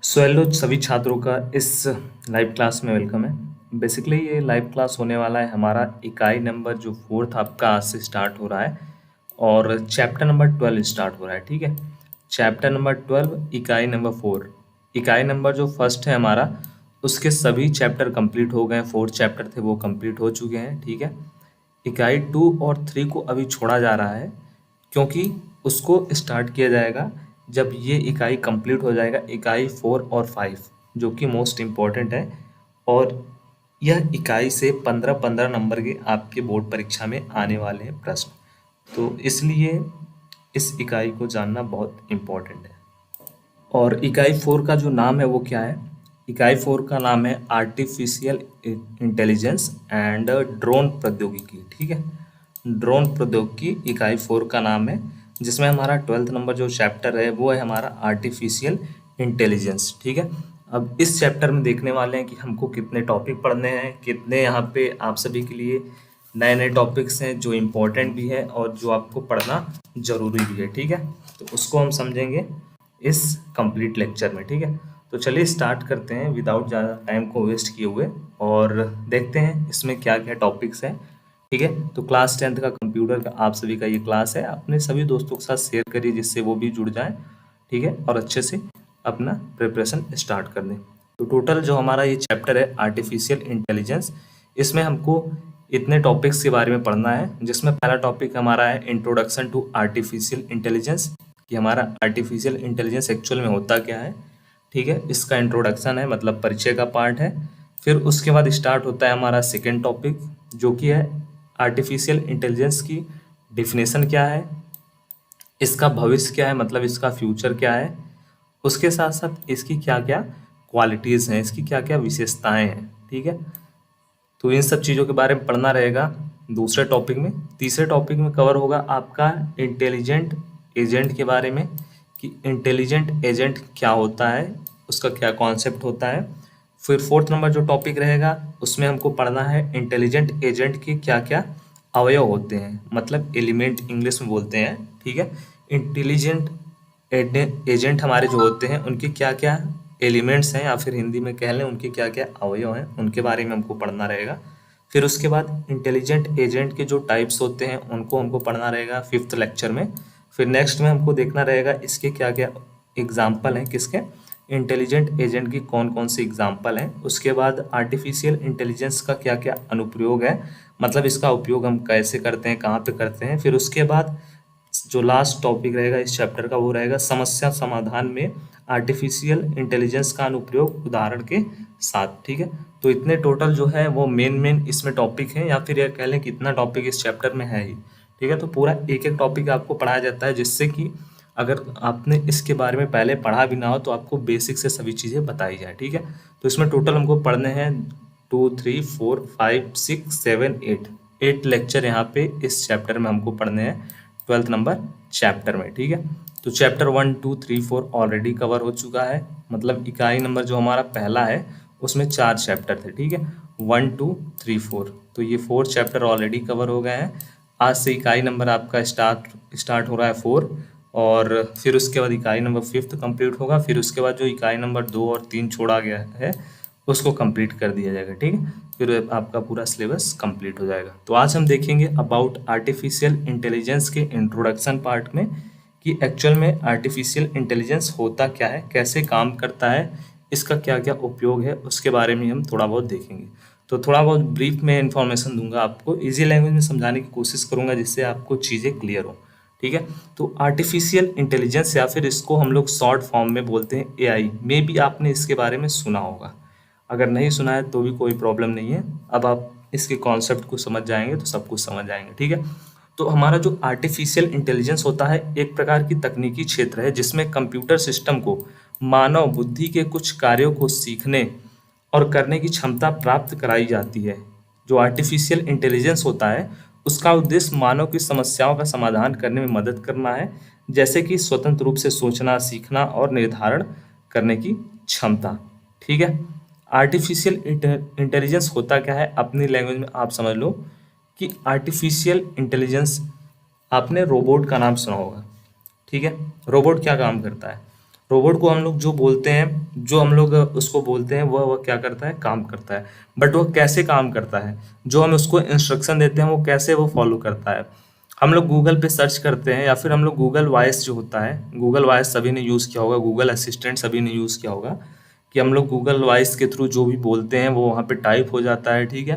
Hello सभी छात्रों का इस लाइव क्लास में वेलकम है। बेसिकली ये लाइव क्लास होने वाला है हमारा इकाई नंबर जो फोर्थ आपका आज से स्टार्ट हो रहा है और चैप्टर नंबर 12 स्टार्ट हो रहा है। ठीक है, चैप्टर नंबर 12 इकाई नंबर 4। इकाई नंबर जो फर्स्ट है हमारा उसके सभी चैप्टर कंप्लीट हो गए हैं। 4 चैप्टर थे वो कंप्लीट हो चुके हैं। ठीक है, इकाई 2 और 3 को अभी छोड़ा जा रहा है क्योंकि उसको स्टार्ट किया जाएगा जब ये इकाई कंप्लीट हो जाएगा, इकाई 4 और 5 जो कि मोस्ट इम्पॉर्टेंट है। और यह इकाई से 15-15 नंबर के आपके बोर्ड परीक्षा में आने वाले हैं प्रश्न, तो इसलिए इस इकाई को जानना बहुत इम्पोर्टेंट है। और इकाई 4 का जो नाम है वो क्या है? इकाई 4 का नाम है आर्टिफिशियल इंटेलिजेंस एंड ड्रोन प्रौद्योगिकी। ठीक है, ड्रोन प्रौद्योगिकी इकाई 4 का नाम है, जिसमें हमारा 12th नंबर जो चैप्टर है वो है हमारा आर्टिफिशियल इंटेलिजेंस। ठीक है, अब इस चैप्टर में देखने वाले हैं कि हमको कितने टॉपिक पढ़ने हैं, कितने यहाँ पे आप सभी के लिए नए नए टॉपिक्स हैं जो इम्पोर्टेंट भी है और जो आपको पढ़ना ज़रूरी भी है। ठीक है, तो उसको हम समझेंगे इस कंप्लीट लेक्चर में। ठीक है, तो चलिए स्टार्ट करते हैं विदाउट ज़्यादा टाइम को वेस्ट किए हुए और देखते हैं इसमें क्या क्या टॉपिक्स हैं। ठीक है, तो क्लास 10th का कंप्यूटर का आप सभी का ये क्लास है, अपने सभी दोस्तों के साथ शेयर करिए जिससे वो भी जुड़ जाएं। ठीक है, और अच्छे से अपना प्रिपरेशन स्टार्ट कर दें। तो टोटल जो हमारा ये चैप्टर है आर्टिफिशियल इंटेलिजेंस, इसमें हमको इतने टॉपिक्स के बारे में पढ़ना है, जिसमें पहला टॉपिक हमारा है इंट्रोडक्शन टू आर्टिफिशियल इंटेलिजेंस, कि हमारा आर्टिफिशियल इंटेलिजेंस एक्चुअल में होता क्या है। ठीक है, इसका इंट्रोडक्शन है, मतलब परिचय का पार्ट है। फिर उसके बाद स्टार्ट होता है हमारा सेकेंड टॉपिक जो कि है आर्टिफिशियल इंटेलिजेंस की डिफिनेशन क्या है, इसका भविष्य क्या है, मतलब इसका फ्यूचर क्या है, उसके साथ साथ इसकी क्या क्या क्वालिटीज़ हैं, इसकी क्या क्या विशेषताएं हैं। ठीक है, तो इन सब चीज़ों के बारे में पढ़ना रहेगा दूसरे टॉपिक में। तीसरे टॉपिक में कवर होगा आपका इंटेलिजेंट एजेंट के बारे में, कि इंटेलिजेंट एजेंट क्या होता है, उसका क्या कॉन्सेप्ट होता है। फिर फोर्थ नंबर जो टॉपिक रहेगा उसमें हमको पढ़ना है इंटेलिजेंट एजेंट के क्या क्या अवयव होते हैं, मतलब एलिमेंट इंग्लिश में बोलते हैं। ठीक है, इंटेलिजेंट एजेंट हमारे जो होते हैं उनके क्या क्या एलिमेंट्स हैं, या फिर हिंदी में कह लें उनके क्या क्या अवयव हैं, उनके बारे में हमको पढ़ना रहेगा। फिर उसके बाद इंटेलिजेंट एजेंट के जो टाइप्स होते हैं उनको हमको पढ़ना रहेगा 5th लेक्चर में। फिर नेक्स्ट में हमको देखना रहेगा इसके क्या क्या एग्जाम्पल हैं, किसके इंटेलिजेंट एजेंट की कौन कौन सी एग्जाम्पल हैं। उसके बाद आर्टिफिशियल इंटेलिजेंस का क्या क्या अनुप्रयोग है, मतलब इसका उपयोग हम कैसे करते हैं, कहाँ पे करते हैं। फिर उसके बाद जो लास्ट टॉपिक रहेगा इस चैप्टर का वो रहेगा समस्या समाधान में आर्टिफिशियल इंटेलिजेंस का अनुप्रयोग उदाहरण के साथ। ठीक है, तो इतने टोटल जो है वो मेन इसमें टॉपिक है, या फिर यह कह लें कि इतना टॉपिक इस चैप्टर में है ही। ठीक है, तो पूरा एक एक टॉपिक आपको पढ़ाया जाता है, जिससे कि अगर आपने इसके बारे में पहले पढ़ा भी ना हो तो आपको बेसिक से सभी चीज़ें बताई जाए। ठीक है, तो इसमें टोटल हमको पढ़ने हैं 2 3 4 5 6 7 8 लेक्चर यहाँ पे इस चैप्टर में हमको पढ़ने हैं 12th नंबर चैप्टर में। ठीक है, तो चैप्टर 1 2 3 4 ऑलरेडी कवर हो चुका है, मतलब इकाई नंबर जो हमारा पहला है उसमें 4 चैप्टर थे। ठीक है, 1 2 3 4, तो ये 4 चैप्टर ऑलरेडी कवर हो गए हैं। आज से इकाई नंबर आपका स्टार्ट हो रहा है 4, और फिर उसके बाद इकाई नंबर 5th कंप्लीट होगा। फिर उसके बाद जो इकाई नंबर 2 और 3 छोड़ा गया है उसको कंप्लीट कर दिया जाएगा। ठीक है, फिर आपका पूरा सिलेबस कंप्लीट हो जाएगा। तो आज हम देखेंगे अबाउट आर्टिफिशियल इंटेलिजेंस के इंट्रोडक्शन पार्ट में, कि एक्चुअल में आर्टिफिशियल इंटेलिजेंस होता क्या है, कैसे काम करता है, इसका क्या क्या उपयोग है, उसके बारे में हम थोड़ा बहुत देखेंगे। तो थोड़ा बहुत ब्रीफ में इन्फॉर्मेशन दूंगा आपको, इजी लैंग्वेज में समझाने की कोशिश करूंगा जिससे आपको चीज़ें क्लियर हो। ठीक है, तो आर्टिफिशियल इंटेलिजेंस, या फिर इसको हम लोग शॉर्ट फॉर्म में बोलते हैं एआई, मे भी आपने इसके बारे में सुना होगा। अगर नहीं सुना है तो भी कोई प्रॉब्लम नहीं है, अब आप इसके कॉन्सेप्ट को समझ जाएंगे तो सब कुछ समझ जाएंगे। ठीक है, तो हमारा जो आर्टिफिशियल इंटेलिजेंस होता है एक प्रकार की तकनीकी क्षेत्र है जिसमें कंप्यूटर सिस्टम को मानव बुद्धि के कुछ कार्यों को सीखने और करने की क्षमता प्राप्त कराई जाती है। जो आर्टिफिशियल इंटेलिजेंस होता है उसका उद्देश्य मानव की समस्याओं का समाधान करने में मदद करना है, जैसे कि स्वतंत्र रूप से सोचना, सीखना और निर्धारण करने की क्षमता। ठीक है, आर्टिफिशियल इंटेलिजेंस होता क्या है अपनी लैंग्वेज में आप समझ लो, कि आर्टिफिशियल इंटेलिजेंस, आपने रोबोट का नाम सुना होगा। ठीक है, रोबोट क्या काम करता है? रोबोट को हम लोग जो बोलते हैं, जो हम लोग उसको बोलते हैं, वह क्या करता है, काम करता है। बट वह कैसे काम करता है, जो हम उसको इंस्ट्रक्शन देते हैं वो कैसे वो फॉलो करता है। हम लोग गूगल पे सर्च करते हैं, या फिर हम लोग गूगल वॉइस जो होता है, गूगल वॉइस सभी ने यूज़ किया होगा, गूगल असिस्टेंट सभी ने यूज़ किया होगा, कि हम लोग गूगल वॉइस के थ्रू जो भी बोलते हैं वो वहाँ पे टाइप हो जाता है, ठीक है।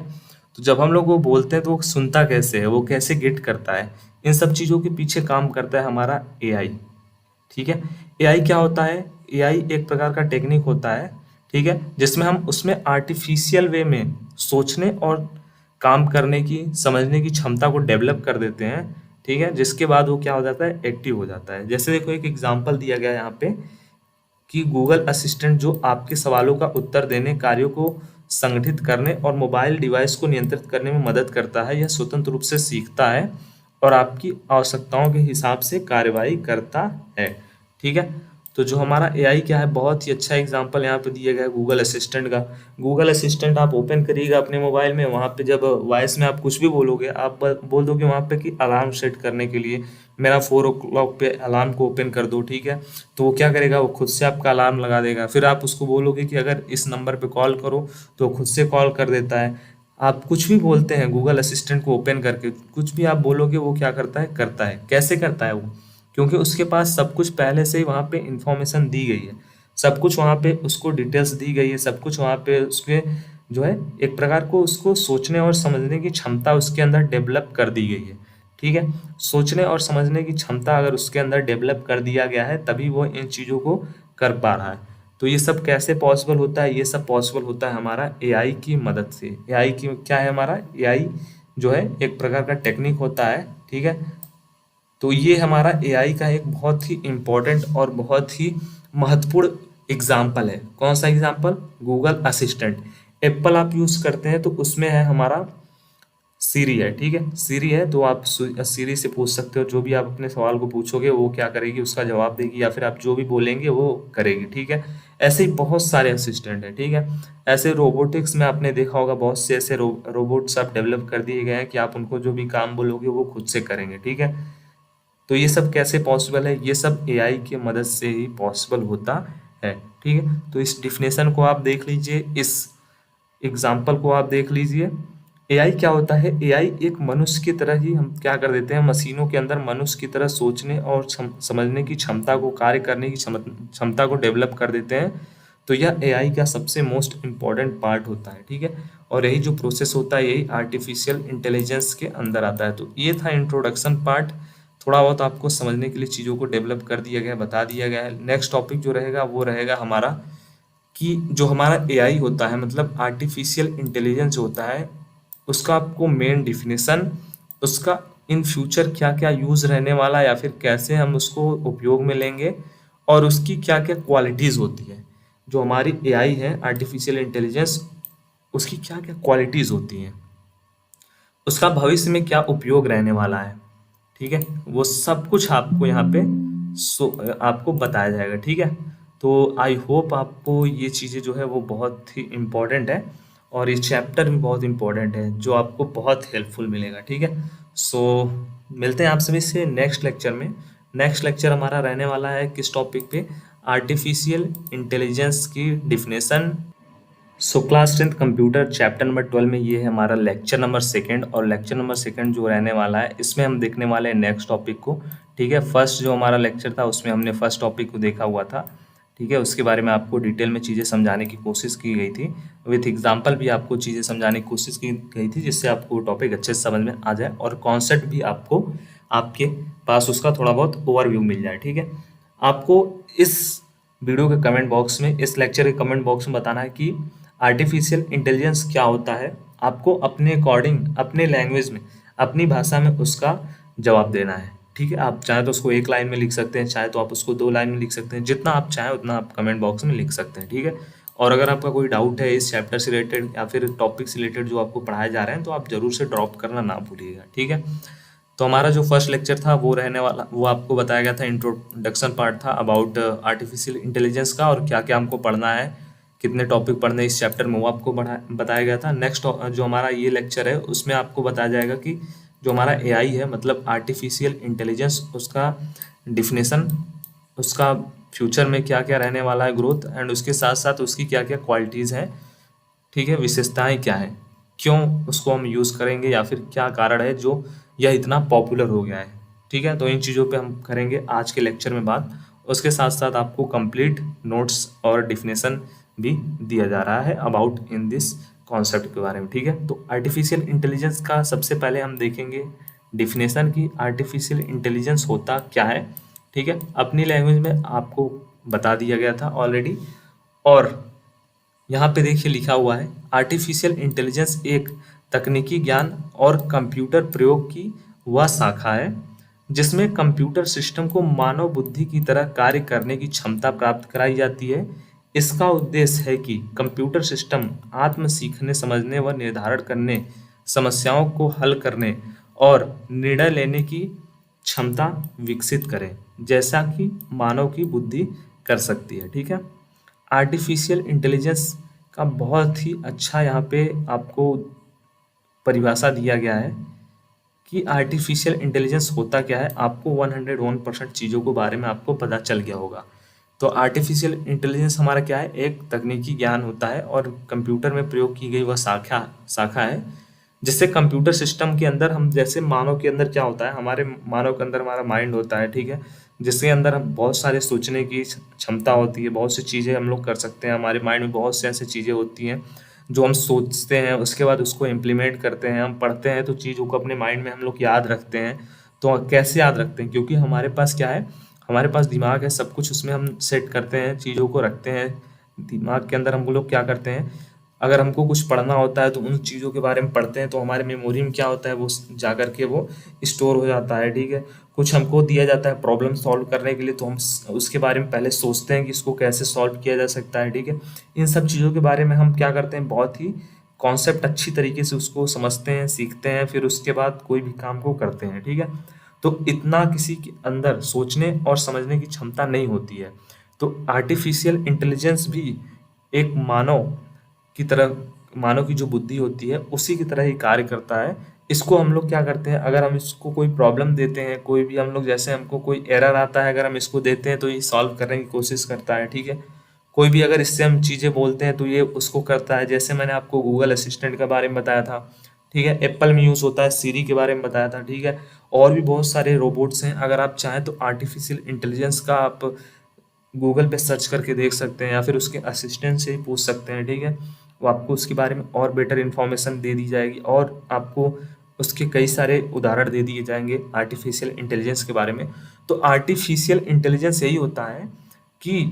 तो जब हम लोग वो बोलते हैं तो वो सुनता कैसे है, वो कैसे गेट करता है, इन सब चीज़ों के पीछे काम करता है हमारा एआई, ठीक है। एआई क्या होता है, एआई एक प्रकार का टेक्निक होता है, ठीक है, जिसमें हम उसमें आर्टिफिशियल वे में सोचने और काम करने की, समझने की क्षमता को डेवलप कर देते हैं, ठीक है, जिसके बाद वो क्या हो जाता है, एक्टिव हो जाता है। जैसे देखो एक एग्जांपल दिया गया है यहाँ पे, कि गूगल असिस्टेंट जो आपके सवालों का उत्तर देने, कार्यों को संगठित करने और मोबाइल डिवाइस को नियंत्रित करने में मदद करता है। यह स्वतंत्र रूप से सीखता है और आपकी आवश्यकताओं के हिसाब से कार्यवाही करता है, ठीक है। तो जो हमारा एआई क्या है, बहुत ही अच्छा एग्जांपल यहाँ पे दिया गया है गूगल असिस्टेंट का। गूगल असिस्टेंट आप ओपन करिएगा अपने मोबाइल में, वहाँ पे जब वॉइस में आप कुछ भी बोलोगे, आप बोल दोगे वहाँ पे कि अलार्म सेट करने के लिए मेरा 4 o'clock पे अलार्म को ओपन कर दो, ठीक है। तो वो क्या करेगा, वो खुद से आपका अलार्म लगा देगा। फिर आप उसको बोलोगे कि अगर इस नंबर पे कॉल करो, तो वो खुद से कॉल कर देता है। आप कुछ भी बोलते हैं गूगल असिस्टेंट को ओपन करके, कुछ भी आप बोलोगे वो क्या करता है। कैसे करता है वो, क्योंकि उसके पास सब कुछ पहले से ही वहाँ पे इंफॉर्मेशन दी गई है, सब कुछ वहाँ पे उसको डिटेल्स दी गई है, सब कुछ वहाँ पे उसके जो है एक प्रकार को उसको सोचने और समझने की क्षमता उसके अंदर डेवलप कर दी गई है, ठीक है। सोचने और समझने की क्षमता अगर उसके अंदर डेवलप कर दिया गया है, तभी वो इन चीज़ों को कर पा रहा है। तो ये सब कैसे पॉसिबल होता है, ये सब पॉसिबल होता है हमारा एआई की मदद से। एआई की क्या है, हमारा एआई जो है एक प्रकार का टेक्निक होता है, ठीक है। तो ये हमारा एआई का एक बहुत ही इम्पोर्टेंट और बहुत ही महत्वपूर्ण एग्जाम्पल है। कौन सा एग्जाम्पल, गूगल असिस्टेंट। एप्पल आप यूज़ करते हैं तो उसमें है हमारा सीरी है, ठीक है। सीरी है तो आप सीरी से पूछ सकते हो, जो भी आप अपने सवाल को पूछोगे वो क्या करेगी, उसका जवाब देगी, या फिर आप जो भी बोलेंगे वो करेगी, ठीक है। ऐसे ही बहुत सारे असिस्टेंट हैं, ठीक है। ऐसे रोबोटिक्स में आपने देखा होगा बहुत से ऐसे रोबोट्स आप डेवलप कर दिए गए हैं कि आप उनको जो भी काम बोलोगे वो खुद से करेंगे, ठीक है। तो ये सब कैसे पॉसिबल है, ये सब एआई की मदद से ही पॉसिबल होता है, ठीक है। तो इस डिफिनेशन को आप देख लीजिए, इस एग्जाम्पल को आप देख लीजिए। एआई क्या होता है, एआई एक मनुष्य की तरह ही हम क्या कर देते हैं, मशीनों के अंदर मनुष्य की तरह सोचने और समझने की क्षमता को, कार्य करने की क्षमता को डेवलप कर देते हैं। तो यह एआई का सबसे मोस्ट इम्पॉर्टेंट पार्ट होता है, ठीक है। और यही जो प्रोसेस होता है यही आर्टिफिशियल इंटेलिजेंस के अंदर आता है। तो ये था इंट्रोडक्शन पार्ट, थोड़ा बहुत आपको समझने के लिए चीज़ों को डेवलप कर दिया गया है, बता दिया गया है। नेक्स्ट टॉपिक जो रहेगा वो रहेगा हमारा, कि जो हमारा एआई होता है, मतलब आर्टिफिशियल इंटेलिजेंस होता है, उसका आपको मेन डिफिनेशन, उसका इन फ्यूचर क्या क्या यूज़ रहने वाला है, या फिर कैसे हम उसको उपयोग में लेंगे, और उसकी क्या क्या क्वालिटीज़ होती है। जो हमारी एआई है, आर्टिफिशियल इंटेलिजेंस, उसकी क्या क्या क्वालिटीज़ होती हैं, उसका भविष्य में क्या उपयोग रहने वाला है, ठीक है। वो सब कुछ आपको यहाँ पे आपको बताया जाएगा, ठीक है। तो आई होप आपको ये चीज़ें जो है वो बहुत ही इम्पोर्टेंट है, और ये चैप्टर भी बहुत इम्पोर्टेंट है, जो आपको बहुत हेल्पफुल मिलेगा, ठीक है। सो मिलते हैं आप सभी से नेक्स्ट लेक्चर में। नेक्स्ट लेक्चर हमारा रहने वाला है किस टॉपिक पे, आर्टिफिशियल इंटेलिजेंस की definition. So class 10th computer chapter number 12 में ये है हमारा लेक्चर नंबर सेकंड, और लेक्चर नंबर सेकंड जो रहने वाला है इसमें हम देखने वाले हैं नेक्स्ट टॉपिक को, ठीक है। फर्स्ट जो हमारा लेक्चर था उसमें हमने फर्स्ट टॉपिक को देखा हुआ था, ठीक है। उसके बारे में आपको डिटेल में चीज़ें समझाने की कोशिश की गई थी, विथ एग्जाम्पल भी आपको चीज़ें समझाने की कोशिश की गई थी, जिससे आपको टॉपिक अच्छे से समझ में आ जाए और कॉन्सेप्ट भी आपको आपके पास उसका थोड़ा बहुत ओवरव्यू मिल जाए, ठीक है। आपको इस वीडियो के कमेंट बॉक्स में, इस लेक्चर के कमेंट बॉक्स में बताना है कि आर्टिफिशियल इंटेलिजेंस क्या होता है। आपको अपने अकॉर्डिंग, अपने लैंग्वेज में, अपनी भाषा में उसका जवाब देना है, ठीक है। आप चाहे तो उसको 1 लाइन में लिख सकते हैं, चाहे तो आप उसको 2 लाइन में लिख सकते हैं, जितना आप चाहें उतना आप कमेंट बॉक्स में लिख सकते हैं, ठीक है। और अगर आपका कोई डाउट है इस चैप्टर से रिलेटेड या फिर टॉपिक से रिलेटेड जो आपको पढ़ाए जा रहे हैं, तो आप जरूर से ड्रॉप करना ना भूलिएगा, ठीक है। तो हमारा जो फर्स्ट लेक्चर था वो रहने वाला, वो आपको बताया गया था, इंट्रोडक्शन पार्ट था अबाउट आर्टिफिशियल इंटेलिजेंस का, और क्या क्या हमको पढ़ना है, कितने टॉपिक पढ़ने हैं इस चैप्टर में, वो आपको बताया गया था। नेक्स्ट जो हमारा ये लेक्चर है उसमें आपको बताया जाएगा कि जो हमारा एआई है, मतलब आर्टिफिशियल इंटेलिजेंस, उसका डिफिनेशन, उसका फ्यूचर में क्या क्या रहने वाला है ग्रोथ, एंड उसके साथ साथ उसकी क्या क्या क्वालिटीज़ हैं, ठीक है, विशेषताएं क्या हैं, क्यों उसको हम यूज़ करेंगे, या फिर क्या कारण है जो यह इतना पॉपुलर हो गया है। ठीक है, तो इन चीज़ों पे हम करेंगे आज के लेक्चर में बात। उसके साथ साथ आपको कंप्लीट नोट्स और डिफिनेशन भी दिया जा रहा है अबाउट इन दिस कॉन्सेप्ट के बारे में। ठीक है, तो आर्टिफिशियल इंटेलिजेंस का सबसे पहले हम देखेंगे डिफिनेशन की आर्टिफिशियल इंटेलिजेंस होता क्या है। ठीक है, अपनी लैंग्वेज में आपको बता दिया गया था ऑलरेडी। और यहाँ पे देखिए लिखा हुआ है, आर्टिफिशियल इंटेलिजेंस एक तकनीकी ज्ञान और कंप्यूटर प्रयोग की वह शाखा है जिसमें कंप्यूटर सिस्टम को मानव बुद्धि की तरह कार्य करने की क्षमता प्राप्त कराई जाती है। इसका उद्देश्य है कि कंप्यूटर सिस्टम आत्म सीखने, समझने व निर्धारण करने, समस्याओं को हल करने और निर्णय लेने की क्षमता विकसित करें, जैसा कि मानव की बुद्धि कर सकती है। ठीक है, आर्टिफिशियल इंटेलिजेंस का बहुत ही अच्छा यहाँ पे आपको परिभाषा दिया गया है कि आर्टिफिशियल इंटेलिजेंस होता क्या है। आपको 101% चीज़ों के बारे में आपको पता चल गया होगा। तो आर्टिफिशियल इंटेलिजेंस हमारा क्या है, एक तकनीकी ज्ञान होता है और कंप्यूटर में प्रयोग की गई वह शाखा है जिससे कंप्यूटर सिस्टम के अंदर हम, जैसे मानव के अंदर क्या होता है, हमारे मानव के अंदर हमारा माइंड होता है। ठीक है, जिसके अंदर हम बहुत सारे सोचने की क्षमता होती है, बहुत सी चीज़ें हम लोग कर सकते हैं। हमारे माइंड में बहुत से ऐसी चीज़ें होती हैं जो हम सोचते हैं, उसके बाद उसको इम्प्लीमेंट करते हैं। हम पढ़ते हैं तो चीज़ों को अपने माइंड में हम लोग याद रखते हैं। तो कैसे याद रखते हैं, क्योंकि हमारे पास क्या है, हमारे पास दिमाग है, सब कुछ उसमें हम सेट करते हैं, चीज़ों को रखते हैं दिमाग के अंदर। हम लोग क्या करते हैं, अगर हमको कुछ पढ़ना होता है तो उन चीज़ों के बारे में पढ़ते हैं, तो हमारे मेमोरी में क्या होता है, वो जा कर के वो स्टोर हो जाता है। ठीक है, कुछ हमको दिया जाता है प्रॉब्लम सॉल्व करने के लिए, तो हम उसके बारे में पहले सोचते हैं कि इसको कैसे सॉल्व किया जा सकता है। ठीक है, इन सब चीज़ों के बारे में हम क्या करते हैं, बहुत ही कॉन्सेप्ट अच्छी तरीके से उसको समझते हैं, सीखते हैं, फिर उसके बाद कोई भी काम को करते हैं। ठीक है, तो इतना किसी के अंदर सोचने और समझने की क्षमता नहीं होती है। तो आर्टिफिशियल इंटेलिजेंस भी एक की तरह मानव की जो बुद्धि होती है उसी की तरह ही कार्य करता है। इसको हम लोग क्या करते हैं, अगर हम इसको कोई प्रॉब्लम देते हैं, कोई भी हम लोग, जैसे हमको कोई एरर आता है, अगर हम इसको देते हैं तो ये सॉल्व करने की कोशिश करता है। ठीक है, कोई भी अगर इससे हम चीज़ें बोलते हैं तो ये उसको करता है। जैसे मैंने आपको गूगल असिस्टेंट के बारे में बताया था। ठीक है, एप्पल में यूज़ होता है, सीरी के बारे में बताया था। ठीक है, और भी बहुत सारे रोबोट्स हैं। अगर आप चाहें तो आर्टिफिशियल इंटेलिजेंस का आप गूगल पे सर्च करके देख सकते हैं, या फिर उसके असिस्टेंट से ही पूछ सकते हैं। ठीक है, वो आपको उसके बारे में और बेटर इन्फॉर्मेशन दे दी जाएगी, और आपको उसके कई सारे उदाहरण दे दिए जाएंगे आर्टिफिशियल इंटेलिजेंस के बारे में। तो आर्टिफिशियल इंटेलिजेंस यही होता है कि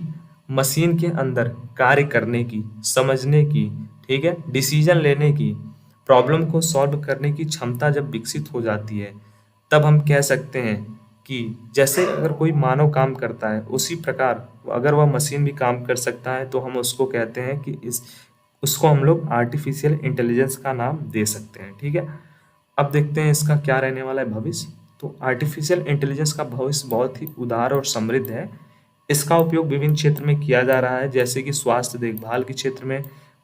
मशीन के अंदर कार्य करने की, समझने की, ठीक है, डिसीजन लेने की, प्रॉब्लम को सॉल्व करने की क्षमता जब विकसित हो जाती है, तब हम कह सकते हैं कि जैसे अगर कोई मानव काम करता है उसी प्रकार अगर वह मशीन भी काम कर सकता है, तो हम उसको कहते हैं कि उसको हम लोग आर्टिफिशियल इंटेलिजेंस का नाम दे सकते हैं। ठीक है, अब देखते हैं इसका क्या रहने वाला है भविष्य। तो आर्टिफिशियल इंटेलिजेंस का भविष्य बहुत ही उदार और समृद्ध है। इसका उपयोग विभिन्न क्षेत्र में किया जा रहा है, जैसे कि स्वास्थ्य देखभाल के क्षेत्र में,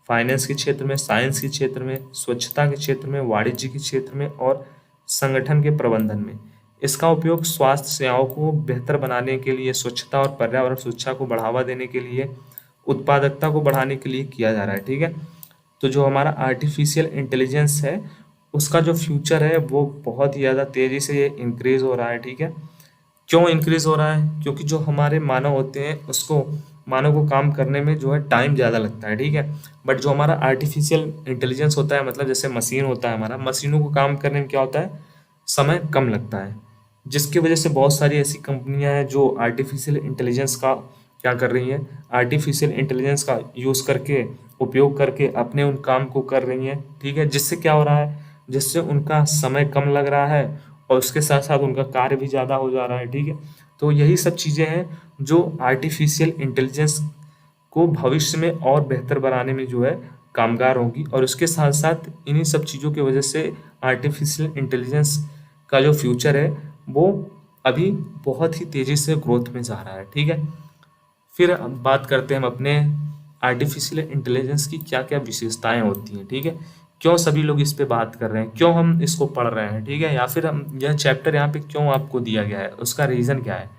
फाइनेंस के क्षेत्र में, साइंस के क्षेत्र में, स्वच्छता के क्षेत्र में, वाणिज्य के क्षेत्र में और संगठन के प्रबंधन में। इसका उपयोग स्वास्थ्य सेवाओं को बेहतर बनाने के लिए, स्वच्छता और पर्यावरण सुरक्षा को बढ़ावा देने के लिए, उत्पादकता को बढ़ाने के लिए किया जा रहा है। ठीक है, तो जो हमारा आर्टिफिशियल इंटेलिजेंस है उसका जो फ्यूचर है वो बहुत ही ज़्यादा तेज़ी से ये इंक्रीज हो रहा है। ठीक है, क्यों इंक्रीज हो रहा है, क्योंकि जो हमारे मानव होते हैं उसको, मानव को काम करने में जो है टाइम ज़्यादा लगता है। ठीक है, बट जो हमारा आर्टिफिशियल इंटेलिजेंस होता है, मतलब जैसे मशीन होता है हमारा, मशीनों को काम करने में क्या होता है, समय कम लगता है, जिसकी वजह से बहुत सारी ऐसी कंपनियां हैं जो आर्टिफिशियल इंटेलिजेंस का क्या कर रही हैं, आर्टिफिशियल इंटेलिजेंस का यूज़ करके, उपयोग करके अपने उन काम को कर रही हैं। ठीक है, जिससे क्या हो रहा है, जिससे उनका समय कम लग रहा है और उसके साथ साथ उनका कार्य भी ज़्यादा हो जा रहा है। ठीक है, तो यही सब चीज़ें हैं जो आर्टिफिशियल इंटेलिजेंस को भविष्य में और बेहतर बनाने में जो है कामगार होंगी, और उसके साथ साथ इन्हीं सब चीज़ों की वजह से आर्टिफिशियल इंटेलिजेंस का जो फ्यूचर है वो अभी बहुत ही तेज़ी से ग्रोथ में जा रहा है। ठीक है, फिर अब बात करते हैं हम अपने आर्टिफिशियल इंटेलिजेंस की क्या क्या विशेषताएं होती हैं। ठीक है, क्यों सभी लोग इस पे बात कर रहे हैं, क्यों हम इसको पढ़ रहे हैं। ठीक है, या फिर हम यह चैप्टर यहाँ पे क्यों आपको दिया गया है, उसका रीज़न क्या है,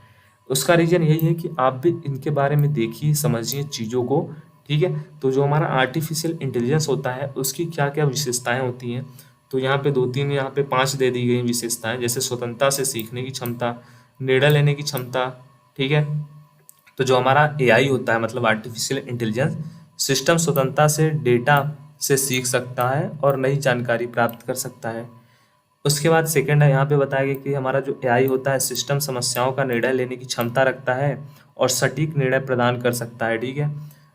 उसका रीज़न यही है कि आप भी इनके बारे में देखिए, समझिए चीज़ों को, ठीक है। तो जो हमारा आर्टिफिशियल इंटेलिजेंस होता है उसकी क्या क्या विशेषताएं होती हैं, तो यहाँ पे 2-3, यहाँ पे 5 दे दी गई विशेषताएं, जैसे स्वतंत्रता से सीखने की क्षमता, निर्णय लेने की क्षमता, ठीक है। तो जो हमारा एआई होता है मतलब आर्टिफिशियल इंटेलिजेंस सिस्टम स्वतंत्रता से डेटा से सीख सकता है और नई जानकारी प्राप्त कर सकता है। उसके बाद सेकंड है, यहाँ पे बताया गया कि हमारा जो एआई होता है सिस्टम समस्याओं का निर्णय लेने की क्षमता रखता है और सटीक निर्णय प्रदान कर सकता है, ठीक है।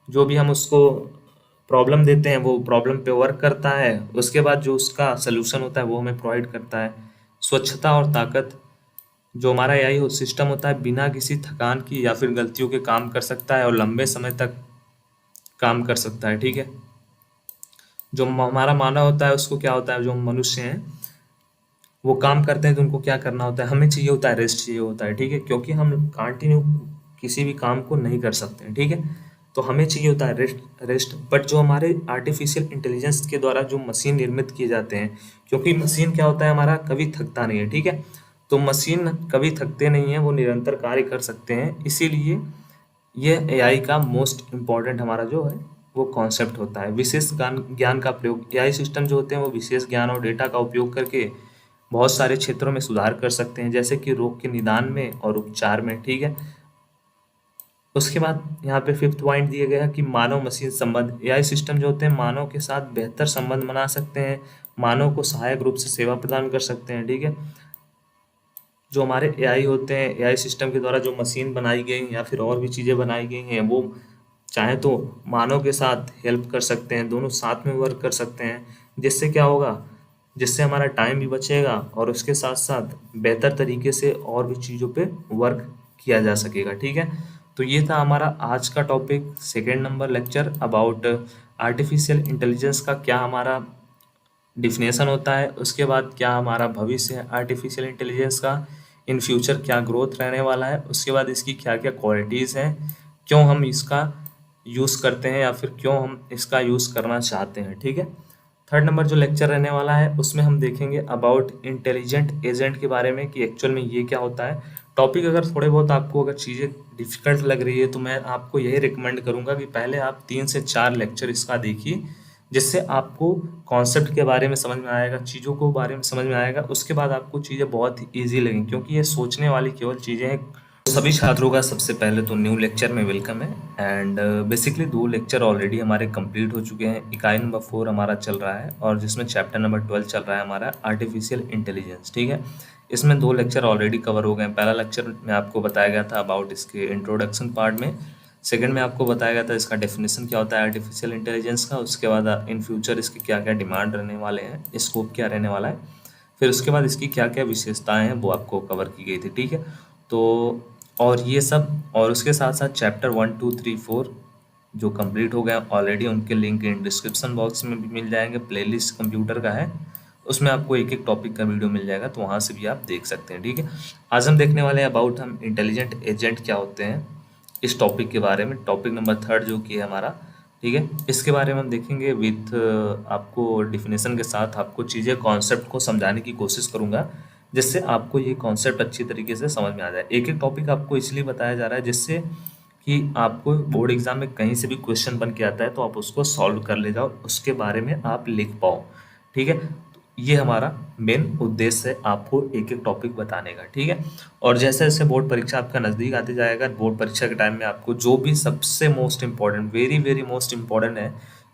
जो भी हम उसको प्रॉब्लम देते हैं वो प्रॉब्लम पे वर्क करता है, उसके बाद जो उसका सोल्यूशन होता है वो हमें प्रोवाइड करता है। स्वच्छता और ताकत, जो हमारा एआई हो सिस्टम होता है बिना किसी थकान की या फिर गलतियों के काम कर सकता है और लंबे समय तक काम कर सकता है, ठीक है। जो हमारा मानव होता है उसको क्या होता है, जो मनुष्य हैं वो काम करते हैं तो उनको क्या करना होता है, हमें चाहिए होता है रेस्ट चाहिए होता है, ठीक है, क्योंकि हम कंटिन्यू किसी भी काम को नहीं कर सकते हैं, ठीक है। तो हमें चाहिए होता है रेस्ट। बट जो हमारे आर्टिफिशियल इंटेलिजेंस के द्वारा जो मशीन निर्मित किए जाते हैं, क्योंकि मशीन क्या होता है हमारा कभी थकता नहीं है, ठीक है। तो मशीन कभी थकते नहीं है, वो निरंतर कार्य कर सकते हैं, इसीलिए ये एआई का मोस्ट इम्पॉर्टेंट हमारा जो है वो कॉन्सेप्ट होता है। विशेष ज्ञान ज्ञान का प्रयोग, एआई सिस्टम जो होते हैं वो विशेष ज्ञान और डेटा का उपयोग करके बहुत सारे क्षेत्रों में सुधार कर सकते हैं, जैसे कि रोग के निदान में और उपचार में, ठीक है। उसके बाद यहाँ पे फिफ्थ पॉइंट दिया गया है कि मानव मशीन संबंध, एआई सिस्टम जो होते हैं मानव के साथ बेहतर संबंध बना सकते हैं, मानव को सहायक रूप से सेवा प्रदान कर सकते हैं, ठीक है। जो हमारे एआई होते हैं, एआई सिस्टम के द्वारा जो मशीन बनाई गई या फिर और भी चीज़ें बनाई गई हैं वो चाहे तो मानव के साथ हेल्प कर सकते हैं, दोनों साथ में वर्क कर सकते हैं, जिससे क्या होगा, जिससे हमारा टाइम भी बचेगा और उसके साथ साथ बेहतर तरीके से और भी चीज़ों पे वर्क किया जा सकेगा, ठीक है। तो ये था हमारा आज का topic, second number lecture about artificial intelligence का क्या हमारा डिफिनेशन होता है, उसके बाद क्या हमारा भविष्य है आर्टिफिशियल इंटेलिजेंस का, इन फ्यूचर क्या ग्रोथ रहने वाला है, उसके बाद इसकी क्या क्या क्वालिटीज़ हैं, क्यों हम इसका यूज़ करते हैं या फिर क्यों हम इसका यूज़ करना चाहते हैं, ठीक है। थर्ड नंबर जो लेक्चर रहने वाला है उसमें हम देखेंगे अबाउट इंटेलिजेंट एजेंट के बारे में कि एक्चुअल में ये क्या होता है। टॉपिक अगर थोड़े बहुत आपको अगर चीज़ें डिफ़िकल्ट लग रही है तो मैं आपको यही रिकमेंड करूँगा कि पहले आप 3 से 4 लेक्चर इसका देखिए, जिससे आपको कॉन्सेप्ट के बारे में समझ में आएगा, चीज़ों को बारे में समझ में आएगा, उसके बाद आपको चीज़ें बहुत ही ईजी लगेंगी, क्योंकि ये सोचने वाली केवल चीज़ें हैं। सभी छात्रों का सबसे पहले तो न्यू लेक्चर में वेलकम है। एंड बेसिकली 2 लेक्चर ऑलरेडी हमारे कंप्लीट हो चुके हैं। इकाई नंबर 4 हमारा चल रहा है और जिसमें चैप्टर नंबर 12 चल रहा है हमारा आर्टिफिशियल इंटेलिजेंस, ठीक है। इसमें 2 लेक्चर ऑलरेडी कवर हो गए हैं। पहला लेक्चर में आपको बताया गया था अबाउट इसके इंट्रोडक्शन पार्ट में, सेकंड में आपको बताया गया था इसका डेफिनेशन क्या होता है आर्टिफिशियल इंटेलिजेंस का, उसके बाद इन फ्यूचर इसके क्या क्या डिमांड रहने वाले हैं, स्कोप क्या रहने वाला है, फिर उसके बाद इसकी क्या क्या विशेषताएं हैं वो आपको कवर की गई थी, ठीक है। तो और ये सब और उसके साथ साथ चैप्टर 1, 2, 3, 4 जो कंप्लीट हो गए ऑलरेडी, उनके लिंक इन डिस्क्रिप्शन बॉक्स में भी मिल जाएंगे। प्लेलिस्ट कंप्यूटर का है, उसमें आपको एक एक टॉपिक का वीडियो मिल जाएगा, तो वहाँ से भी आप देख सकते हैं, ठीक है। आज हम देखने वाले हैं अबाउट हम इंटेलिजेंट एजेंट क्या होते हैं, इस टॉपिक के बारे में, टॉपिक नंबर 3 जो कि है हमारा, ठीक है। इसके बारे में हम देखेंगे विथ आपको डिफिनेशन के साथ आपको चीज़ें कॉन्सेप्ट को समझाने की कोशिश करूँगा, जिससे आपको ये कॉन्सेप्ट अच्छी तरीके से समझ में आ जाए। एक एक टॉपिक आपको इसलिए बताया जा रहा है जिससे कि आपको बोर्ड एग्जाम में कहीं से भी क्वेश्चन बन के आता है तो आप उसको सॉल्व कर ले जाओ, उसके बारे में आप लिख पाओ, ठीक है। तो ये हमारा मेन उद्देश्य है, आपको एक एक टॉपिक बताने का, ठीक है। और जैसे जैसे बोर्ड परीक्षा आपका नज़दीक आते जाएगा, बोर्ड परीक्षा के टाइम में आपको जो भी सबसे most important, very very most important है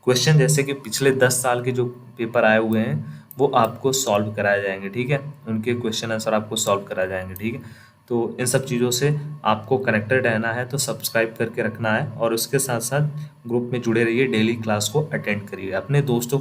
क्वेश्चन, जैसे कि पिछले 10 साल के जो पेपर आए हुए हैं वो आपको सॉल्व कराए जाएंगे, ठीक है। उनके क्वेश्चन आंसर आपको सॉल्व कराए जाएंगे, ठीक है। तो इन सब चीज़ों से आपको कनेक्टेड रहना है, तो सब्सक्राइब करके रखना है और उसके साथ साथ ग्रुप में जुड़े रहिए, डेली क्लास को अटेंड करिए, अपने दोस्तों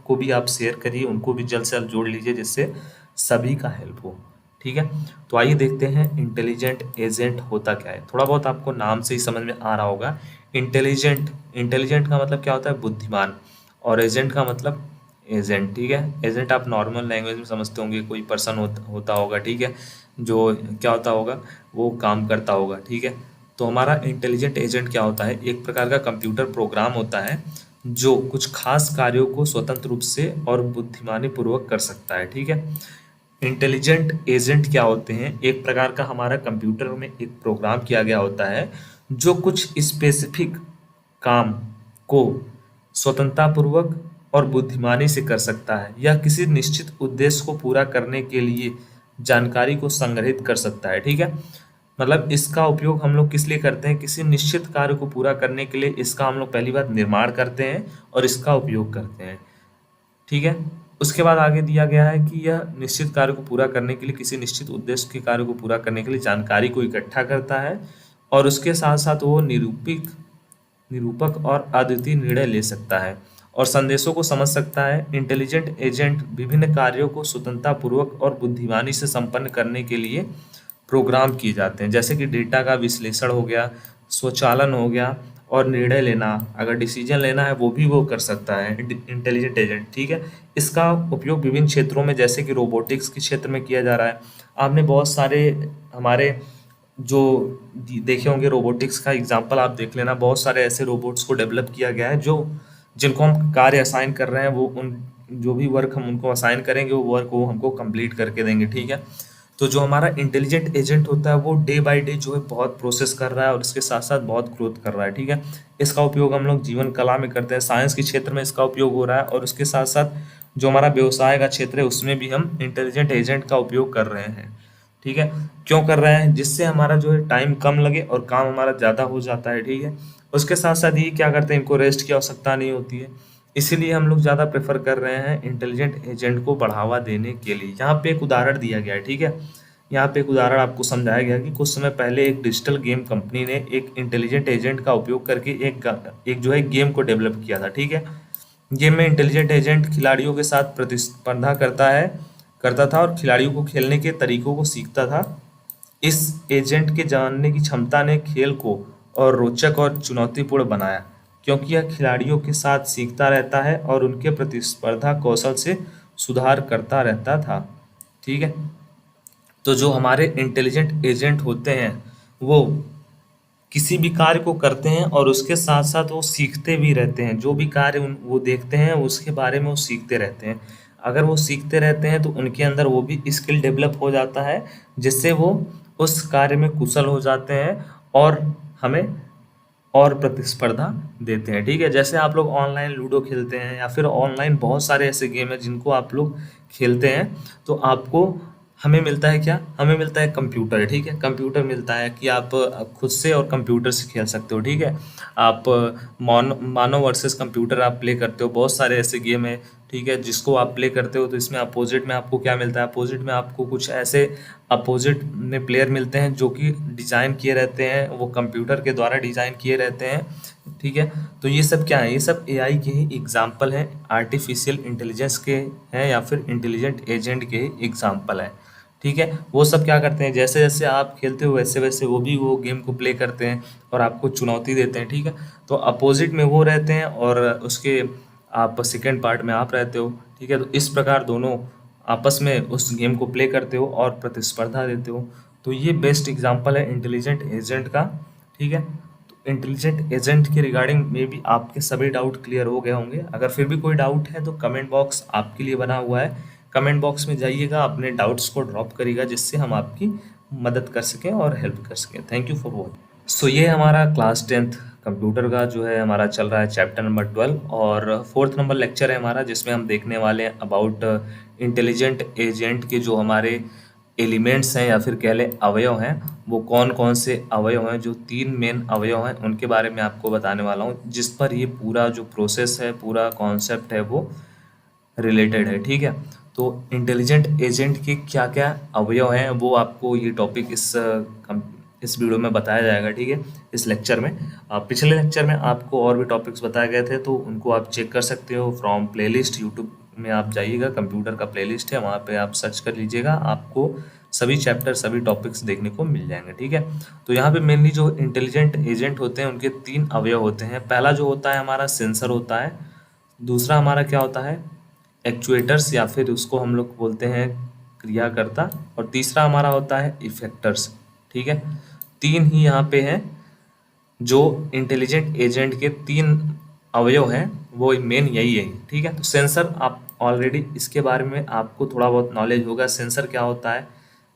को भी आप शेयर करिए, उनको भी जल्द से जल्द जोड़ लीजिए, जिससे सभी का हेल्प हो, ठीक है। तो आइए देखते हैं इंटेलिजेंट एजेंट होता क्या है। थोड़ा बहुत आपको नाम से ही समझ में आ रहा होगा। इंटेलिजेंट, इंटेलिजेंट का मतलब क्या होता है, बुद्धिमान, और एजेंट का मतलब एजेंट, ठीक है। एजेंट आप नॉर्मल लैंग्वेज में समझते होंगे, कोई पर्सन होता होगा, ठीक है, जो क्या होता होगा, वो काम करता होगा, ठीक है। तो हमारा इंटेलिजेंट एजेंट क्या होता है, एक प्रकार का कंप्यूटर प्रोग्राम होता है जो कुछ खास कार्यों को स्वतंत्र रूप से और बुद्धिमानी पूर्वक कर सकता है, ठीक है। इंटेलिजेंट एजेंट क्या होते हैं? एक प्रकार का हमारा कंप्यूटर में एक प्रोग्राम किया गया होता है जो कुछ स्पेसिफिक काम को स्वतंत्रतापूर्वक और बुद्धिमानी से कर सकता है या किसी निश्चित उद्देश्य को पूरा करने के लिए जानकारी को संग्रहित कर सकता है। ठीक है, मतलब इसका उपयोग हम लोग किस लिए करते हैं? किसी निश्चित कार्य को पूरा करने के लिए इसका हम लोग पहली बार निर्माण करते हैं और इसका उपयोग करते हैं। ठीक है, उसके बाद आगे दिया गया है कि यह निश्चित कार्य को पूरा करने के लिए, किसी निश्चित उद्देश्य के कार्य को पूरा करने के लिए जानकारी को इकट्ठा करता है और उसके साथ साथ वो निरूपक और अद्वितीय निर्णय ले सकता है और संदेशों को समझ सकता है। इंटेलिजेंट एजेंट विभिन्न कार्यों को स्वतंत्रतापूर्वक और बुद्धिमानी से संपन्न करने के लिए प्रोग्राम किए जाते हैं, जैसे कि डेटा का विश्लेषण हो गया, स्वचालन हो गया और निर्णय लेना, अगर डिसीजन लेना है वो भी वो कर सकता है इंटेलिजेंट एजेंट। ठीक है, इसका उपयोग विभिन्न क्षेत्रों में जैसे कि रोबोटिक्स के क्षेत्र में किया जा रहा है। आपने बहुत सारे हमारे जो देखे होंगे रोबोटिक्स का एग्जांपल आप देख लेना, बहुत सारे ऐसे रोबोट्स को डेवलप किया गया है जो जिनको हम कार्य असाइन कर रहे हैं वो उन जो भी वर्क हम उनको असाइन करेंगे वो वर्क वो हमको कंप्लीट करके देंगे। ठीक है, तो जो हमारा इंटेलिजेंट एजेंट होता है वो डे बाय डे जो है बहुत प्रोसेस कर रहा है और इसके साथ साथ बहुत ग्रोथ कर रहा है। ठीक है, इसका उपयोग हम लोग जीवन कला में करते हैं, साइंस के क्षेत्र में इसका उपयोग हो रहा है और उसके साथ साथ जो हमारा व्यवसाय का क्षेत्र है उसमें भी हम इंटेलिजेंट एजेंट का उपयोग कर रहे हैं। ठीक है, क्यों कर रहे हैं? जिससे हमारा जो है टाइम कम लगे और काम हमारा ज़्यादा हो जाता है। ठीक है, उसके साथ साथ ये क्या करते हैं, इनको रेस्ट की आवश्यकता नहीं होती है, इसीलिए हम लोग ज़्यादा प्रेफर कर रहे हैं इंटेलिजेंट एजेंट को बढ़ावा देने के लिए। यहाँ पे एक उदाहरण दिया गया है। ठीक है, यहाँ पे एक उदाहरण आपको समझाया गया कि कुछ समय पहले एक डिजिटल गेम कंपनी ने एक इंटेलिजेंट एजेंट का उपयोग करके एक जो है गेम को डेवलप किया था। ठीक है, गेम में इंटेलिजेंट एजेंट खिलाड़ियों के साथ प्रतिस्पर्धा करता था और खिलाड़ियों को खेलने के तरीकों को सीखता था। इस एजेंट के जानने की क्षमता ने खेल को और रोचक और चुनौतीपूर्ण बनाया, क्योंकि यह खिलाड़ियों के साथ सीखता रहता है और उनके प्रतिस्पर्धा कौशल से सुधार करता रहता था। ठीक है, तो जो हमारे इंटेलिजेंट एजेंट होते हैं वो किसी भी कार्य को करते हैं और उसके साथ साथ वो सीखते भी रहते हैं। जो भी कार्य वो देखते हैं उसके बारे में वो सीखते रहते हैं। अगर वो सीखते रहते हैं तो उनके अंदर वो भी स्किल डेवलप हो जाता है, जिससे वो उस कार्य में कुशल हो जाते हैं और हमें और प्रतिस्पर्धा देते हैं। ठीक है, जैसे आप लोग ऑनलाइन लूडो खेलते हैं या फिर ऑनलाइन बहुत सारे ऐसे गेम हैं जिनको आप लोग खेलते हैं, तो आपको हमें मिलता है क्या? हमें मिलता है कंप्यूटर। ठीक है, कंप्यूटर मिलता है कि आप खुद से और कंप्यूटर से खेल सकते हो। ठीक है, आप मानो वर्सेस कंप्यूटर आप प्ले करते हो, बहुत सारे ऐसे गेम है। ठीक है, जिसको आप प्ले करते हो तो इसमें अपोजिट में आपको क्या मिलता है? अपोजिट में आपको कुछ ऐसे अपोजिट में प्लेयर मिलते हैं जो कि डिज़ाइन किए रहते हैं, वो कंप्यूटर के द्वारा डिज़ाइन किए रहते हैं। ठीक है, तो ये सब क्या है? ये सब एआई के ही एग्जाम्पल हैं, आर्टिफिशियल इंटेलिजेंस के हैं या फिर इंटेलिजेंट एजेंट के ही एग्जाम्पल हैं। ठीक है, वो सब क्या करते हैं, जैसे जैसे आप खेलते हो वैसे वैसे वो भी वो गेम को प्ले करते हैं और आपको चुनौती देते हैं। ठीक है, तो अपोजिट में वो रहते हैं और उसके आप सेकेंड पार्ट में आप रहते हो। ठीक है, तो इस प्रकार दोनों आपस में उस गेम को प्ले करते हो और प्रतिस्पर्धा देते हो। तो ये बेस्ट एग्जाम्पल है इंटेलिजेंट एजेंट का। ठीक है, तो इंटेलिजेंट एजेंट के रिगार्डिंग में भी आपके सभी डाउट क्लियर हो गए होंगे। अगर फिर भी कोई डाउट है तो कमेंट बॉक्स आपके लिए बना हुआ है, कमेंट बॉक्स में जाइएगा, अपने डाउट्स को ड्रॉप करिएगा जिससे हम आपकी मदद कर सकें और हेल्प कर सकें। Thank you for watching. So ये हमारा क्लास 10th कंप्यूटर का जो है हमारा चल रहा है चैप्टर नंबर 12 और 4th नंबर लेक्चर है हमारा, जिसमें हम देखने वाले हैं अबाउट इंटेलिजेंट एजेंट के जो हमारे एलिमेंट्स हैं या फिर कह लें अवयव हैं, वो कौन कौन से अवयव हैं। जो 3 मेन अवयव हैं उनके बारे में आपको बताने वाला हूँ, जिस पर ये पूरा जो प्रोसेस है, पूरा कॉन्सेप्ट है वो रिलेटेड है। ठीक है, तो इंटेलिजेंट एजेंट के क्या क्या अवयव हैं वो आपको ये टॉपिक इस वीडियो में बताया जाएगा। ठीक है, इस लेक्चर में पिछले लेक्चर में आपको और भी टॉपिक्स बताए गए थे तो उनको आप चेक कर सकते हो फ्रॉम प्लेलिस्ट। यूट्यूब में आप जाइएगा, कंप्यूटर का प्लेलिस्ट है, वहाँ पे आप सर्च कर लीजिएगा, आपको सभी चैप्टर सभी टॉपिक्स देखने को मिल जाएंगे। ठीक है, तो यहाँ पे मेनली जो इंटेलिजेंट एजेंट होते हैं उनके 3 अवयव होते हैं। पहला जो होता है हमारा सेंसर होता है, दूसरा हमारा क्या होता है एक्चुएटर्स या फिर उसको हम लोग बोलते हैं क्रियाकर्ता, और तीसरा हमारा होता है इफेक्टर्स। ठीक है, 3 ही यहाँ पे हैं जो इंटेलिजेंट एजेंट के 3 अवयव है वो मेन यही है, ठीक है। तो सेंसर आप ऑलरेडी इसके बारे में आपको थोड़ा बहुत नॉलेज होगा। सेंसर क्या होता है?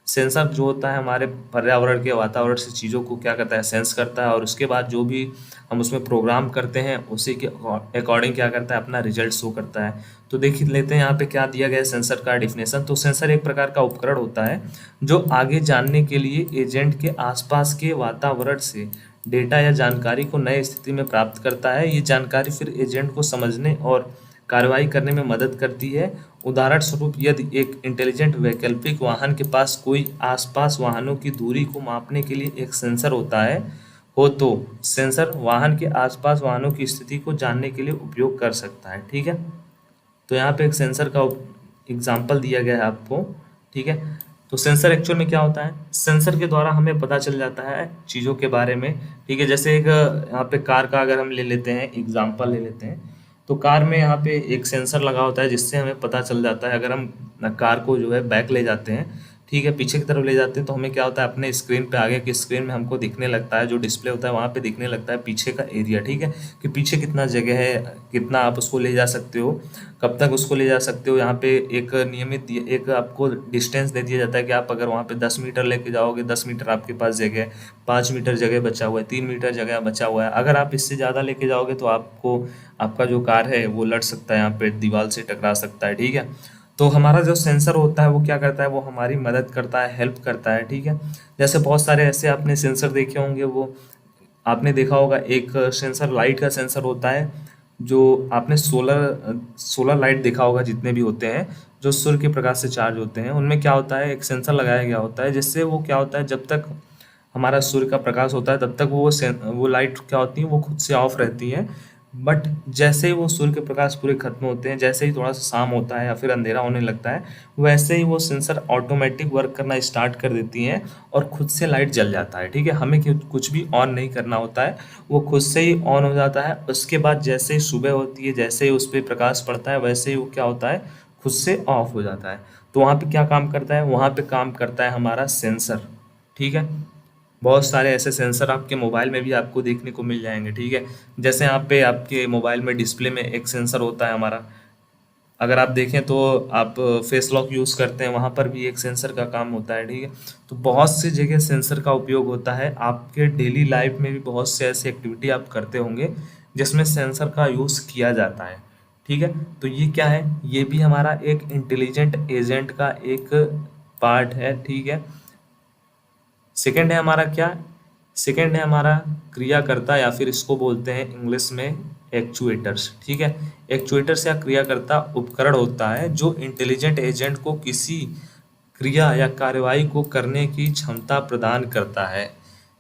सेंसर जो होता है हमारे पर्यावरण के वातावरण से चीज़ों को क्या करता है, सेंस करता है, और उसके बाद जो भी हम उसमें प्रोग्राम करते हैं उसी के अकॉर्डिंग क्या करता है, अपना रिजल्ट शो करता है। तो देख लेते हैं यहाँ पे क्या दिया गया है सेंसर का डिफिनेशन। तो सेंसर एक प्रकार का उपकरण होता है जो आगे जानने के लिए एजेंट के आसपास के वातावरण से डेटा या जानकारी को नए स्थिति में प्राप्त करता है। ये जानकारी फिर एजेंट को समझने और कार्रवाई करने में मदद करती है। उदाहरण स्वरूप, यदि एक इंटेलिजेंट वैकल्पिक वाहन के पास कोई आसपास वाहनों की दूरी को मापने के लिए एक सेंसर होता है तो सेंसर वाहन के आसपास वाहनों की स्थिति को जानने के लिए उपयोग कर सकता है, ठीक है। तो यहाँ पे एक सेंसर का एग्जाम्पल दिया गया है आपको, ठीक है। तो सेंसर एक्चुअल में क्या होता है? सेंसर के द्वारा हमें पता चल जाता है चीज़ों के बारे में, ठीक है। जैसे एक यहाँ पे कार का अगर हम ले लेते हैं, एग्जाम्पल ले लेते हैं, तो कार में यहाँ पे एक सेंसर लगा होता है जिससे हमें पता चल जाता है। अगर हम कार को जो है बैक ले जाते हैं, ठीक है, पीछे की तरफ ले जाते हैं, तो हमें क्या होता है, अपने स्क्रीन पे आगे की स्क्रीन में हमको दिखने लगता है, जो डिस्प्ले होता है वहाँ पे दिखने लगता है पीछे का एरिया, ठीक है, कि पीछे कितना जगह है, कितना आप उसको ले जा सकते हो, कब तक उसको ले जा सकते हो। यहाँ पे एक नियमित एक आपको डिस्टेंस दे दिया जाता है कि आप अगर वहाँ पे 10 मीटर लेके जाओगे, 10 मीटर आपके पास जगह है, 5 मीटर जगह बचा हुआ है, 3 मीटर जगह बचा हुआ है। अगर आप इससे ज़्यादा लेके जाओगे तो आपको आपका जो कार है वो लड़ सकता है, यहाँ पे दीवार से टकरा सकता है, ठीक है। तो हमारा जो सेंसर होता है वो क्या करता है, वो हमारी मदद करता है, हेल्प करता है, ठीक है। जैसे बहुत सारे ऐसे आपने सेंसर देखे होंगे, वो आपने देखा होगा एक सेंसर लाइट का सेंसर होता है, जो आपने सोलर लाइट देखा होगा, जितने भी होते हैं जो सूर्य के प्रकाश से चार्ज होते हैं, उनमें क्या होता है, एक सेंसर लगाया गया होता है, जिससे वो क्या होता है, जब तक हमारा सूर्य का प्रकाश होता है तब तक वो लाइट क्या होती है, वो खुद से ऑफ रहती है। बट जैसे ही वो सूर्य के प्रकाश पूरे खत्म होते हैं, जैसे ही थोड़ा सा शाम होता है या फिर अंधेरा होने लगता है, वैसे ही वो सेंसर ऑटोमेटिक वर्क करना स्टार्ट कर देती हैं और खुद से लाइट जल जाता है, ठीक है। हमें कुछ भी ऑन नहीं करना होता है, वो खुद से ही ऑन हो जाता है। उसके बाद जैसे ही सुबह होती है, जैसे ही उस पर प्रकाश पड़ता है, वैसे ही वो क्या होता है, खुद से ऑफ हो जाता है। तो वहाँ पे क्या काम करता है, वहाँ पे काम करता है हमारा सेंसर, ठीक है। बहुत सारे ऐसे सेंसर आपके मोबाइल में भी आपको देखने को मिल जाएंगे, ठीक है। जैसे यहाँ पे आपके मोबाइल में डिस्प्ले में एक सेंसर होता है हमारा, अगर आप देखें तो आप फेस लॉक यूज़ करते हैं, वहाँ पर भी एक सेंसर का काम होता है, ठीक है। तो बहुत सी जगह सेंसर का उपयोग होता है। आपके डेली लाइफ में भी बहुत से ऐसी एक्टिविटी आप करते होंगे जिसमें सेंसर का यूज़ किया जाता है, ठीक है। तो ये क्या है, ये भी हमारा एक इंटेलिजेंट एजेंट का एक पार्ट है, ठीक है। सेकंड है हमारा क्या, सेकंड है हमारा क्रियाकर्ता, या फिर इसको बोलते हैं इंग्लिश में एक्चुएटर्स, ठीक है। एक्चुएटर्स या क्रियाकर्ता उपकरण होता है जो इंटेलिजेंट एजेंट को किसी क्रिया या कार्रवाई को करने की क्षमता प्रदान करता है।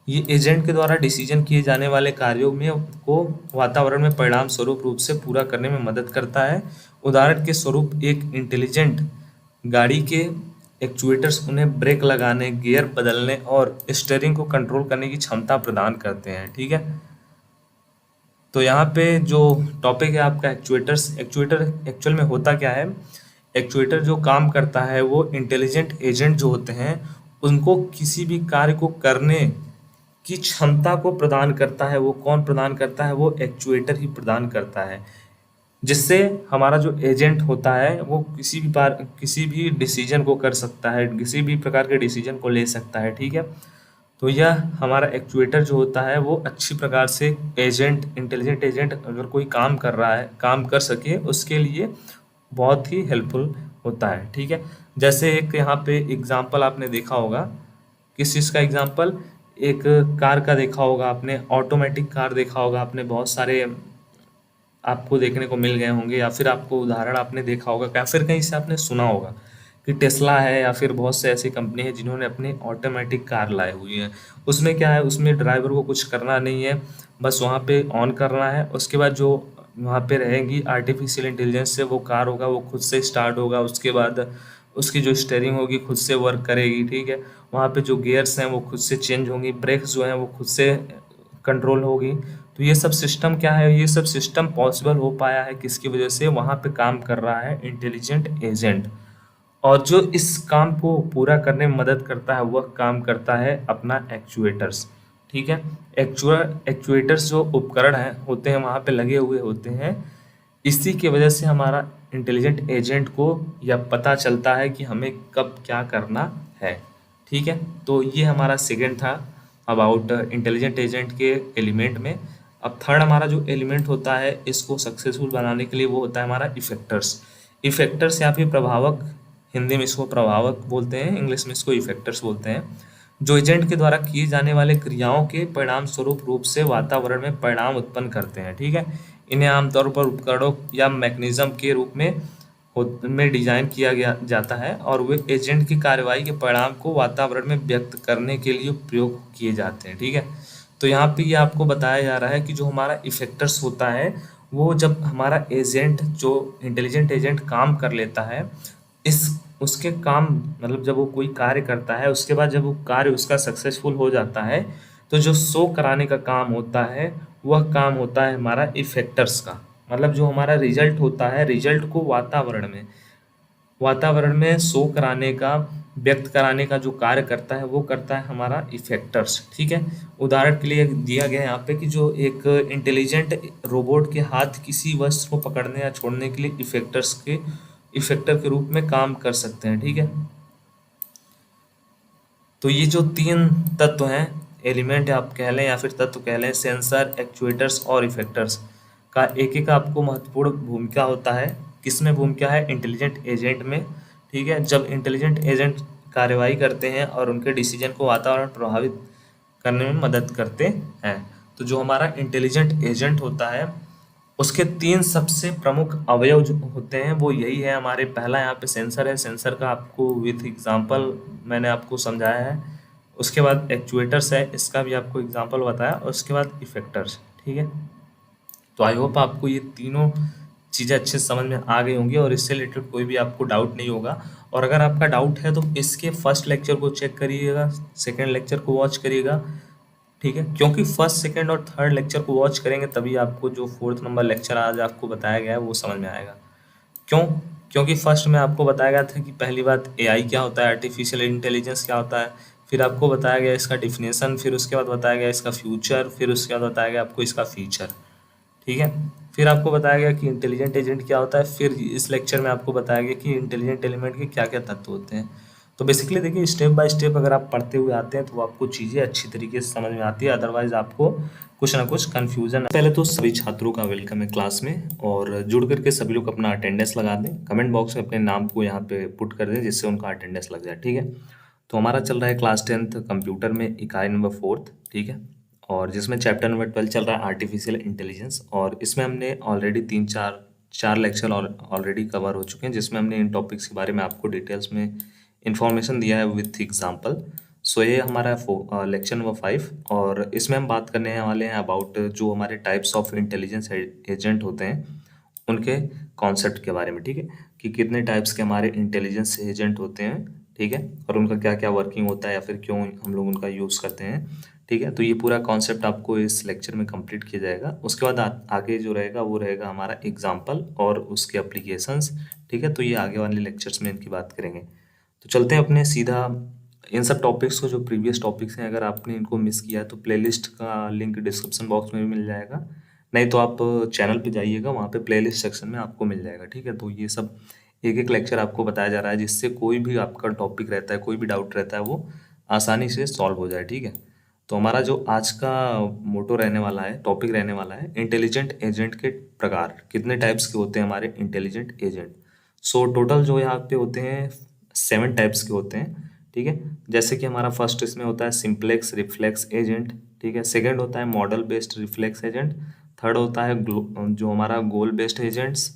ये एजेंट के द्वारा डिसीजन किए जाने वाले कार्यों में को वातावरण में परिणाम स्वरूप रूप से पूरा करने में मदद करता है। उदाहरण के स्वरूप, एक इंटेलिजेंट गाड़ी के एक्चुएटर्स उन्हें ब्रेक लगाने, गियर बदलने और स्टीयरिंग को कंट्रोल करने की क्षमता प्रदान करते हैं, ठीक है। तो यहाँ पे जो टॉपिक है आपका एक्चुएटर्स, एक्चुएटर एक्चुअल में होता क्या है, एक्चुएटर जो काम करता है वो इंटेलिजेंट एजेंट जो होते हैं उनको किसी भी कार्य को करने की क्षमता को प्रदान करता है। वो कौन प्रदान करता है, वो एक्चुएटर ही प्रदान करता है, जिससे हमारा जो एजेंट होता है वो किसी भी डिसीजन को कर सकता है, किसी भी प्रकार के डिसीजन को ले सकता है, ठीक है। तो यह हमारा एक्चुएटर जो होता है वो अच्छी प्रकार से इंटेलिजेंट एजेंट अगर कोई काम कर रहा है, काम कर सके, उसके लिए बहुत ही हेल्पफुल होता है, ठीक है। जैसे एक यहाँ पे एग्जाम्पल आपने देखा होगा, किस चीज़ का एग्जाम्पल, एक कार का देखा होगा आपने, ऑटोमेटिक कार देखा होगा आपने, बहुत सारे आपको देखने को मिल गए होंगे, या फिर आपको उदाहरण आपने देखा होगा, या फिर कहीं से आपने सुना होगा कि टेस्ला है, या फिर बहुत से ऐसी कंपनी है जिन्होंने अपनी ऑटोमेटिक कार लाई हुई है। उसमें क्या है, उसमें ड्राइवर को कुछ करना नहीं है, बस वहाँ पे ऑन करना है। उसके बाद जो वहाँ पे रहेंगी आर्टिफिशियल इंटेलिजेंस से वो कार होगा, वो खुद से स्टार्ट होगा। उसके बाद उसकी जो स्टीयरिंग होगी खुद से वर्क करेगी, ठीक है। वहाँ पे जो गियर्स हैं वो खुद से चेंज होंगी, ब्रेक्स जो हैं वो खुद से कंट्रोल होगी। तो ये सब सिस्टम क्या है, ये सब सिस्टम पॉसिबल हो पाया है किसकी वजह से, वहाँ पे काम कर रहा है इंटेलिजेंट एजेंट। और जो इस काम को पूरा करने में मदद करता है वह काम करता है अपना एक्चुएटर्स, ठीक है। एक्चुएटर्स जो उपकरण हैं होते हैं वहाँ पे लगे हुए होते हैं। इसी की वजह से हमारा इंटेलिजेंट एजेंट को यह पता चलता है कि हमें कब क्या करना है। ठीक है, तो ये हमारा सेकंड था अबाउट इंटेलिजेंट एजेंट के एलिमेंट में। अब थर्ड हमारा जो एलिमेंट होता है इसको सक्सेसफुल बनाने के लिए वो होता है हमारा इफेक्टर्स। इफेक्टर्स या फिर प्रभावक, हिंदी में इसको प्रभावक बोलते हैं, इंग्लिश में इसको इफेक्टर्स बोलते हैं, जो एजेंट के द्वारा किए जाने वाले क्रियाओं के परिणाम स्वरूप रूप से वातावरण में परिणाम उत्पन्न करते हैं। ठीक है, इन्हें आमतौर पर उपकरणों या मैकेनिज्म के रूप में डिजाइन किया गया जाता है और वे एजेंट की कार्रवाई के परिणाम को वातावरण में व्यक्त करने के लिए प्रयोग किए जाते हैं। ठीक है, तो यहाँ पे ये आपको बताया जा रहा है कि जो हमारा इफेक्टर्स होता है वो जब हमारा एजेंट जो इंटेलिजेंट एजेंट काम कर लेता है, इस उसके काम मतलब जब वो कोई कार्य करता है उसके बाद जब वो कार्य उसका सक्सेसफुल हो जाता है तो जो शो कराने का काम होता है वह काम होता है हमारा इफेक्टर्स का। मतलब जो हमारा रिजल्ट होता है, रिजल्ट को वातावरण में शो कराने का, व्यक्त कराने का जो कार्य करता है वो करता है हमारा इफेक्टर्स। ठीक है, उदाहरण के लिए दिया गया है यहाँ पे कि जो एक इंटेलिजेंट रोबोट के हाथ किसी वस्तु को पकड़ने या छोड़ने के लिए इफेक्टर के रूप में काम कर सकते हैं। ठीक है, तो ये जो तीन तत्व हैं, एलिमेंट आप कह लें या फिर तत्व कह लें, सेंसर, एक्चुएटर्स और इफेक्टर्स का एक एक आपको महत्वपूर्ण भूमिका होता है। किसमें भूमिका है? इंटेलिजेंट एजेंट में। ठीक है, जब इंटेलिजेंट एजेंट कार्यवाही करते हैं और उनके डिसीजन को वातावरण प्रभावित करने में मदद करते हैं। तो जो हमारा इंटेलिजेंट एजेंट होता है उसके तीन सबसे प्रमुख अवयव जो होते हैं वो यही है हमारे। पहला यहाँ पे सेंसर है, सेंसर का आपको विथ एग्जांपल मैंने आपको समझाया है। उसके बाद एक्चुएटर्स है, इसका भी आपको एग्जांपल बताया, और उसके बाद इफेक्टर्स। ठीक है, तो आई होप आपको ये तीनों चीज़ें अच्छे से समझ में आ गई होंगी और इससे रिलेटेड कोई भी आपको डाउट नहीं होगा। और अगर आपका डाउट है तो इसके फर्स्ट लेक्चर को चेक करिएगा, सेकेंड लेक्चर को वॉच करिएगा। ठीक है, क्योंकि फर्स्ट सेकंड और थर्ड लेक्चर को वॉच करेंगे तभी आपको जो फोर्थ नंबर लेक्चर आज आपको बताया गया है वो समझ में आएगा। क्यों? क्योंकि फर्स्ट में आपको बताया गया था कि पहली बात एआई क्या होता है, आर्टिफिशियल इंटेलिजेंस क्या होता है, फिर आपको बताया गया इसका डिफिनेशन, फिर उसके बाद बताया गया इसका फ्यूचर, फिर उसके बाद बताया गया आपको इसका फीचर। ठीक है, फिर आपको बताया गया कि इंटेलिजेंट एजेंट क्या होता है, फिर इस लेक्चर में आपको बताया गया कि इंटेलिजेंट एलिमेंट के क्या क्या तत्व होते हैं। तो बेसिकली देखिए स्टेप बाय स्टेप अगर आप पढ़ते हुए आते हैं तो आपको चीज़ें अच्छी तरीके से समझ में आती है, अदरवाइज आपको कुछ ना कुछ कन्फ्यूजन। पहले तो सभी छात्रों का वेलकम है क्लास में, और जुड़ करके सभी लोग अपना अटेंडेंस लगा दें, कमेंट बॉक्स में अपने नाम को यहाँ पे पुट कर दें जिससे उनका अटेंडेंस लग जाए। ठीक है, तो हमारा चल रहा है क्लास 10th कंप्यूटर में इकाई नंबर 4th। ठीक है, और जिसमें चैप्टर नंबर 12 चल रहा है आर्टिफिशियल इंटेलिजेंस, और इसमें हमने ऑलरेडी चार लेक्चर ऑलरेडी कवर हो चुके हैं जिसमें हमने इन टॉपिक्स के बारे में आपको डिटेल्स में इंफॉर्मेशन दिया है विथ एग्जांपल। सो ये हमारा लेक्चर नंबर 5, और इसमें हम बात करने वाले हैं अबाउट जो हमारे टाइप्स ऑफ इंटेलिजेंस एजेंट होते हैं उनके कॉन्सेप्ट के बारे में। ठीक है, कि कितने टाइप्स के हमारे इंटेलिजेंस एजेंट होते हैं। ठीक है, और उनका क्या क्या वर्किंग होता है या फिर क्यों हम लोग उनका यूज़ करते हैं। ठीक है, तो ये पूरा कॉन्सेप्ट आपको इस लेक्चर में कंप्लीट किया जाएगा। उसके बाद आगे जो रहेगा वो रहेगा हमारा एग्जाम्पल और उसके अप्लीकेशंस। ठीक है, तो ये आगे वाले लेक्चर्स में इनकी बात करेंगे। तो चलते हैं अपने सीधा इन सब टॉपिक्स को, जो प्रीवियस टॉपिक्स हैं अगर आपने इनको मिस किया है तो प्लेलिस्ट का लिंक डिस्क्रिप्शन बॉक्स में भी मिल जाएगा, नहीं तो आप चैनल पे जाइएगा, वहाँ पे प्लेलिस्ट सेक्शन में आपको मिल जाएगा। ठीक है, तो ये सब एक एक लेक्चर आपको बताया जा रहा है जिससे कोई भी आपका टॉपिक रहता है, कोई भी डाउट रहता है वो आसानी से सॉल्व हो जाए। ठीक है, तो हमारा जो आज का मोटो रहने वाला है, टॉपिक रहने वाला है, इंटेलिजेंट एजेंट के प्रकार, कितने टाइप्स के होते हैं हमारे इंटेलिजेंट एजेंट। सो टोटल जो यहाँ पे होते हैं 7 टाइप्स के होते हैं। ठीक है, जैसे कि हमारा फर्स्ट इसमें होता है सिंप्लेक्स रिफ्लेक्स एजेंट। ठीक है, सेकंड होता है model based reflex agent. Third होता है जो हमारा गोल बेस्ड एजेंट्स।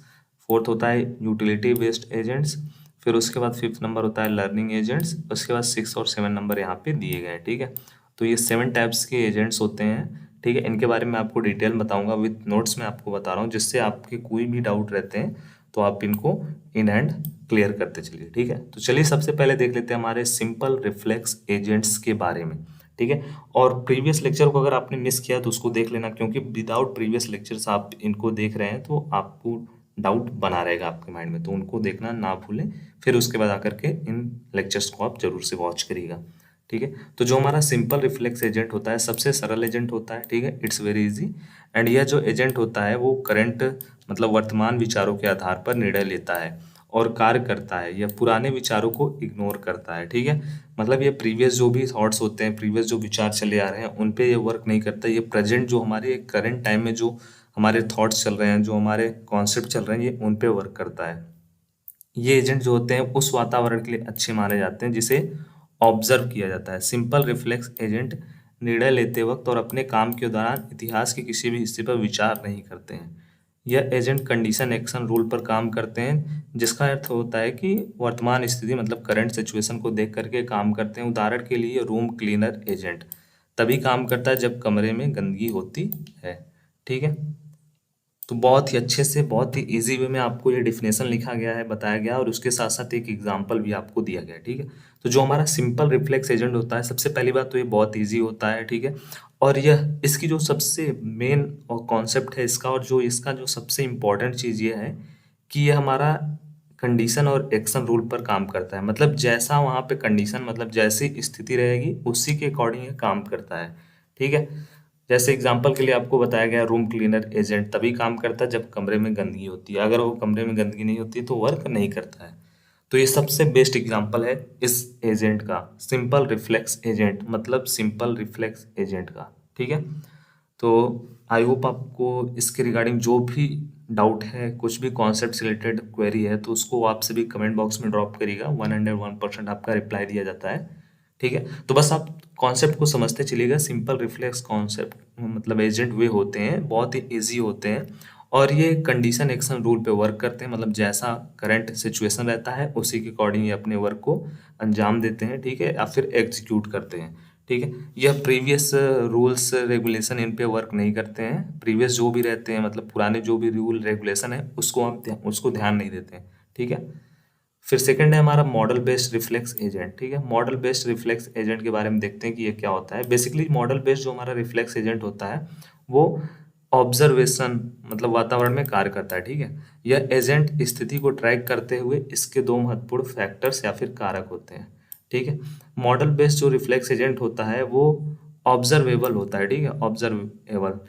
फोर्थ होता है यूटिलिटी बेस्ड एजेंट्स। फिर उसके बाद फिफ्थ नंबर होता है लर्निंग एजेंट्स। उसके बाद 6 और 7 नंबर यहाँ पे दिए गए हैं। ठीक है, तो ये 7 टाइप्स के एजेंट्स होते हैं। ठीक है, इनके बारे में आपको डिटेल बताऊंगा, विथ नोट्स में आपको बता रहा हूँ जिससे आपके कोई भी डाउट रहते हैं तो आप इनको इन हैंड क्लियर करते चलिए। ठीक है, तो चलिए सबसे पहले देख लेते हैं हमारे सिंपल रिफ्लेक्स एजेंट्स के बारे में। ठीक है, और प्रीवियस लेक्चर को अगर आपने मिस किया तो उसको देख लेना, क्योंकि विदाउट प्रीवियस लेक्चर्स आप इनको देख रहे हैं तो आपको डाउट बना रहेगा आपके माइंड में, तो उनको देखना ना भूलें। फिर उसके बाद आकर के इन लेक्चर्स को आप जरूर से वॉच करिएगा। ठीक है। तो जो हमारा सिंपल रिफ्लेक्स एजेंट होता है सबसे सरल एजेंट होता है, ठीक है, इट्स वेरी इजी। एंड यह जो एजेंट होता है वो करंट मतलब वर्तमान विचारों के आधार पर निर्णय लेता है और कार्य करता है। यह पुराने विचारों को इग्नोर करता है, ठीक है। मतलब ये प्रीवियस जो भी थॉट्स होते हैं, प्रीवियस जो विचार चले आ रहे हैं उन पे ये वर्क नहीं करता। ये प्रेजेंट जो हमारे करंट टाइम में जो हमारे थॉट्स चल रहे हैं, जो हमारे कॉन्सेप्ट चल रहे हैं, ये उन पे वर्क करता है। ये एजेंट जो होते हैं उस वातावरण के लिए अच्छे माने जाते हैं जिसे ऑब्जर्व किया जाता है। सिंपल रिफ्लेक्स एजेंट निर्णय लेते वक्त और अपने काम के दौरान इतिहास के किसी भी हिस्से पर विचार नहीं करते हैं। यह एजेंट कंडीशन एक्शन रूल पर काम करते हैं, जिसका अर्थ होता है कि वर्तमान स्थिति मतलब करंट सिचुएशन को देख करके काम करते हैं। उदाहरण के लिए रूम क्लीनर एजेंट तभी काम करता है जब कमरे में गंदगी होती है, ठीक है। तो बहुत ही अच्छे से, बहुत ही इजी वे में आपको ये डिफिनेशन लिखा गया है, बताया गया, और उसके साथ साथ एक एग्जांपल भी आपको दिया गया है, ठीक है। तो जो हमारा सिंपल रिफ्लेक्स एजेंट होता है, सबसे पहली बात तो ये बहुत इजी होता है, ठीक है। और यह इसकी जो सबसे मेन और कॉन्सेप्ट है इसका, और जो इसका जो सबसे इम्पोर्टेंट चीज़ ये है कि ये हमारा कंडीशन और एक्शन रूल पर काम करता है। मतलब जैसा वहाँ पे कंडीशन मतलब जैसी स्थिति रहेगी उसी के अकॉर्डिंग ये काम करता है, ठीक है। जैसे एग्जांपल के लिए आपको बताया गया रूम क्लीनर एजेंट तभी काम करता है जब कमरे में गंदगी होती है। अगर वो कमरे में गंदगी नहीं होती तो वर्क नहीं करता है। तो ये सबसे बेस्ट एग्जांपल है इस एजेंट का, सिंपल रिफ्लेक्स एजेंट मतलब सिंपल रिफ्लेक्स एजेंट का, ठीक है। तो आई होप आपको इसके रिगार्डिंग जो भी डाउट है, कुछ भी कॉन्सेप्ट से रिलेटेड क्वेरी है, तो उसको आप सभी कमेंट बॉक्स में ड्रॉप करिएगा। 101% आपका रिप्लाई दिया जाता है, ठीक है। तो बस आप कॉन्सेप्ट को समझते चलिएगा। सिंपल रिफ्लेक्स कॉन्सेप्ट मतलब एजेंट वे होते हैं, बहुत ही इजी होते हैं, और ये कंडीशन एक्शन रूल पे वर्क करते हैं। मतलब जैसा करंट सिचुएशन रहता है उसी के अकॉर्डिंग ये अपने वर्क को अंजाम देते हैं, ठीक है, या फिर एग्जीक्यूट करते हैं, ठीक है। यह प्रीवियस रूल्स रेगुलेशन इन पे वर्क नहीं करते हैं। प्रीवियस जो भी रहते हैं मतलब पुराने जो भी रूल रेगुलेशन है उसको ध्यान नहीं देते हैं, ठीक है। फिर सेकंड है हमारा मॉडल बेस्ड रिफ्लेक्स एजेंट, ठीक है। मॉडल बेस्ड रिफ्लेक्स एजेंट के बारे में देखते हैं कि ये क्या होता है। बेसिकली मॉडल बेस्ड जो हमारा रिफ्लेक्स एजेंट होता है वो ऑब्जर्वेशन मतलब वातावरण में कार्य करता है, ठीक है। यह एजेंट स्थिति को ट्रैक करते हुए इसके दो महत्वपूर्ण फैक्टर्स या फिर कारक होते हैं, ठीक है। मॉडल बेस्ड जो रिफ्लेक्स एजेंट होता है वो ऑब्जर्वेबल होता है, ठीक है, ऑब्जर्वेबल।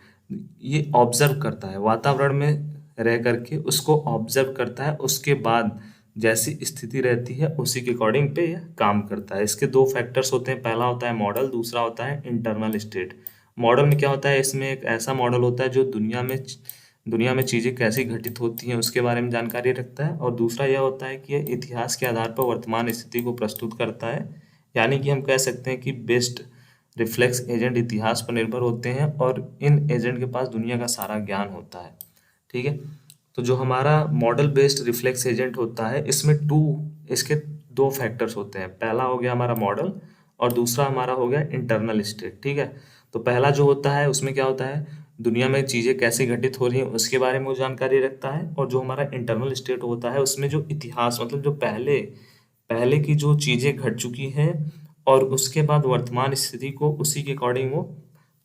ये ऑब्जर्व करता है वातावरण में रह करके, उसको ऑब्जर्व करता है, उसके बाद जैसी स्थिति रहती है उसी के अकॉर्डिंग पे यह काम करता है। इसके दो फैक्टर्स होते हैं, पहला होता है मॉडल, दूसरा होता है इंटरनल स्टेट। मॉडल में क्या होता है, इसमें एक ऐसा मॉडल होता है जो दुनिया में चीज़ें कैसी घटित होती हैं उसके बारे में जानकारी रखता है, और दूसरा यह होता है कि यह इतिहास के आधार पर वर्तमान स्थिति को प्रस्तुत करता है। यानी कि हम कह सकते हैं कि बेस्ट रिफ्लेक्स एजेंट इतिहास पर निर्भर होते हैं और इन एजेंट के पास दुनिया का सारा ज्ञान होता है, ठीक है। तो जो हमारा मॉडल बेस्ड रिफ्लेक्स एजेंट होता है इसके दो फैक्टर्स होते हैं। पहला हो गया हमारा मॉडल और दूसरा हमारा हो गया इंटरनल स्टेट, ठीक है। तो पहला जो होता है उसमें क्या होता है, दुनिया में चीज़ें कैसे घटित हो रही हैं उसके बारे में वो जानकारी रखता है, और जो हमारा इंटरनल स्टेट होता है उसमें जो इतिहास मतलब जो पहले पहले की जो चीज़ें घट चुकी हैं और उसके बाद वर्तमान स्थिति को उसी के अकॉर्डिंग वो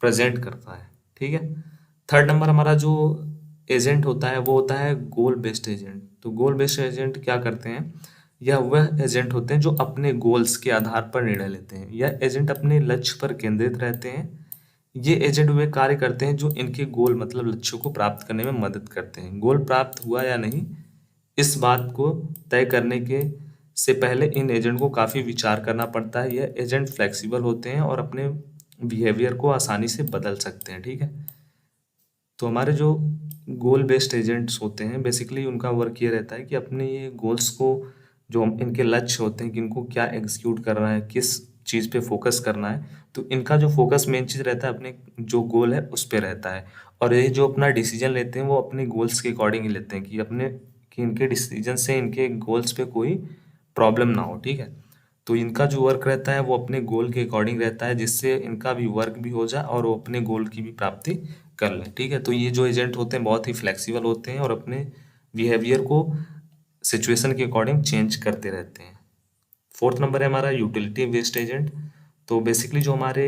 प्रेजेंट करता है, ठीक है। थर्ड नंबर हमारा जो एजेंट होता है वो होता है गोल बेस्ड एजेंट। तो गोल बेस्ड एजेंट क्या करते हैं, यह वह एजेंट होते हैं जो अपने गोल्स के आधार पर निर्णय लेते हैं। यह एजेंट अपने लक्ष्य पर केंद्रित रहते हैं। ये एजेंट वे कार्य करते हैं जो इनके गोल मतलब लक्ष्यों को प्राप्त करने में मदद करते हैं। गोल प्राप्त हुआ या नहीं इस बात को तय करने के से पहले इन एजेंट को काफ़ी विचार करना पड़ता है। यह एजेंट फ्लेक्सिबल होते हैं और अपने बिहेवियर को आसानी से बदल सकते हैं, ठीक है। तो हमारे जो गोल बेस्ड एजेंट्स होते हैं बेसिकली उनका वर्क ये रहता है कि अपने ये गोल्स को, जो इनके लक्ष्य होते हैं कि इनको क्या एग्जीक्यूट करना है, किस चीज़ पे फोकस करना है, तो इनका जो फोकस मेन चीज़ रहता है अपने जो गोल है उस पे रहता है। और ये जो अपना डिसीजन लेते हैं वो अपने गोल्स के अकॉर्डिंग ही लेते हैं कि इनके डिसीजन से इनके गोल्स पे कोई प्रॉब्लम ना हो, ठीक है। तो इनका जो वर्क रहता है वो अपने गोल के अकॉर्डिंग रहता है, जिससे इनका भी वर्क भी हो जाए और वो अपने गोल की भी प्राप्ति कर लें, ठीक है। तो ये जो एजेंट होते हैं बहुत ही फ्लेक्सिबल होते हैं और अपने बिहेवियर को सिचुएशन के अकॉर्डिंग चेंज करते रहते हैं। फोर्थ नंबर है हमारा यूटिलिटी बेस्ड एजेंट। तो बेसिकली जो हमारे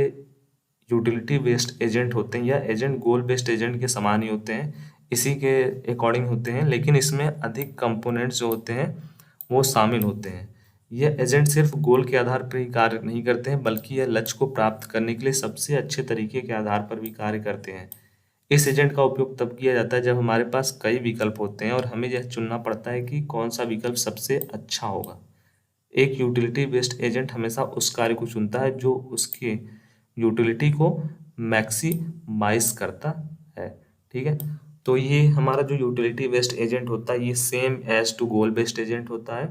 यूटिलिटी बेस्ड एजेंट होते हैं या एजेंट गोल बेस्ड एजेंट के समान ही होते हैं, इसी के अकॉर्डिंग होते हैं, लेकिन इसमें अधिक कंपोनेंट्स जो होते हैं वो शामिल होते हैं। यह एजेंट सिर्फ गोल के आधार पर ही कार्य नहीं करते हैं, बल्कि यह लक्ष्य को प्राप्त करने के लिए सबसे अच्छे तरीके के आधार पर भी कार्य करते हैं। इस एजेंट का उपयोग तब किया जाता है जब हमारे पास कई विकल्प होते हैं और हमें यह चुनना पड़ता है कि कौन सा विकल्प सबसे अच्छा होगा। एक यूटिलिटी बेस्ड एजेंट हमेशा उस कार्य को चुनता है जो उसके यूटिलिटी को मैक्सिमाइज करता है। ठीक है, तो ये हमारा जो यूटिलिटी बेस्ड एजेंट होता है ये same as to goal based agent होता है,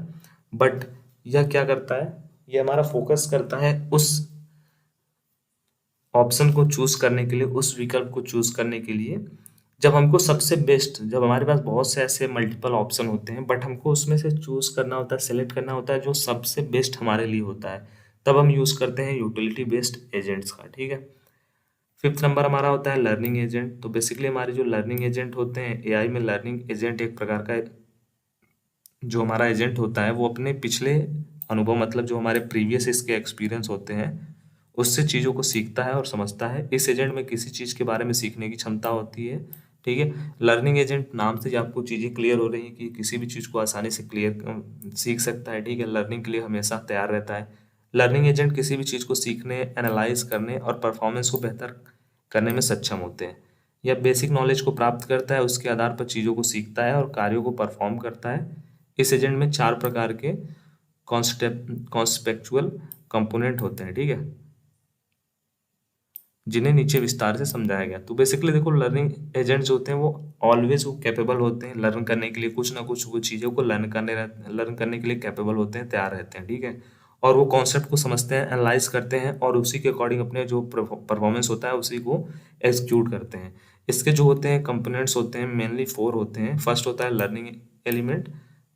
बट यह क्या करता है, ये हमारा फोकस करता है उस ऑप्शन को चूज करने के लिए, उस विकल्प को चूज करने के लिए जब हमको सबसे बेस्ट, जब हमारे पास बहुत से ऐसे मल्टीपल ऑप्शन होते हैं बट हमको उसमें से चूज करना होता है, सेलेक्ट करना होता है जो सबसे बेस्ट हमारे लिए होता है, तब हम यूज करते हैं यूटिलिटी बेस्ड एजेंट्स का। ठीक है, फिफ्थ नंबर हमारा होता है लर्निंग एजेंट। तो बेसिकली हमारे जो लर्निंग एजेंट होते हैं, एआई में लर्निंग एजेंट एक प्रकार का जो हमारा एजेंट होता है वो अपने पिछले अनुभव, मतलब जो हमारे प्रीवियस इसके एक्सपीरियंस होते हैं उससे चीज़ों को सीखता है और समझता है। इस एजेंट में किसी चीज़ के बारे में सीखने की क्षमता होती है। ठीक है, लर्निंग एजेंट नाम से ही आपको चीज़ें क्लियर हो रही है कि किसी भी चीज़ को आसानी से सीख सकता है। ठीक है, लर्निंग के लिए हमेशा तैयार रहता है। लर्निंग एजेंट किसी भी चीज़ को सीखने, एनालाइज करने और परफॉर्मेंस को बेहतर करने में सक्षम होते हैं। यह बेसिक नॉलेज को प्राप्त करता है, उसके आधार पर चीज़ों को सीखता है और कार्यों को परफॉर्म करता है। इस एजेंट में 4 प्रकार के कॉन्सेप्चुअल कंपोनेंट होते हैं। ठीक है, जिन्हें नीचे विस्तार से समझाया गया। तो बेसिकली देखो, लर्निंग एजेंट्स होते हैं वो ऑलवेज वो कैपेबल होते हैं लर्न करने के लिए, कुछ ना कुछ चीज़ों को लर्न करने के लिए कैपेबल होते हैं, तैयार रहते हैं। ठीक है, और वो कॉन्सेप्ट को समझते हैं, एनालाइज करते हैं और उसी के अकॉर्डिंग अपने जो परफॉर्मेंस होता है उसी को एग्जीक्यूट करते हैं। इसके जो होते हैं कंपोनेंट्स होते हैं मेनली 4 होते हैं। फर्स्ट होता है लर्निंग एलिमेंट,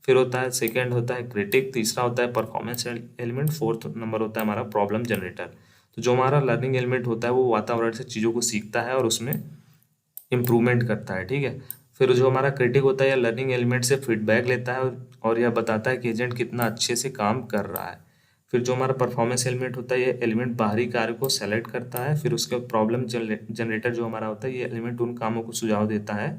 फिर होता है सेकेंड होता है क्रिटिक, तीसरा होता है परफॉर्मेंस एलिमेंट, फोर्थ नंबर होता है हमारा प्रॉब्लम जनरेटर। तो जो हमारा लर्निंग एलिमेंट होता है वो वातावरण से चीज़ों को सीखता है और उसमें इम्प्रूवमेंट करता है। ठीक है, फिर जो हमारा क्रिटिक होता है यह लर्निंग एलिमेंट से फीडबैक लेता है और यह बताता है कि एजेंट कितना अच्छे से काम कर रहा है। फिर जो हमारा परफॉर्मेंस एलिमेंट होता है ये एलिमेंट बाहरी कार्य को सेलेक्ट करता है। फिर उसके प्रॉब्लम जनरेटर जो हमारा होता है ये एलिमेंट उन कामों को सुझाव देता है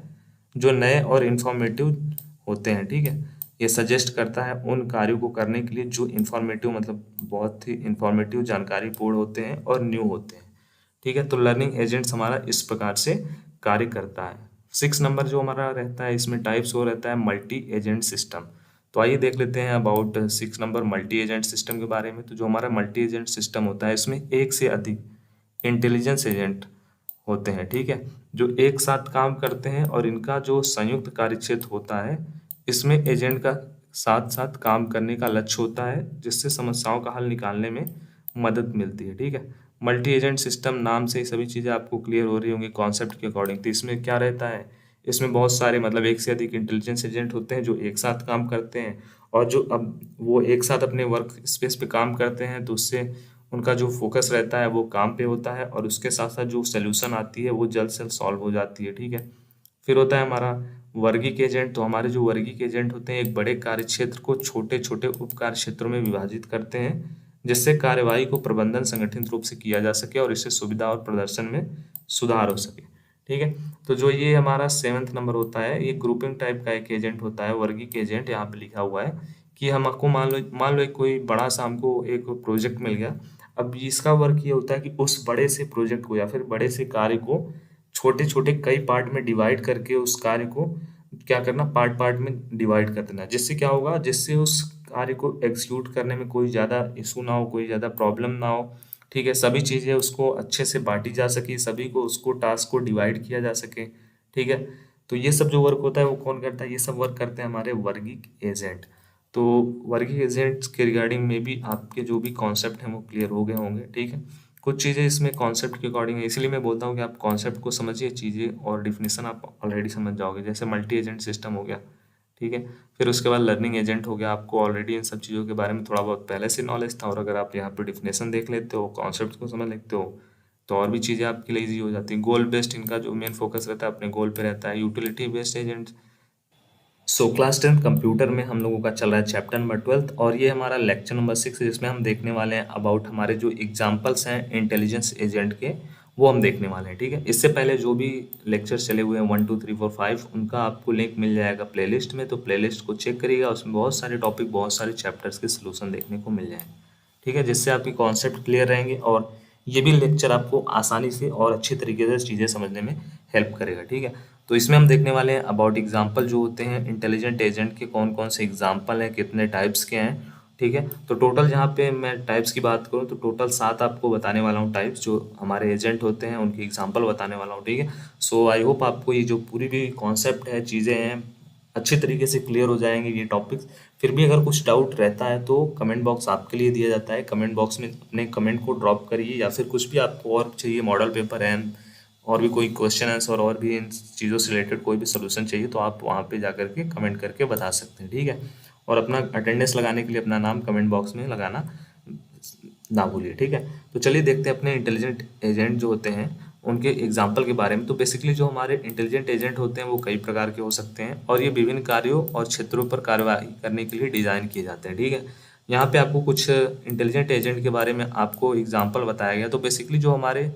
जो नए और इंफॉर्मेटिव होते हैं। ठीक है, ये सजेस्ट करता है उन कार्यों को करने के लिए जो इंफॉर्मेटिव, मतलब बहुत ही इंफॉर्मेटिव, जानकारीपूर्ण होते हैं और न्यू होते हैं। ठीक है, तो लर्निंग एजेंट्स हमारा इस प्रकार से कार्य करता है। 6 नंबर जो हमारा रहता है इसमें टाइप्स हो रहता है मल्टी एजेंट सिस्टम। तो आइए देख लेते हैं about 6 number multi agent system के बारे में। तो जो हमारा मल्टी एजेंट सिस्टम होता है इसमें एक से अधिक इंटेलिजेंस एजेंट होते हैं। ठीक है, जो एक साथ काम करते हैं और इनका जो संयुक्त कार्यक्षेत्र होता है इसमें एजेंट का साथ साथ काम करने का लक्ष्य होता है जिससे समस्याओं का हल निकालने में मदद मिलती है। ठीक है, मल्टी एजेंट सिस्टम नाम से ही सभी चीज़ें आपको क्लियर हो रही होंगी कॉन्सेप्ट के अकॉर्डिंग। तो इसमें क्या रहता है, इसमें बहुत सारे, मतलब एक से अधिक इंटेलिजेंस एजेंट होते हैं जो एक साथ काम करते हैं और जो अब वो एक साथ अपने वर्क स्पेस पे काम करते हैं तो उससे उनका जो फोकस रहता है वो काम पे होता है और उसके साथ साथ जो सोल्यूशन आती है वो जल्द से जल्द सॉल्व हो जाती है। ठीक है, फिर होता है हमारा वर्गीक एजेंट। तो हमारे जो वर्गीक एजेंट होते हैं एक बड़े कार्य क्षेत्र को छोटे छोटे उप कार्य क्षेत्रों में विभाजित करते हैं जिससे कार्यवाही को प्रबंधन संगठित रूप से किया जा सके और इससे सुविधा और प्रदर्शन में सुधार हो सके। ठीक है, तो जो ये हमारा 7th नंबर होता है ये ग्रुपिंग टाइप का एक एजेंट होता है, वर्गीक एजेंट। यहाँ पे लिखा हुआ है कि हमको मान लो एक कोई बड़ा सा हमको एक प्रोजेक्ट मिल गया। अब इसका वर्क ये होता है कि उस बड़े से प्रोजेक्ट को या फिर बड़े से कार्य को छोटे छोटे कई पार्ट में डिवाइड करके उस कार्य को क्या करना, पार्ट पार्ट में डिवाइड कर देना, जिससे क्या होगा, जिससे उस कार्य को एग्जीक्यूट करने में कोई ज़्यादा इशू ना हो, कोई ज़्यादा प्रॉब्लम ना हो। ठीक है, सभी चीज़ें उसको अच्छे से बांटी जा सके, सभी को उसको टास्क को डिवाइड किया जा सके। ठीक है, तो ये सब जो वर्क होता है वो कौन करता है, ये सब वर्क करते हैं हमारे वर्गीक एजेंट। तो वर्गीक एजेंट्स के रिगार्डिंग में भी आपके जो भी कॉन्सेप्ट हैं वो क्लियर हो गए होंगे। ठीक है, कुछ चीज़ें इसमें कॉन्सेप्ट के अकॉर्डिंग है, इसलिए मैं बोलता हूँ कि आप कॉन्सेप्ट को समझिए, चीज़ें और डिफिनेशन आप ऑलरेडी समझ जाओगे। जैसे मल्टी एजेंट सिस्टम हो गया, ठीक है, फिर उसके बाद लर्निंग एजेंट हो गया, आपको ऑलरेडी इन सब चीज़ों के बारे में थोड़ा बहुत पहले से नॉलेज था और अगर आप यहाँ पे डिफिनेशन देख लेते हो, कॉन्सेप्ट को समझ लेते हो तो और भी चीज़ें आपके लिए ईजी हो जाती हैं। गोल बेस्ड इनका जो मेन फोकस रहता है अपने गोल पे रहता है। Utility based agent, so class 10 computer में हम लोगों का चल रहा है चैप्टर नंबर 12 और ये हमारा लेक्चर नंबर 6 है जिसमें हम देखने वाले हैं अबाउट हमारे जो एग्जांपल्स हैं इंटेलिजेंस एजेंट के वो हम देखने वाले हैं। ठीक है, इससे पहले जो भी लेक्चर चले हुए हैं 1 2 3 4 5 उनका आपको लिंक मिल जाएगा प्लेलिस्ट में, तो प्लेलिस्ट को चेक करिएगा, उसमें बहुत सारे टॉपिक, बहुत सारे चैप्टर्स के सोल्यूशन देखने को मिल जाएंगे। ठीक है, जिससे आपकी कॉन्सेप्ट क्लियर रहेंगे और ये भी लेक्चर आपको आसानी से और अच्छे तरीके से चीज़ें समझने में हेल्प करेगा। ठीक है, तो इसमें हम देखने वाले हैं अबाउट एग्जाम्पल जो होते हैं इंटेलिजेंट एजेंट के, कौन कौन से एग्जाम्पल हैं, कितने टाइप्स के हैं। ठीक है, तो टोटल जहाँ पे मैं टाइप्स की बात करूँ तो टोटल 7 आपको बताने वाला हूँ टाइप्स जो हमारे एजेंट होते हैं, उनकी एग्जांपल बताने वाला हूँ। ठीक है, सो आई होप आपको ये जो पूरी भी कॉन्सेप्ट है, चीज़ें हैं, अच्छी तरीके से क्लियर हो जाएंगे ये टॉपिक्स। फिर भी अगर कुछ डाउट रहता है तो कमेंट बॉक्स आपके लिए दिया जाता है, कमेंट बॉक्स में अपने कमेंट को ड्रॉप करिए, या फिर कुछ भी आपको और चाहिए, मॉडल पेपर है और भी कोई क्वेश्चन आंसर और भी इन चीज़ों से रिलेटेड कोई भी सोल्यूशन चाहिए तो आप वहाँ पे जा करके कमेंट करके बता सकते हैं। ठीक है, और अपना अटेंडेंस लगाने के लिए अपना नाम कमेंट बॉक्स में लगाना ना भूलिए। ठीक है, तो चलिए देखते हैं अपने इंटेलिजेंट एजेंट जो होते हैं उनके एग्जाम्पल के बारे में। तो बेसिकली जो हमारे इंटेलिजेंट एजेंट होते हैं वो कई प्रकार के हो सकते हैं और ये विभिन्न कार्यों और क्षेत्रों पर कार्रवाई करने के लिए डिज़ाइन किए जाते हैं। ठीक है, यहाँ पे आपको कुछ इंटेलिजेंट एजेंट के बारे में आपको एग्जाम्पल बताया गया। तो बेसिकली जो हमारे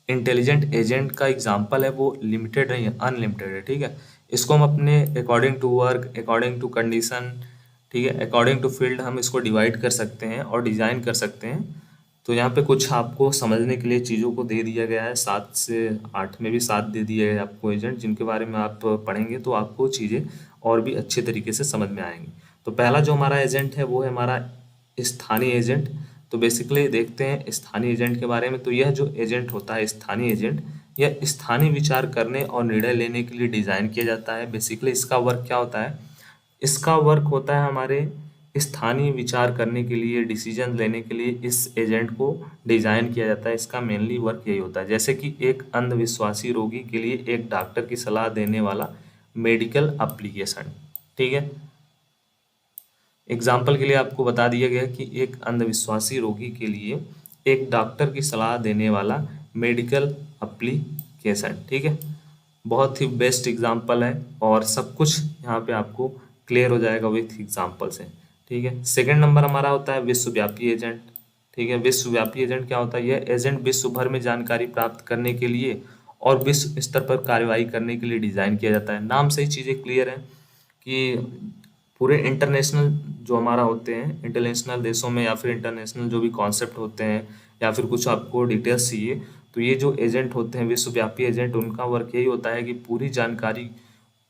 इंटेलिजेंट एजेंट का एग्जाम्पल है वो लिमिटेड नहीं है, अनलिमिटेड है। ठीक है, इसको हम अपने according to work, according to condition, ठीक है, अकॉर्डिंग टू फील्ड हम इसको डिवाइड कर सकते हैं और डिज़ाइन कर सकते हैं। तो यहाँ पे कुछ आपको समझने के लिए चीज़ों को दे दिया गया है, 7 से 8 में भी 7 दे दिए गए आपको एजेंट, जिनके बारे में आप पढ़ेंगे तो आपको चीज़ें और भी अच्छे तरीके से समझ में आएंगी। तो पहला जो हमारा एजेंट है वो है हमारा स्थानीय एजेंट। तो बेसिकली देखते हैं स्थानीय एजेंट के बारे में। तो यह जो एजेंट होता है स्थानीय एजेंट, यह स्थानीय विचार करने और निर्णय लेने के लिए डिज़ाइन किया जाता है। बेसिकली इसका वर्क क्या होता है, इसका वर्क होता है हमारे स्थानीय विचार करने के लिए, डिसीजन लेने के लिए इस एजेंट को डिजाइन किया जाता है। इसका मेनली वर्क यही होता है, जैसे कि एक अंधविश्वासी रोगी के लिए एक डॉक्टर की सलाह देने वाला मेडिकल एप्लीकेशन। ठीक है, एग्जाम्पल के लिए आपको बता दिया गया कि एक अंधविश्वासी रोगी के लिए एक डॉक्टर की सलाह देने वाला मेडिकल एप्लीकेशन। ठीक है, बहुत ही बेस्ट एग्जाम्पल है और सब कुछ यहाँ पे आपको क्लियर हो जाएगा विथ एग्जाम्पल से। ठीक है, सेकंड नंबर हमारा होता है विश्वव्यापी एजेंट। ठीक है, विश्वव्यापी एजेंट क्या होता है, यह एजेंट विश्व भर में जानकारी प्राप्त करने के लिए और विश्व स्तर पर कार्रवाई करने के लिए डिजाइन किया जाता है। नाम से ही चीज़ें क्लियर है कि पूरे इंटरनेशनल जो हमारा होते हैं, इंटरनेशनल देशों में या फिर इंटरनेशनल जो भी कॉन्सेप्ट होते हैं या फिर कुछ आपको डिटेल्स चाहिए, तो ये जो एजेंट होते हैं विश्वव्यापी एजेंट, उनका वर्क यही होता है कि पूरी जानकारी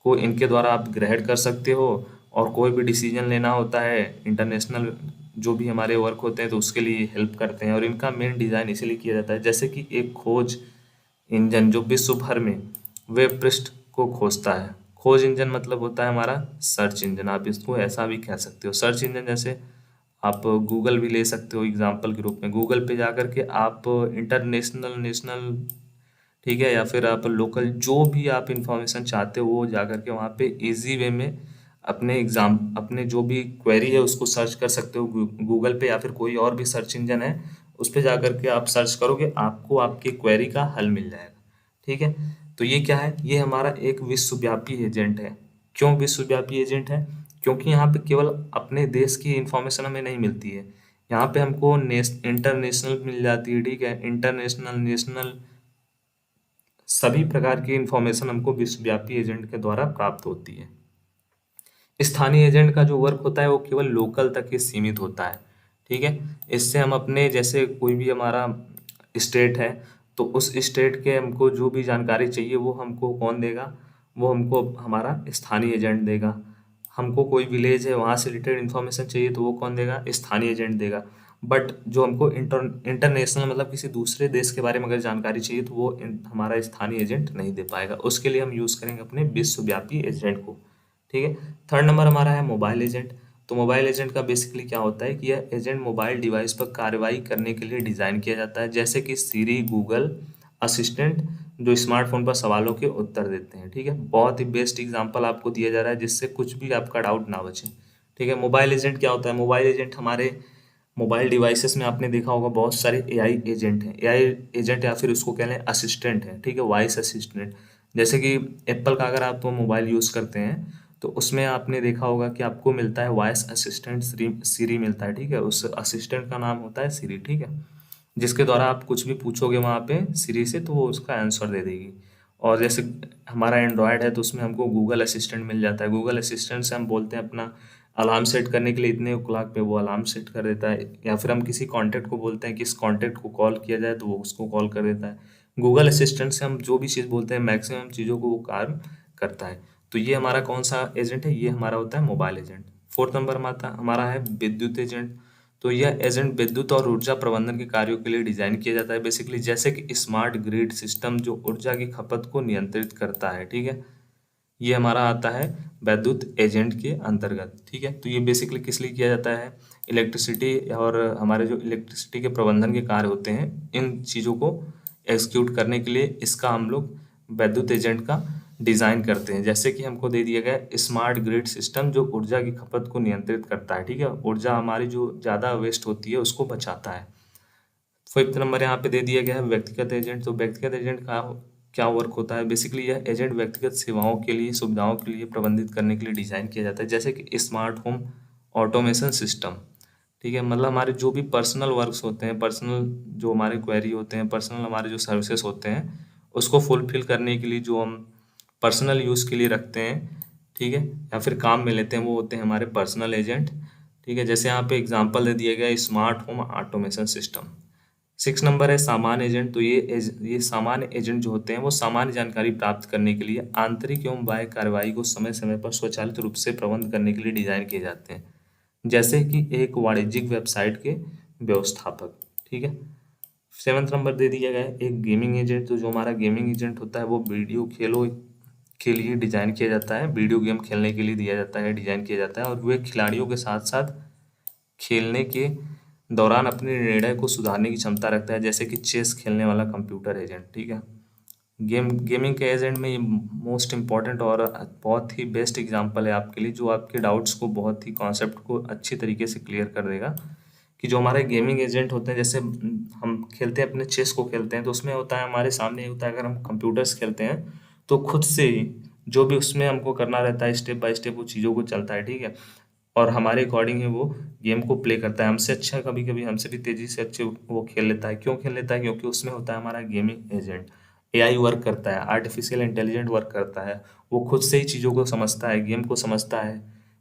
को इनके द्वारा आप ग्रहण कर सकते हो और कोई भी डिसीजन लेना होता है इंटरनेशनल जो भी हमारे वर्क होते हैं तो उसके लिए हेल्प करते हैं। और इनका मेन डिज़ाइन इसीलिए किया जाता है जैसे कि एक खोज इंजन जो विश्व भर में वेब पृष्ठ को खोजता है। खोज इंजन मतलब होता है हमारा सर्च इंजन, आप इसको ऐसा भी कह सकते हो। सर्च इंजन जैसे आप गूगल भी ले सकते हो एग्जाम्पल के रूप में। गूगल पे जा करके आप इंटरनेशनल, नेशनल, ठीक है, या फिर आप लोकल जो भी आप इंफॉर्मेशन चाहते हो वो जा करके वहाँ पे इजी वे में अपने जो भी क्वेरी है उसको सर्च कर सकते हो गूगल पे, या फिर कोई और भी सर्च इंजन है उस पर जा करके आप सर्च करोगे, आपको आपकी क्वेरी का हल मिल जाएगा। ठीक है, तो ये क्या है, ये हमारा एक विश्वव्यापी एजेंट है। क्यों विश्वव्यापी एजेंट है, क्योंकि यहाँ पे केवल अपने देश की इंफॉर्मेशन हमें नहीं मिलती है, यहाँ पे हमको इंटरनेशनल मिल जाती है। ठीक है, इंटरनेशनल, नेशनल, सभी प्रकार की इंफॉर्मेशन हमको विश्वव्यापी एजेंट के द्वारा प्राप्त होती है। स्थानीय एजेंट का जो वर्क होता है वो केवल लोकल तक ही सीमित होता है। ठीक है, इससे हम अपने जैसे कोई भी हमारा स्टेट है तो उस स्टेट के हमको जो भी जानकारी चाहिए वो हमको कौन देगा, वो हमको हमारा स्थानीय एजेंट देगा। हमको कोई विलेज है वहाँ से रिलेटेड इन्फॉर्मेशन चाहिए तो वो कौन देगा, स्थानीय एजेंट देगा। बट जो हमको इंटरनेशनल मतलब किसी दूसरे देश के बारे में अगर जानकारी चाहिए तो वो हमारा स्थानीय एजेंट नहीं दे पाएगा, उसके लिए हम यूज़ करेंगे अपने विश्वव्यापी एजेंट को। ठीक है, थर्ड नंबर हमारा है मोबाइल एजेंट। तो मोबाइल एजेंट का बेसिकली क्या होता है कि यह एजेंट मोबाइल डिवाइस पर कार्रवाई करने के लिए डिज़ाइन किया जाता है, जैसे कि सीरी, गूगल असिस्टेंट जो स्मार्टफोन पर सवालों के उत्तर देते हैं। ठीक है, बहुत ही बेस्ट एग्जांपल आपको दिया जा रहा है जिससे कुछ भी आपका डाउट ना बचे। ठीक है, मोबाइल एजेंट क्या होता है, मोबाइल एजेंट हमारे मोबाइल डिवाइसेस में आपने देखा होगा बहुत सारे एआई एजेंट हैं। एआई एजेंट या फिर उसको कह लें असिस्टेंट है। ठीक है, वॉइस असिस्टेंट, जैसे कि एप्पल का अगर आप मोबाइल यूज़ करते हैं तो उसमें आपने देखा होगा कि आपको मिलता है वॉइस असिस्टेंट सीरी मिलता है। ठीक है, उस असिस्टेंट का नाम होता है सीरी। ठीक है, जिसके द्वारा आप कुछ भी पूछोगे वहाँ पे सिरी से तो वो उसका आंसर दे देगी। और जैसे हमारा एंड्रॉयड है तो उसमें हमको गूगल असिस्टेंट मिल जाता है। गूगल असिस्टेंट से हम बोलते हैं अपना अलार्म सेट करने के लिए इतने क्लॉक पे, वो अलार्म सेट कर देता है। या फिर हम किसी कांटेक्ट को बोलते हैं कि इस कांटेक्ट को कॉल किया जाए तो वो उसको कॉल कर देता है। गूगल असिस्टेंट से हम जो भी चीज़ बोलते हैं मैक्सिमम चीज़ों को वो कार्य करता है। तो ये हमारा कौन सा एजेंट है? ये हमारा होता है मोबाइल एजेंट। फोर्थ नंबर में आता हमारा है विद्युत एजेंट। तो यह एजेंट विद्युत और ऊर्जा प्रबंधन के कार्यों के लिए डिजाइन किया जाता है बेसिकली, जैसे कि स्मार्ट ग्रिड सिस्टम जो ऊर्जा की खपत को नियंत्रित करता है। ठीक है, ये हमारा आता है विद्युत एजेंट के अंतर्गत। ठीक है, तो ये बेसिकली किस लिए किया जाता है? इलेक्ट्रिसिटी और हमारे जो इलेक्ट्रिसिटी के प्रबंधन के कार्य होते हैं इन चीज़ों को एग्जीक्यूट करने के लिए इसका हम लोग विद्युत एजेंट का डिज़ाइन करते हैं। जैसे कि हमको दे दिया गया स्मार्ट ग्रिड सिस्टम जो ऊर्जा की खपत को नियंत्रित करता है। ठीक है, ऊर्जा हमारी जो ज़्यादा वेस्ट होती है उसको बचाता है। फिफ्थ नंबर यहाँ पे दे दिया गया है व्यक्तिगत एजेंट। तो व्यक्तिगत एजेंट का क्या वर्क होता है? बेसिकली यह एजेंट व्यक्तिगत सेवाओं के लिए, सुविधाओं के लिए प्रबंधित करने के लिए डिजाइन किया जाता है, जैसे कि स्मार्ट होम ऑटोमेशन सिस्टम। ठीक है, मतलब हमारे जो भी पर्सनल वर्क्स होते हैं, पर्सनल जो हमारे क्वेरी होते हैं, पर्सनल हमारे जो सर्विसेज होते हैं उसको फुलफिल करने के लिए जो हम पर्सनल यूज़ के लिए रखते हैं, ठीक है, या फिर काम में लेते हैं, वो होते हैं हमारे पर्सनल एजेंट। ठीक है, जैसे यहाँ पे एग्जांपल दे दिया गया smart home automation system. Six number है सामान्य एजेंट। तो ये सामान्य एजेंट जो होते हैं वो सामान्य जानकारी प्राप्त करने के लिए आंतरिक एवं बाह्य कार्रवाई को समय समय पर स्वचालित रूप से प्रबंध करने के लिए डिजाइन किए जाते हैं, जैसे कि एक वाणिज्यिक वेबसाइट के व्यवस्थापक। ठीक है, सेवन्थ नंबर दे दिया गया है एक गेमिंग एजेंट। तो जो हमारा गेमिंग एजेंट होता है वो वीडियो खेलों के लिए डिजाइन किया जाता है, वीडियो गेम खेलने के लिए दिया जाता है, डिजाइन किया जाता है, और वे खिलाड़ियों के साथ साथ खेलने के दौरान अपने निर्णय को सुधारने की क्षमता रखता है, जैसे कि चेस खेलने वाला कंप्यूटर एजेंट। ठीक है, गेमिंग के एजेंट में ये मोस्ट इम्पॉर्टेंट और बहुत ही बेस्ट एग्जांपल है आपके लिए, जो आपके डाउट्स को बहुत ही कॉन्सेप्ट को अच्छी तरीके से क्लियर कर देगा। कि जो हमारे गेमिंग एजेंट होते हैं, जैसे हम खेलते हैं अपने चेस को खेलते हैं तो उसमें होता है हमारे सामने होता है, अगर हम कंप्यूटर्स खेलते हैं तो खुद से ही जो भी उसमें हमको करना रहता है स्टेप बाय स्टेप वो चीज़ों को चलता है। ठीक है, और हमारे अकॉर्डिंग ही वो गेम को प्ले करता है, हमसे अच्छा, कभी कभी हमसे भी तेजी से अच्छे वो खेल लेता है। क्यों खेल लेता है? क्योंकि उसमें होता है हमारा गेमिंग एजेंट। एआई वर्क करता है, आर्टिफिशियल इंटेलिजेंट वर्क करता है, वो खुद से ही चीज़ों को समझता है, गेम को समझता है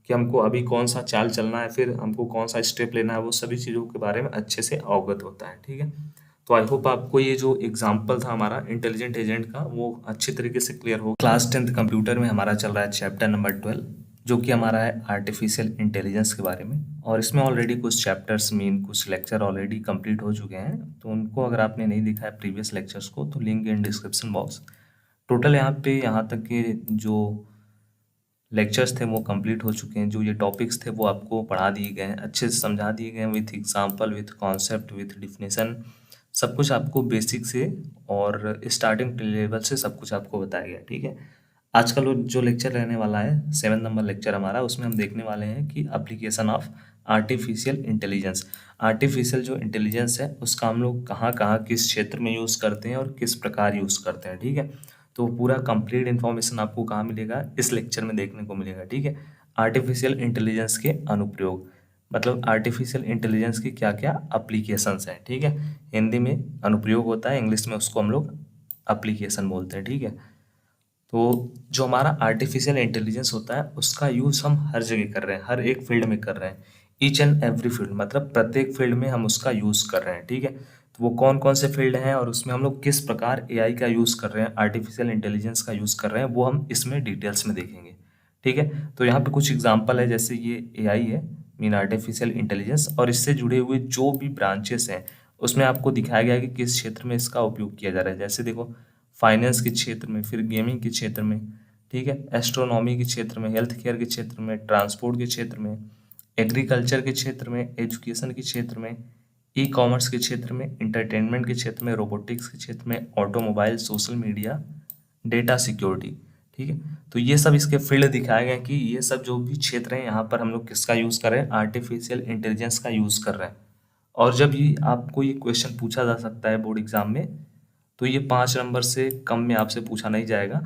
कि हमको अभी कौन सा चाल चलना है, फिर हमको कौन सा स्टेप लेना है, वो सभी चीज़ों के बारे में अच्छे से अवगत होता है। ठीक है, तो आई होप आपको ये जो एग्जाम्पल था हमारा इंटेलिजेंट एजेंट का वो अच्छी तरीके से क्लियर हो। क्लास 10th कंप्यूटर में हमारा चल रहा है चैप्टर नंबर 12, जो कि हमारा है आर्टिफिशियल इंटेलिजेंस के बारे में, और इसमें ऑलरेडी कुछ चैप्टर्स मीन कुछ लेक्चर ऑलरेडी कंप्लीट हो चुके हैं। तो उनको अगर आपने नहीं देखा है प्रीवियस लेक्चर्स को तो link in description box. Total यहाँ पे यहाँ तक के जो लेक्चर्स थे वो कंप्लीट हो चुके हैं, जो ये टॉपिक्स थे वो आपको पढ़ा दिए गए हैं, अच्छे से समझा दिए गए हैं, with example, with concept, with definition, सब कुछ आपको बेसिक से और स्टार्टिंग लेवल से सब कुछ आपको बताया गया। ठीक है, आज का जो लेक्चर रहने वाला है 7 नंबर लेक्चर हमारा, उसमें हम देखने वाले हैं कि application of artificial intelligence. Artificial जो इंटेलिजेंस है उसका हम लोग कहाँ कहाँ किस क्षेत्र में यूज़ करते हैं और किस प्रकार यूज़ करते हैं। ठीक है, तो पूरा कंप्लीट इन्फॉर्मेशन आपको कहाँ मिलेगा? इस लेक्चर में देखने को मिलेगा। ठीक है, आर्टिफिशियल इंटेलिजेंस के अनुप्रयोग, मतलब आर्टिफिशियल इंटेलिजेंस की क्या क्या एप्लीकेशंस हैं। ठीक है, हिंदी में अनुप्रयोग होता है, इंग्लिश में उसको हम लोग एप्लीकेशन बोलते हैं। ठीक है, तो जो हमारा आर्टिफिशियल इंटेलिजेंस होता है उसका यूज़ हम हर जगह कर रहे हैं, हर एक फील्ड में कर रहे हैं, ईच एंड एवरी फील्ड, मतलब प्रत्येक फील्ड में हम उसका यूज़ कर रहे हैं। ठीक है, तो वो कौन कौन से फील्ड हैं और उसमें हम लोग किस प्रकार एआई का यूज़ कर रहे हैं, आर्टिफिशियल इंटेलिजेंस का यूज़ कर रहे हैं, वो हम इसमें डिटेल्स में देखेंगे। ठीक है, तो यहाँ पे कुछ एग्जाम्पल है, जैसे ये एआई है मीन आर्टिफिशियल इंटेलिजेंस, और इससे जुड़े हुए जो भी ब्रांचेस हैं उसमें आपको दिखाया गया है कि किस क्षेत्र में इसका उपयोग किया जा रहा है। जैसे देखो, फाइनेंस के क्षेत्र में, फिर गेमिंग के क्षेत्र में, ठीक है, एस्ट्रोनॉमी के क्षेत्र में, हेल्थ केयर के क्षेत्र में, ट्रांसपोर्ट के क्षेत्र में, एग्रीकल्चर के क्षेत्र में, एजुकेशन के क्षेत्र में, ई कॉमर्स के क्षेत्र में, इंटरटेनमेंट के क्षेत्र में, रोबोटिक्स के क्षेत्र में, automobile, social media, data security. ठीक है, तो ये सब इसके फील्ड दिखाए गए कि ये सब जो भी क्षेत्र हैं यहाँ पर हम लोग किसका यूज़ कर रहे हैं? आर्टिफिशियल इंटेलिजेंस का यूज़ कर रहे हैं। और जब ये आपको ये क्वेश्चन पूछा जा सकता है बोर्ड एग्जाम में, तो ये 5 नंबर से कम में आपसे पूछा नहीं जाएगा,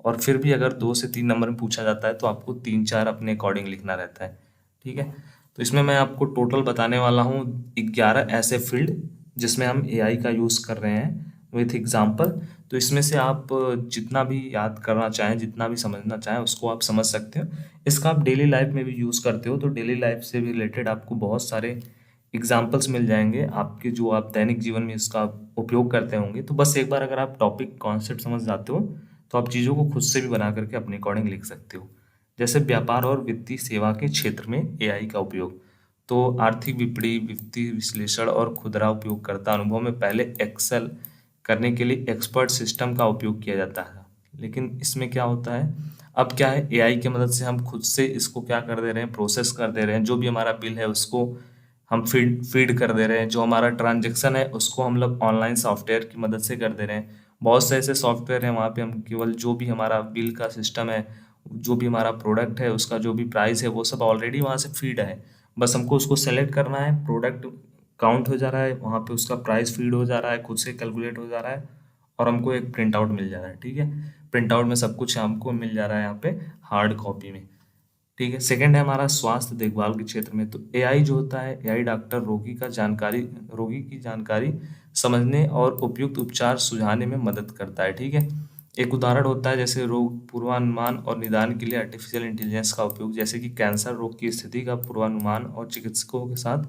और फिर भी अगर 2 से 3 नंबर में पूछा जाता है तो आपको 3-4 अपने अकॉर्डिंग लिखना रहता है। ठीक है, तो इसमें मैं आपको टोटल बताने वाला हूँ 11 ऐसे फील्ड जिसमें हम एआई का यूज़ कर रहे हैं विथ एग्जांपल। तो इसमें से आप जितना भी याद करना चाहें, जितना भी समझना चाहें, उसको आप समझ सकते हो। इसका आप डेली लाइफ में भी यूज़ करते हो, तो डेली लाइफ से भी रिलेटेड आपको बहुत सारे एग्जाम्पल्स मिल जाएंगे आपके, जो आप दैनिक जीवन में इसका उपयोग करते होंगे। तो बस एक बार अगर आप टॉपिक कॉन्सेप्ट समझ जाते हो, तो आप चीज़ों को खुद से भी बना करके अपने अकॉर्डिंग लिख सकते हो। जैसे व्यापार और वित्तीय सेवा के क्षेत्र में एआई का उपयोग। तो आर्थिक विपणि, वित्तीय विश्लेषण और खुदरा उपयोगकर्ता अनुभव में पहले एक्सेल करने के लिए एक्सपर्ट सिस्टम का उपयोग किया जाता है। लेकिन इसमें क्या होता है, अब क्या है, एआई की मदद से हम खुद से इसको क्या कर दे रहे हैं, प्रोसेस कर दे रहे हैं। जो भी हमारा बिल है उसको हम फीड फीड कर दे रहे हैं। जो हमारा ट्रांजेक्शन है उसको हम लोग ऑनलाइन सॉफ्टवेयर की मदद से कर दे रहे हैं। बहुत से ऐसे सॉफ्टवेयर हैं, वहाँ पे हम केवल जो भी हमारा बिल का सिस्टम है, जो भी हमारा प्रोडक्ट है, उसका जो भी प्राइस है, वो सब ऑलरेडी वहाँ से फीड है। बस हमको उसको सेलेक्ट करना है, प्रोडक्ट काउंट हो जा रहा है, वहाँ पे उसका प्राइस फीड हो जा रहा है, खुद से कैलकुलेट हो जा रहा है, और हमको एक प्रिंट आउट मिल जा रहा है। ठीक है, प्रिंट आउट में सब कुछ हमको मिल जा रहा है यहाँ पे हार्ड कॉपी में। ठीक है, सेकंड है हमारा स्वास्थ्य देखभाल के क्षेत्र में। तो एआई जो होता है, एआई डॉक्टर रोगी की जानकारी समझने और उपयुक्त उपचार सुझाने में मदद करता है। ठीक है, एक उदाहरण होता है जैसे रोग पूर्वानुमान और निदान के लिए आर्टिफिशियल इंटेलिजेंस का उपयोग, जैसे कि कैंसर रोग की स्थिति का पूर्वानुमान और चिकित्सकों के साथ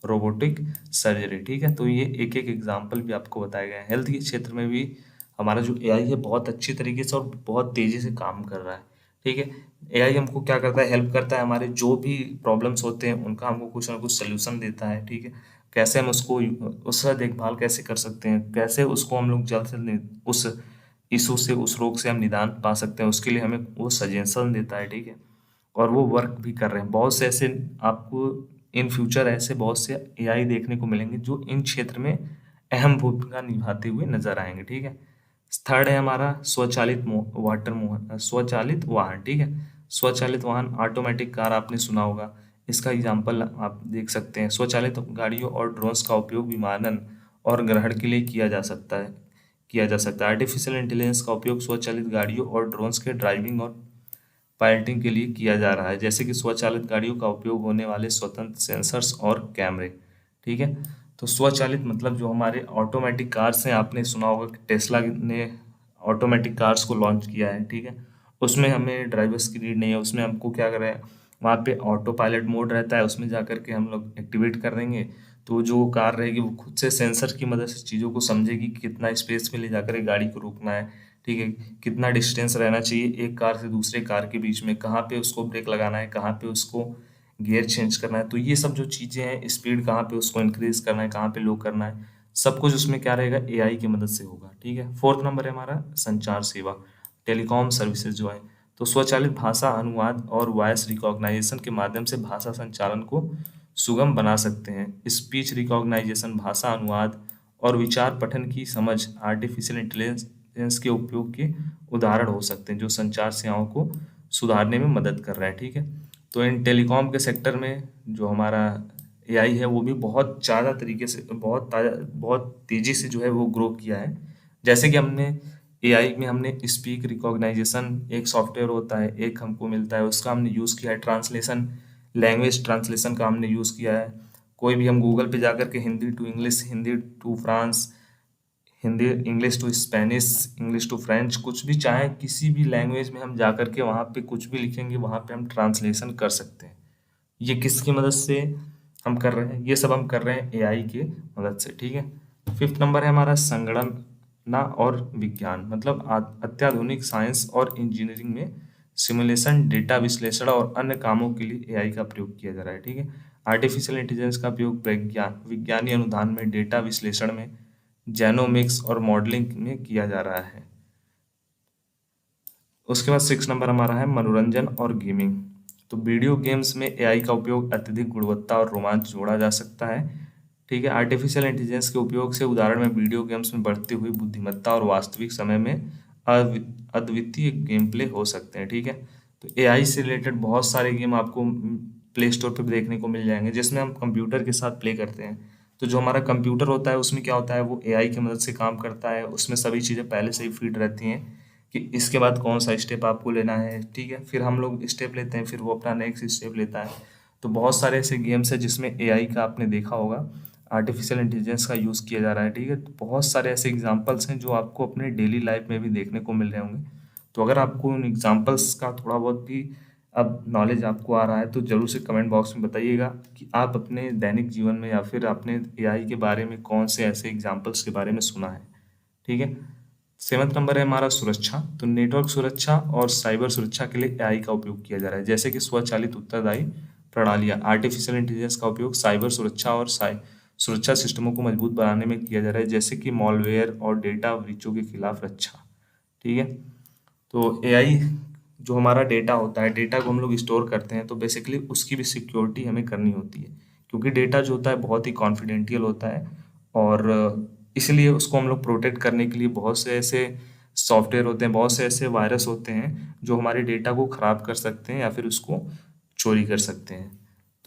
रोबोटिक सर्जरी। ठीक है, तो ये एक एक एग्जाम्पल भी आपको बताए गए हैं। हेल्थ के क्षेत्र में भी हमारा जो एआई है बहुत अच्छी तरीके से और बहुत तेजी से काम कर रहा है। ठीक है, एआई हमको क्या करता है, हेल्प करता है, हमारे जो भी प्रॉब्लम्स होते हैं उनका हमको कुछ ना कुछ सोल्यूशन देता है। ठीक है, कैसे हम उसका देखभाल कैसे कर सकते हैं, कैसे उसको हम लोग जल्द से जल्द उस इशू से, उस रोग से हम निदान पा सकते हैं, उसके लिए हमें वो सजेशन देता है। ठीक है, और वो वर्क भी कर रहे हैं। बहुत से ऐसे आपको इन फ्यूचर ऐसे बहुत से एआई देखने को मिलेंगे जो इन क्षेत्र में अहम भूमिका निभाते हुए नजर आएंगे। ठीक है, थर्ड है हमारा स्वचालित वाहन। ठीक है, स्वचालित वाहन, ऑटोमेटिक कार आपने सुना होगा। इसका एग्जांपल आप देख सकते हैं। स्वचालित गाड़ियों और ड्रोन्स का उपयोग विमानन और ग्रहण के लिए किया जा सकता है। आर्टिफिशियल इंटेलिजेंस का उपयोग स्वचालित गाड़ियों और ड्रोन्स के ड्राइविंग और पायलटिंग के लिए किया जा रहा है, जैसे कि स्वचालित गाड़ियों का उपयोग होने वाले स्वतंत्र सेंसर्स और कैमरे। ठीक है, तो स्वचालित मतलब जो हमारे ऑटोमेटिक कार्स हैं, आपने सुना होगा कि टेस्ला ने ऑटोमेटिक कार्स को लॉन्च किया है। ठीक है, उसमें हमें ड्राइवर्स की नीड नहीं है, उसमें हमको क्या करें, वहाँ पे ऑटो पायलट मोड रहता है, उसमें जा करके हम लोग एक्टिवेट कर देंगे। तो जो कार रहेगी वो खुद से सेंसर की मदद से चीज़ों को समझेगी कि कितना स्पेस में ले जाकर गाड़ी को रोकना है। ठीक है, कितना डिस्टेंस रहना चाहिए एक कार से दूसरे कार के बीच में, कहाँ पे उसको ब्रेक लगाना है, कहाँ पे उसको गियर चेंज करना है। तो ये सब जो चीज़ें हैं, स्पीड कहाँ पे उसको इंक्रीज करना है, कहाँ पे लो करना है, सब कुछ उसमें क्या रहेगा, एआई की मदद से होगा। ठीक है, फोर्थ नंबर है हमारा संचार सेवा, टेलीकॉम सर्विसेज जो है। तो स्वचालित भाषा अनुवाद और वॉइस रिकॉग्नाइजेशन के माध्यम से भाषा संचालन को सुगम बना सकते हैं। स्पीच रिकॉग्नाइजेशन, भाषा अनुवाद और विचार पठन की समझ आर्टिफिशियल इंटेलिजेंस के उपयोग के उदाहरण हो सकते हैं, जो संचार सेवाओं को सुधारने में मदद कर रहा है। ठीक है, तो इन टेलीकॉम के सेक्टर में जो हमारा एआई है वो भी बहुत ज़्यादा तरीके से, बहुत तेज़ी से जो है वो ग्रो किया है। जैसे कि हमने एआई में हमने स्पीक रिकॉग्नाइजेशन एक सॉफ्टवेयर होता है, एक हमको मिलता है, उसका हमने यूज़ किया है। ट्रांसलेशन, लैंग्वेज ट्रांसलेशन का हमने यूज़ किया है। कोई भी हम गूगल पे जाकर के Hindi to English, Hindi to France, Hindi English to Spanish, English to French, कुछ भी चाहे किसी भी लैंग्वेज में हम जाकर के वहाँ पे कुछ भी लिखेंगे, वहाँ पे हम ट्रांसलेशन कर सकते हैं। ये किसकी मदद से हम कर रहे हैं, ये सब हम कर रहे हैं एआई के मदद से। ठीक है, फिफ्थ नंबर है हमारा संगणना और विज्ञान, मतलब अत्याधुनिक साइंस और इंजीनियरिंग में सिमुलेशन, डेटा विश्लेषण और अन्य कामों के लिए एआई का प्रयोग किया जा रहा है। ठीक है, आर्टिफिशियल इंटेलिजेंस का उपयोग विज्ञानी अनुसंधान में, डेटा विश्लेषण में, जेनोमिक्स और मॉडलिंग में किया जा रहा है। उसके बाद सिक्स नंबर हमारा है मनोरंजन और गेमिंग। तो वीडियो गेम्स में एआई का उपयोग अत्यधिक गुणवत्ता और रोमांच जोड़ा जा सकता है। ठीक है, आर्टिफिशियल इंटेलिजेंस के उपयोग से उदाहरण में वीडियो गेम्स में बढ़ती हुई बुद्धिमत्ता और वास्तविक समय में अद्वितीय गेम प्ले हो सकते हैं। ठीक है, तो एआई से रिलेटेड बहुत सारे गेम आपको प्ले स्टोर पर देखने को मिल जाएंगे, जिसमें हम कंप्यूटर के साथ प्ले करते हैं। तो जो हमारा कंप्यूटर होता है उसमें क्या होता है, वो एआई की मदद से काम करता है। उसमें सभी चीज़ें पहले से ही फीड रहती हैं कि इसके बाद कौन सा स्टेप आपको लेना है। ठीक है, फिर हम लोग स्टेप लेते हैं, फिर वो अपना नेक्स्ट स्टेप लेता है। तो बहुत सारे ऐसे गेम्स हैं जिसमें एआई का आपने देखा होगा, आर्टिफिशियल इंटेलिजेंस का यूज़ किया जा रहा है, ठीक है। तो बहुत सारे ऐसे एग्जांपल्स हैं जो आपको अपने डेली लाइफ में भी देखने को मिल रहे होंगे। तो अगर आपको उन एग्जांपल्स का थोड़ा बहुत भी अब नॉलेज आपको आ रहा है तो ज़रूर से कमेंट बॉक्स में बताइएगा कि आप अपने दैनिक जीवन में या फिर आपने एआई के बारे में कौन से ऐसे एग्जांपल्स के बारे में सुना है, ठीक है। 7वां नंबर है हमारा सुरक्षा। तो नेटवर्क सुरक्षा और साइबर सुरक्षा के लिए एआई का उपयोग किया जा रहा है, जैसे कि स्वचालित उत्तरदायी प्रणालियाँ, आर्टिफिशियल इंटेलिजेंस का उपयोग साइबर सुरक्षा और सुरक्षा सिस्टमों को मजबूत बनाने में किया जा रहा है, जैसे कि मॉलवेयर और डेटा ब्रीचों के खिलाफ रक्षा, ठीक है। तो एआई जो हमारा डेटा होता है, डेटा को हम लोग स्टोर करते हैं, तो बेसिकली उसकी भी सिक्योरिटी हमें करनी होती है, क्योंकि डेटा जो होता है बहुत ही कॉन्फिडेंशियल होता है। और इसलिए उसको हम लोग प्रोटेक्ट करने के लिए बहुत से ऐसे सॉफ्टवेयर होते हैं, बहुत से ऐसे वायरस होते हैं जो हमारे डेटा को ख़राब कर सकते हैं या फिर उसको चोरी कर सकते हैं।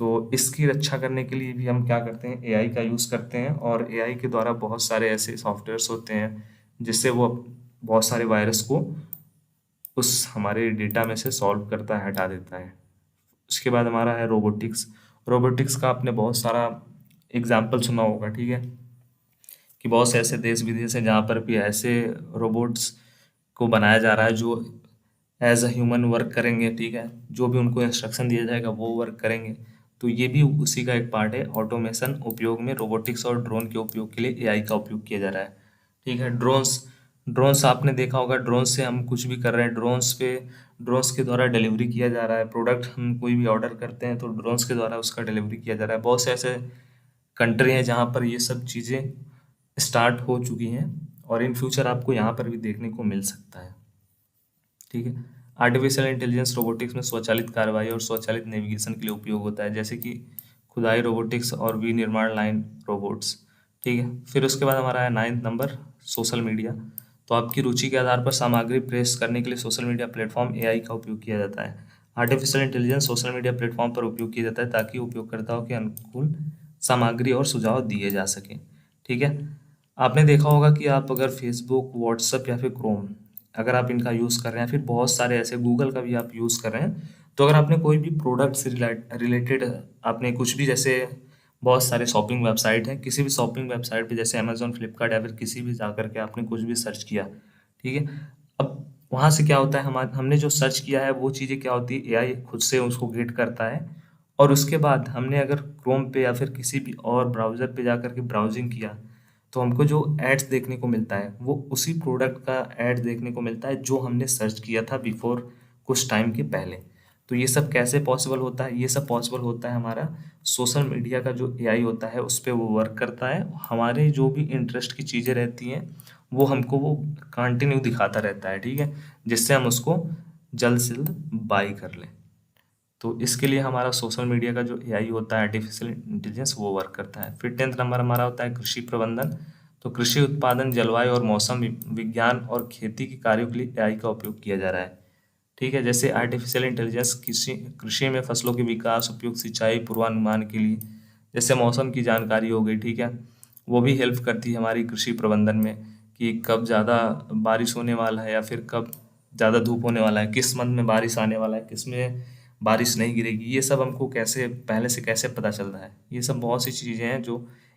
तो इसकी रक्षा करने के लिए भी हम क्या करते हैं, एआई का यूज़ करते हैं। और एआई के द्वारा बहुत सारे ऐसे सॉफ्टवेयर्स होते हैं जिससे वो बहुत सारे वायरस को उस हमारे डेटा में से सॉल्व करता है, हटा देता है। उसके बाद हमारा है रोबोटिक्स। रोबोटिक्स का आपने बहुत सारा एग्जाम्पल सुना होगा, ठीक है, कि बहुत से ऐसे देश विदेश हैं जहाँ पर भी ऐसे रोबोट्स को बनाया जा रहा है जो एज अ ह्यूमन वर्क करेंगे, ठीक है। जो भी उनको इंस्ट्रक्शन दिया जाएगा वो वर्क करेंगे। तो ये भी उसी का एक पार्ट है। ऑटोमेशन उपयोग में रोबोटिक्स और ड्रोन के उपयोग के लिए एआई का उपयोग किया जा रहा है, ठीक है। ड्रोन्स ड्रोन्स आपने देखा होगा, ड्रोन्स से हम कुछ भी कर रहे हैं, ड्रोन्स के द्वारा डिलीवरी किया जा रहा है। प्रोडक्ट हम कोई भी ऑर्डर करते हैं तो ड्रोन्स के द्वारा उसका डिलीवरी किया जा रहा है। बहुत से ऐसे कंट्री हैं जहाँ पर ये सब चीज़ें स्टार्ट हो चुकी हैं और इन फ्यूचर आपको यहाँ पर भी देखने को मिल सकता है, ठीक है। आर्टिफिशियल इंटेलिजेंस रोबोटिक्स में स्वचालित कार्रवाई और स्वचालित नेविगेशन के लिए उपयोग होता है, जैसे कि खुदाई रोबोटिक्स और विनिर्माण लाइन रोबोट्स, ठीक है। फिर उसके बाद हमारा है 9वां नंबर सोशल मीडिया। तो आपकी रुचि के आधार पर सामग्री प्रेस करने के लिए सोशल मीडिया प्लेटफॉर्म एआई का उपयोग किया जाता है। Artificial intelligence social media platform पर उपयोग किया जाता है ताकि उपयोगकर्ताओं के अनुकूल सामग्री और सुझाव दिए जा सकें, ठीक है। आपने देखा होगा कि आप अगर फेसबुक, व्हाट्सएप या फिर क्रोम अगर आप इनका यूज़ कर रहे हैं, फिर बहुत सारे ऐसे गूगल का भी आप यूज़ कर रहे हैं, तो अगर आपने कोई भी प्रोडक्ट से रिलेटेड आपने कुछ भी, जैसे बहुत सारे शॉपिंग वेबसाइट हैं, किसी भी शॉपिंग वेबसाइट पे जैसे अमेजोन, फ्लिपकार्ट या फिर किसी भी जा करके आपने कुछ भी सर्च किया, ठीक है। अब वहाँ से क्या होता है, हमने जो सर्च किया है वो चीज़ें क्या होती है, एआई खुद से उसको गेट करता है। और उसके बाद हमने अगर क्रोम पे या फिर किसी भी और ब्राउज़र पे जा करके ब्राउजिंग किया, तो हमको जो एड्स देखने को मिलता है वो उसी प्रोडक्ट का एड देखने को मिलता है जो हमने सर्च किया था बिफोर कुछ टाइम के पहले। तो ये सब कैसे पॉसिबल होता है, ये सब पॉसिबल होता है हमारा सोशल मीडिया का जो एआई होता है उस पे वो वर्क करता है। हमारे जो भी इंटरेस्ट की चीज़ें रहती हैं वो हमको वो कंटिन्यू दिखाता रहता है, ठीक है, जिससे हम उसको जल्द से जल्द बाई कर लें। तो इसके लिए हमारा सोशल मीडिया का जो एआई होता है, आर्टिफिशियल इंटेलिजेंस, वो वर्क करता है। फिर 10वां नंबर हमारा होता है कृषि प्रबंधन। तो कृषि उत्पादन, जलवायु और मौसम विज्ञान और खेती के कार्यों के लिए एआई का उपयोग किया जा रहा है, ठीक है। जैसे आर्टिफिशियल इंटेलिजेंस कृषि कृषि में फसलों के विकास, उपयोग, सिंचाई, पूर्वानुमान के लिए, जैसे मौसम की जानकारी हो गई, ठीक है, वो भी हेल्प करती है हमारी कृषि प्रबंधन में कि कब ज़्यादा बारिश होने वाला है या फिर कब ज़्यादा धूप होने वाला है, किस मंथ में बारिश आने वाला है, किस में बारिश नहीं गिरेगी। ये सब हमको कैसे पहले से कैसे पता चल रहा है। ये सब बहुत सी चीज़ें हैं जो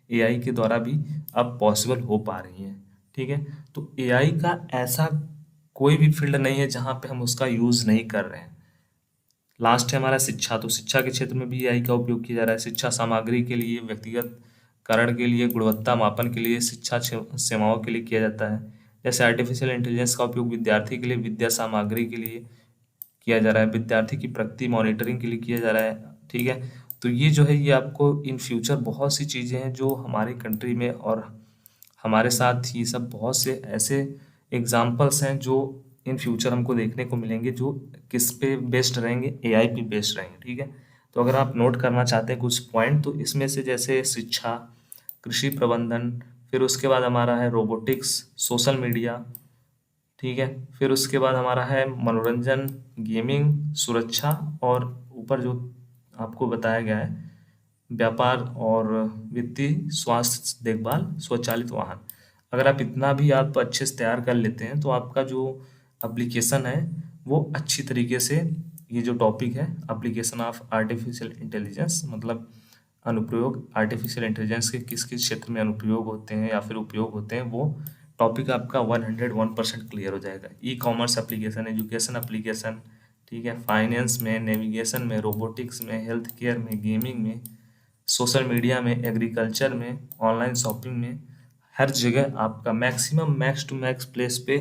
एआई के द्वारा भी अब पॉसिबल हो पा रही हैं, ठीक है। तो एआई का ऐसा कोई भी फील्ड नहीं है जहाँ पे हम उसका यूज़ नहीं कर रहे हैं। लास्ट है हमारा शिक्षा। तो शिक्षा के क्षेत्र में भी एआई का उपयोग किया जा रहा है। शिक्षा सामग्री के लिए, व्यक्तिगत करण के लिए, गुणवत्ता मापन के लिए, शिक्षा सेवाओं के लिए किया जाता है। जैसे आर्टिफिशियल इंटेलिजेंस का उपयोग विद्यार्थी के लिए विद्या सामग्री के लिए किया जा रहा है, विद्यार्थी की प्रगति मॉनिटरिंग के लिए किया जा रहा है, ठीक है। तो ये जो है ये आपको इन फ्यूचर बहुत सी चीज़ें हैं जो हमारी कंट्री में और हमारे साथ ये सब बहुत से ऐसे एग्जाम्पल्स हैं जो इन फ्यूचर हमको देखने को मिलेंगे, जो किस पे बेस्ड रहेंगे, एआई पे बेस्ड रहेंगे, ठीक है। तो अगर आप नोट करना चाहते हैं कुछ पॉइंट, तो इसमें से जैसे शिक्षा, कृषि प्रबंधन, फिर उसके बाद हमारा है रोबोटिक्स, सोशल मीडिया, ठीक है। फिर उसके बाद हमारा है मनोरंजन, गेमिंग, सुरक्षा, और ऊपर जो आपको बताया गया है व्यापार और वित्तीय, स्वास्थ्य देखभाल, स्वचालित वाहन। अगर आप इतना भी आप अच्छे से तैयार कर लेते हैं तो आपका जो एप्लीकेशन है वो अच्छी तरीके से, ये जो टॉपिक है एप्लीकेशन ऑफ आर्टिफिशियल इंटेलिजेंस, मतलब अनुप्रयोग आर्टिफिशियल इंटेलिजेंस के किस किस क्षेत्र में अनुप्रयोग होते हैं या फिर उपयोग होते हैं, वो टॉपिक आपका 101% क्लियर हो जाएगा। E commerce application, education application, ठीक है, फाइनेंस में, नेविगेशन में, रोबोटिक्स में, हेल्थ केयर में, गेमिंग में, सोशल मीडिया में, एग्रीकल्चर में, ऑनलाइन शॉपिंग में, हर जगह आपका maximum max to max place पे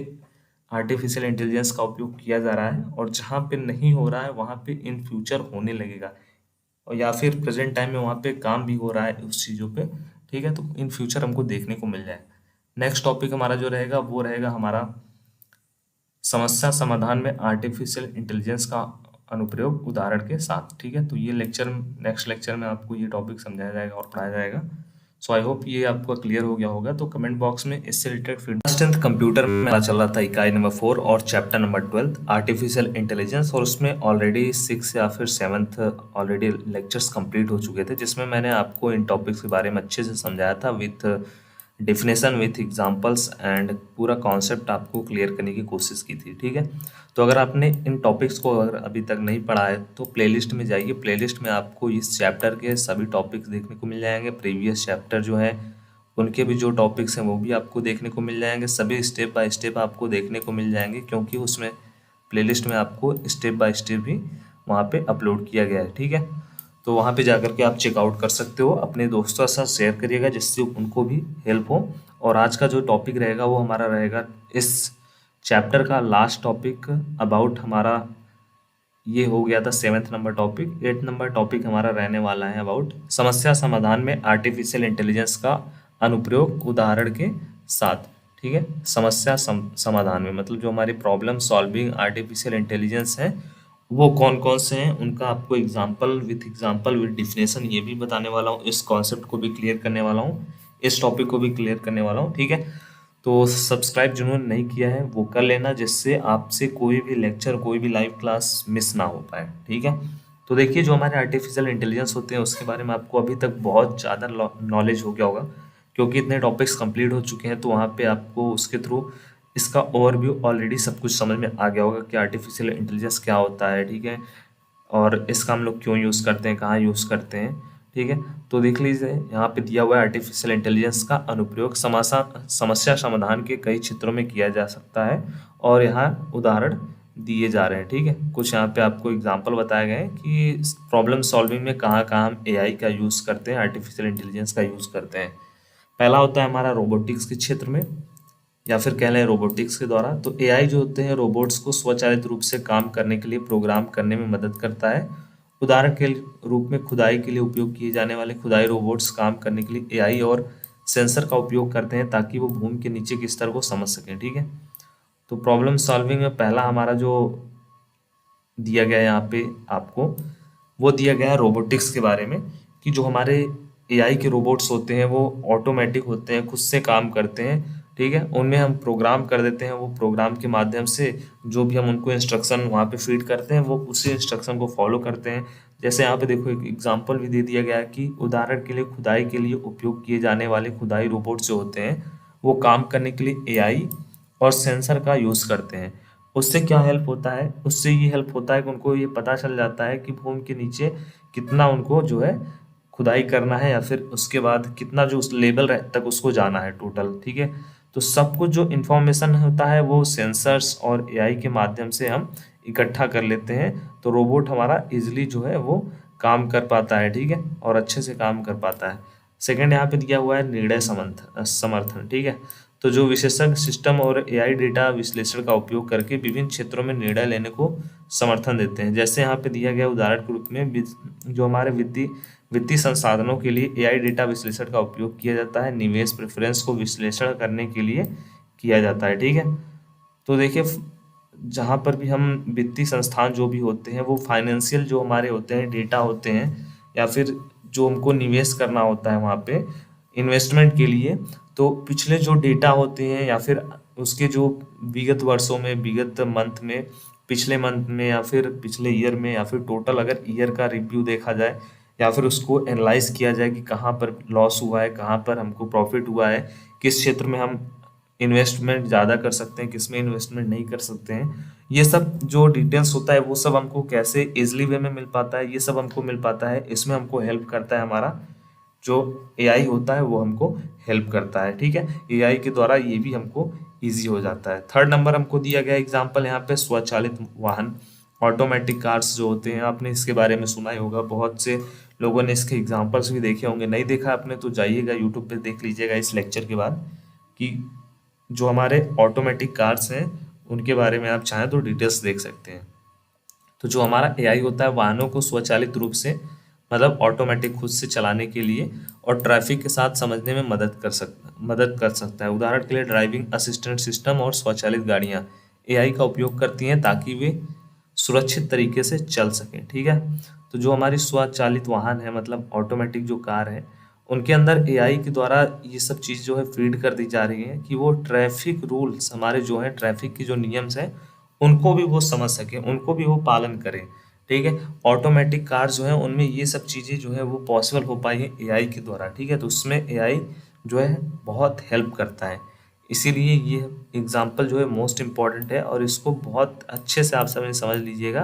आर्टिफिशियल इंटेलिजेंस का उपयोग किया जा रहा है। और जहाँ पे नहीं हो रहा है वहाँ पे इन फ्यूचर होने लगेगा, और या फिर प्रेजेंट टाइम में वहाँ पे काम भी हो रहा है उस चीज़ों पे, ठीक है। तो इन फ्यूचर हमको देखने को मिल जाएगा। नेक्स्ट टॉपिक हमारा जो रहेगा वो रहेगा हमारा समस्या समाधान में आर्टिफिशियल इंटेलिजेंस का अनुप्रयोग उदाहरण के साथ, ठीक है। तो ये लेक्चर, नेक्स्ट लेक्चर में आपको ये टॉपिक समझाया जाएगा और पढ़ाया जाएगा। सो आई होप ये आपका क्लियर हो गया होगा। तो कमेंट बॉक्स में इससे रिलेटेड फीडबैक। स्ट्रेंथ कंप्यूटर में मेरा चल रहा था इकाई नंबर 4 और चैप्टर नंबर 12 आर्टिफिशियल इंटेलिजेंस, और उसमें ऑलरेडी 6 या फिर 7th ऑलरेडी लेक्चर्स कंप्लीट हो चुके थे, जिसमें मैंने आपको इन टॉपिक्स के बारे में अच्छे से समझाया था with definition, with examples and पूरा कॉन्सेप्ट आपको क्लियर करने की कोशिश की थी, ठीक है। तो अगर आपने इन टॉपिक्स को अगर अभी तक नहीं पढ़ा है तो प्लेलिस्ट में जाइए। प्लेलिस्ट में आपको इस चैप्टर के सभी टॉपिक्स देखने को मिल जाएंगे। प्रीवियस चैप्टर जो है उनके भी जो टॉपिक्स हैं वो भी आपको देखने को मिल जाएंगे। सभी स्टेप बाय स्टेप आपको देखने को मिल जाएंगे, क्योंकि उसमें प्लेलिस्ट में आपको स्टेप बाय स्टेप भी वहाँ पे अपलोड किया गया है, ठीक है। तो वहाँ पे जाकर के आप चेकआउट कर सकते हो। अपने दोस्तों के साथ शेयर करिएगा जिससे उनको भी हेल्प हो। और आज का जो टॉपिक रहेगा वो हमारा रहेगा इस चैप्टर का लास्ट टॉपिक अबाउट हमारा, ये हो गया था 7th number topic. 8th number topic हमारा रहने वाला है अबाउट समस्या समाधान में आर्टिफिशियल इंटेलिजेंस का अनुप्रयोग उदाहरण के साथ, ठीक है। समस्या समाधान में मतलब जो हमारी प्रॉब्लम सॉल्विंग आर्टिफिशियल इंटेलिजेंस है वो कौन कौन से हैं, उनका आपको एग्जाम्पल विद डिफिनेशन ये भी बताने वाला हूँ। इस कॉन्सेप्ट को भी क्लियर करने वाला हूँ, इस टॉपिक को भी क्लियर करने वाला हूँ, ठीक है। तो सब्सक्राइब जिन्होंने नहीं किया है वो कर लेना, जिससे आपसे कोई भी लेक्चर, कोई भी लाइव क्लास मिस ना हो पाए, ठीक है। तो देखिए, जो हमारे आर्टिफिशियल इंटेलिजेंस होते हैं उसके बारे में आपको अभी तक बहुत ज़्यादा नॉलेज हो गया होगा, क्योंकि इतने टॉपिक्स कंप्लीट हो चुके हैं। तो वहाँ पे आपको उसके थ्रू इसका ओवरव्यू ऑलरेडी सब कुछ समझ में आ गया होगा कि आर्टिफिशियल इंटेलिजेंस क्या होता है, ठीक है, और इसका हम लोग क्यों यूज़ करते हैं, कहाँ यूज़ करते हैं, ठीक है। तो देख लीजिए, यहाँ पे दिया हुआ है आर्टिफिशियल इंटेलिजेंस का अनुप्रयोग समस्या समाधान के कई क्षेत्रों में किया जा सकता है, और यहाँ उदाहरण दिए जा रहे हैं, ठीक है। कुछ यहाँ पे आपको एग्जाम्पल बताए गए हैं कि प्रॉब्लम सॉल्विंग में कहाँ कहाँ हम एआई का यूज़ करते हैं, आर्टिफिशियल इंटेलिजेंस का यूज़ करते हैं। पहला होता है हमारा रोबोटिक्स के क्षेत्र में, या फिर कह लें रोबोटिक्स के द्वारा। तो एआई जो होते हैं रोबोट्स को स्वचालित रूप से काम करने के लिए प्रोग्राम करने में मदद करता है। उदाहरण के रूप में खुदाई के लिए उपयोग किए जाने वाले खुदाई रोबोट्स काम करने के लिए एआई और सेंसर का उपयोग करते हैं, ताकि वो भूमि के नीचे के स्तर को समझ सकें, ठीक है। तो प्रॉब्लम सॉल्विंग में पहला हमारा जो दिया गया है यहाँ पे आपको, वो दिया गया है रोबोटिक्स के बारे में, कि जो हमारे एआई के रोबोट्स होते हैं वो ऑटोमेटिक होते हैं, खुद से काम करते हैं, ठीक है। उनमें हम प्रोग्राम कर देते हैं, वो प्रोग्राम के माध्यम से जो भी हम उनको इंस्ट्रक्शन वहाँ पे फीड करते हैं वो उसी इंस्ट्रक्शन को फॉलो करते हैं। जैसे यहाँ पे देखो एक एग्जांपल भी दे दिया गया है कि उदाहरण के लिए खुदाई के लिए उपयोग किए जाने वाले खुदाई रोबोट जो होते हैं वो काम करने के लिए एआई और सेंसर का यूज़ करते हैं। उससे क्या हेल्प होता है, उससे ये हेल्प होता है कि उनको ये पता चल जाता है कि भूमि के नीचे कितना उनको जो है खुदाई करना है, या फिर उसके बाद कितना जो उस लेवल तक उसको जाना है टोटल, ठीक है। तो सब कुछ जो इन्फॉर्मेशन होता है वो सेंसर्स और एआई के माध्यम से हम इकट्ठा कर लेते हैं, तो रोबोट हमारा इजीली जो है वो काम कर पाता है, ठीक है, और अच्छे से काम कर पाता है। सेकंड यहाँ पे दिया हुआ है निर्णय समर्थन, ठीक है। तो जो विशेषज्ञ सिस्टम और एआई डेटा विश्लेषण का उपयोग करके विभिन्न क्षेत्रों में निर्णय लेने को समर्थन देते हैं। जैसे यहाँ पे दिया गया उदाहरण के रूप में जो हमारे वित्तीय संसाधनों के लिए एआई डेटा विश्लेषण का उपयोग किया जाता है, निवेश प्रेफरेंस को विश्लेषण करने के लिए किया जाता है, ठीक है। तो देखिए, जहाँ पर भी हम वित्तीय संस्थान जो भी होते हैं वो फाइनेंशियल जो हमारे होते हैं डेटा होते हैं, या फिर जो हमको निवेश करना होता है वहाँ पे इन्वेस्टमेंट के लिए, तो पिछले जो डेटा होते हैं या फिर उसके जो विगत वर्षों में, विगत मंथ में, पिछले मंथ में, या फिर पिछले ईयर में, या फिर टोटल अगर ईयर का रिव्यू देखा जाए, या फिर उसको एनालाइज किया जाए कि कहाँ पर लॉस हुआ है, कहाँ पर हमको प्रॉफिट हुआ है, किस क्षेत्र में हम इन्वेस्टमेंट ज़्यादा कर सकते हैं, किस में इन्वेस्टमेंट नहीं कर सकते हैं, ये सब जो डिटेल्स होता है वो सब हमको कैसे इजली वे में मिल पाता है, ये सब हमको मिल पाता है। इसमें हमको हेल्प करता है हमारा जो एआई होता है, वो हमको हेल्प करता है। ठीक है, एआई के द्वारा ये भी हमको इजी हो जाता है। थर्ड नंबर हमको दिया गया एग्जांपल यहाँ पे स्वचालित वाहन, ऑटोमेटिक कार्स जो होते हैं, आपने इसके बारे में सुना ही होगा। बहुत से लोगों ने इसके एग्जांपल्स भी देखे होंगे, नहीं देखा आपने तो जाइएगा यूट्यूब पे देख लीजिएगा इस लेक्चर के बाद, कि जो हमारे ऑटोमेटिक कार्स हैं उनके बारे में आप चाहें तो डिटेल्स देख सकते हैं। तो जो हमारा एआई होता है वाहनों को स्वचालित रूप से, मतलब ऑटोमेटिक खुद से चलाने के लिए और ट्रैफिक के साथ समझने में मदद कर सकता है। उदाहरण के लिए ड्राइविंग असिस्टेंट सिस्टम और स्वचालित गाड़ियाँ एआई का उपयोग करती हैं ताकि वे सुरक्षित तरीके से चल सकें। ठीक है, तो जो हमारी स्वचालित वाहन है, मतलब ऑटोमेटिक जो कार है, उनके अंदर एआई के द्वारा ये सब चीज़ जो है फीड कर दी जा रही है कि वो ट्रैफिक रूल्स, हमारे जो है ट्रैफिक की जो नियम्स हैं उनको भी वो समझ सके, उनको भी वो पालन करें। ठीक है, ऑटोमेटिक कार जो है उनमें ये सब चीज़ें जो है वो पॉसिबल हो पाई है एआई के द्वारा। ठीक है, तो उसमें एआई जो है बहुत हेल्प करता है। इसीलिए ये एग्जाम्पल जो है मोस्ट इम्पॉर्टेंट है और इसको बहुत अच्छे से आप समझ लीजिएगा,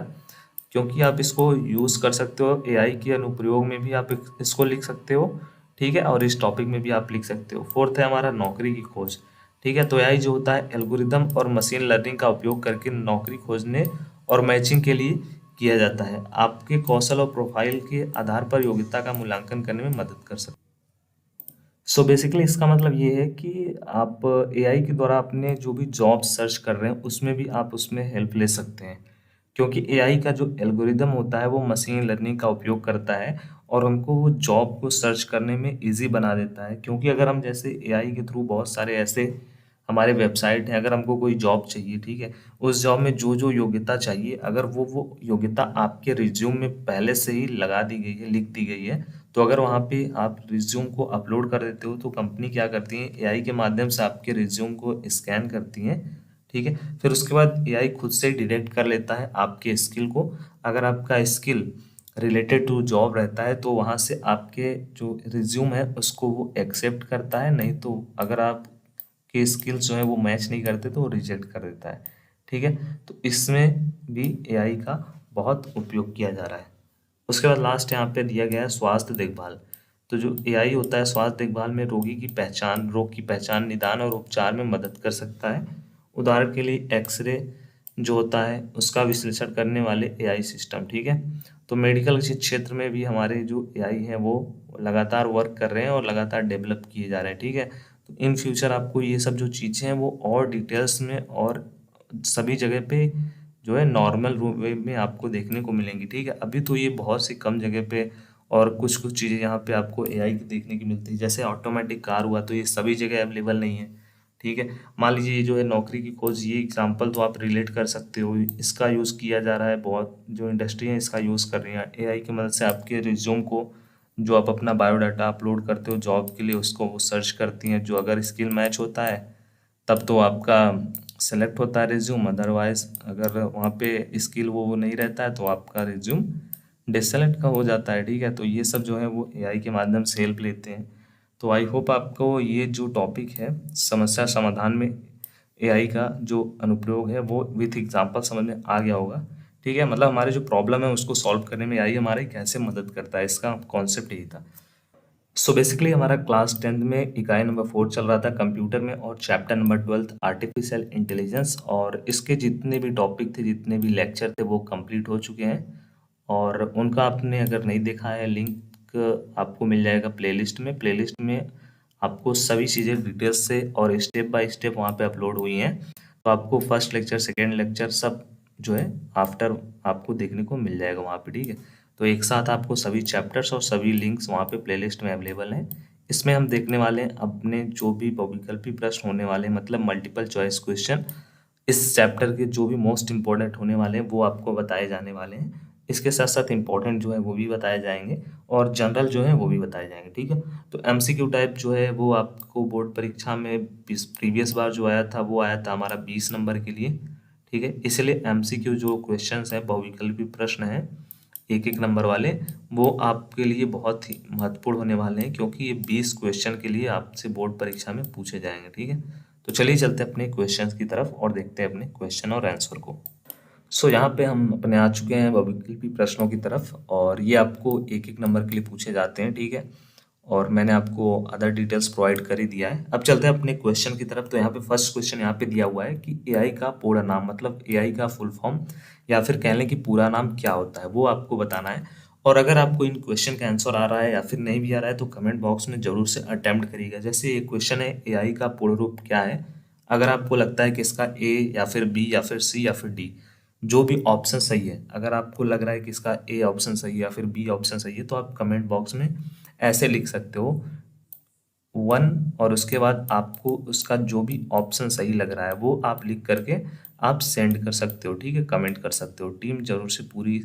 क्योंकि आप इसको यूज़ कर सकते हो एआई के अनुप्रयोग में भी, आप इसको लिख सकते हो। ठीक है, और इस टॉपिक में भी आप लिख सकते हो। फोर्थ है हमारा नौकरी की खोज। ठीक है, तो एआई जो होता है एल्गोरिदम और मशीन लर्निंग का उपयोग करके नौकरी खोजने और मैचिंग के लिए किया जाता है। आपके कौशल और प्रोफाइल के आधार पर योग्यता का मूल्यांकन करने में मदद कर सकता है। सो बेसिकली इसका मतलब ये है कि आप एआई के द्वारा अपने जो भी जॉब सर्च कर रहे हैं उसमें भी आप उसमें हेल्प ले सकते हैं, क्योंकि एआई का जो एल्गोरिदम होता है वो मशीन लर्निंग का उपयोग करता है और हमको वो जॉब को सर्च करने में इजी बना देता है। क्योंकि अगर हम जैसे एआई के थ्रू बहुत सारे ऐसे हमारे वेबसाइट हैं, अगर हमको कोई जॉब चाहिए, ठीक है, उस जॉब में जो जो योग्यता चाहिए, अगर वो योग्यता आपके रिज्यूम में पहले से ही लगा दी गई है, लिख दी गई है, तो अगर वहाँ पे आप रिज्यूम को अपलोड कर देते हो तो कंपनी क्या करती है, एआई के माध्यम से आपके रिज्यूम को स्कैन करती हैं। ठीक है, फिर उसके बाद एआई खुद से डिटेक्ट कर लेता है आपके स्किल को। अगर आपका स्किल रिलेटेड टू जॉब रहता है तो वहाँ से आपके जो रिज्यूम है उसको वो एक्सेप्ट करता है, नहीं तो अगर आप के स्किल्स जो है वो मैच नहीं करते तो वो रिजेक्ट कर देता है। ठीक है, तो इसमें भी एआई का बहुत उपयोग किया जा रहा है। उसके बाद लास्ट यहाँ पे दिया गया है स्वास्थ्य देखभाल। तो जो एआई होता है स्वास्थ्य देखभाल में रोगी की पहचान, रोग की पहचान, निदान और उपचार में मदद कर सकता है। उदाहरण के लिए एक्सरे जो होता है उसका विश्लेषण करने वाले एआई सिस्टम। ठीक है, तो मेडिकल के क्षेत्र में भी हमारे जो एआई हैं वो लगातार वर्क कर रहे हैं और लगातार डेवलप किए जा रहे हैं। ठीक है, तो इन फ्यूचर आपको ये सब जो चीज़ें हैं वो और डिटेल्स में और सभी जगह पे जो है नॉर्मल वे में आपको देखने को मिलेंगी। ठीक है, अभी तो ये बहुत सी कम जगह पे और कुछ कुछ चीज़ें यहाँ पे आपको एआई की देखने की मिलती है, जैसे ऑटोमेटिक कार हुआ, तो ये सभी जगह अवेलेबल नहीं है। ठीक है, मान लीजिए ये जो है नौकरी की खोज, ये एग्जांपल तो आप रिलेट कर सकते हो, इसका यूज़ किया जा रहा है, बहुत जो इंडस्ट्री है इसका यूज़ कर रही है एआई की मदद से। आपके रिज्यूम को जो आप अपना बायोडाटा अपलोड करते हो जॉब के लिए, उसको वो सर्च करती हैं, जो अगर स्किल मैच होता है तब तो आपका सेलेक्ट होता है रिज्यूम, अदरवाइज अगर वहाँ पे स्किल वो नहीं रहता है तो आपका रिज्यूम डिससेलेक्ट का हो जाता है। ठीक है, तो ये सब जो है वो एआई के माध्यम से हेल्प लेते हैं। तो आई होप आपको ये जो टॉपिक है समस्या समाधान में एआई का जो अनुप्रयोग है वो विथ एग्जांपल समझ में आ गया होगा। ठीक है, मतलब हमारे जो प्रॉब्लम है उसको सॉल्व करने में एआई हमारे कैसे मदद करता है, इसका कॉन्सेप्ट यही था। सो बेसिकली हमारा क्लास 10th में इकाई नंबर 4 चल रहा था कंप्यूटर में, और चैप्टर नंबर 12 आर्टिफिशियल इंटेलिजेंस, और इसके जितने भी टॉपिक थे, जितने भी लेक्चर थे वो कंप्लीट हो चुके हैं। और उनका आपने अगर नहीं देखा है, लिंक आपको मिल जाएगा प्लेलिस्ट में। प्लेलिस्ट में आपको सभी चीज़ें डिटेल्स से और स्टेप बाय स्टेप वहाँ पे अपलोड हुई हैं, तो आपको फर्स्ट लेक्चर सेकेंड लेक्चर सब जो है आफ्टर आपको देखने को मिल जाएगा वहाँ पे। ठीक है, तो एक साथ आपको सभी चैप्टर्स और सभी लिंक्स वहाँ पे प्लेलिस्ट में अवेलेबल हैं। इसमें हम देखने वाले हैं अपने जो भी बहुविकल्पी प्रश्न होने वाले हैं, मतलब मल्टीपल चॉइस क्वेश्चन, इस चैप्टर के जो भी मोस्ट इम्पोर्टेंट होने वाले हैं वो आपको बताए जाने वाले हैं। इसके साथ साथ इम्पोर्टेंट जो है वो भी बताए जाएंगे और जनरल जो है वो भी बताए जाएंगे। ठीक है, तो एमसीक्यू टाइप जो है वो आपको बोर्ड परीक्षा में प्रीवियस बार जो आया था वो आया था हमारा 20 नंबर के लिए। ठीक है, इसलिए एमसीक्यू जो क्वेश्चंस हैं, बहुविकल्पी प्रश्न हैं एक एक नंबर वाले, वो आपके लिए बहुत ही महत्वपूर्ण होने वाले हैं, क्योंकि ये 20 क्वेश्चन के लिए आपसे बोर्ड परीक्षा में पूछे जाएंगे। ठीक है, तो चलिए चलते हैं अपने क्वेश्चंस की तरफ और देखते हैं अपने क्वेश्चन और आंसर को। सो यहाँ पे हम अपने आ चुके हैं बहुविकल्पी प्रश्नों की तरफ, और ये आपको एक एक नंबर के लिए पूछे जाते हैं, ठीक है। और मैंने आपको अदर डिटेल्स प्रोवाइड कर ही दिया है। अब चलते हैं अपने क्वेश्चन की तरफ। तो यहाँ पे फर्स्ट क्वेश्चन यहाँ पे दिया हुआ है कि एआई का पूरा नाम, मतलब एआई का फुल फॉर्म या फिर कह लें कि पूरा नाम क्या होता है, वो आपको बताना है। और अगर आपको इन क्वेश्चन का आंसर आ रहा है या फिर नहीं भी आ रहा है तो कमेंट बॉक्स में जरूर से अटेम्प्ट करिएगा। जैसे ये क्वेश्चन है, एआई का पूर्ण रूप क्या है। अगर आपको लगता है कि इसका ए या फिर बी या फिर सी या फिर डी, जो भी ऑप्शन सही है, अगर आपको लग रहा है कि इसका ए ऑप्शन सही है या फिर बी ऑप्शन सही है, तो आप कमेंट बॉक्स में ऐसे लिख सकते हो 1, और उसके बाद आपको उसका जो भी ऑप्शन सही लग रहा है वो आप लिख करके आप सेंड कर सकते हो, ठीक है, कमेंट कर सकते हो। टीम जरूर से पूरी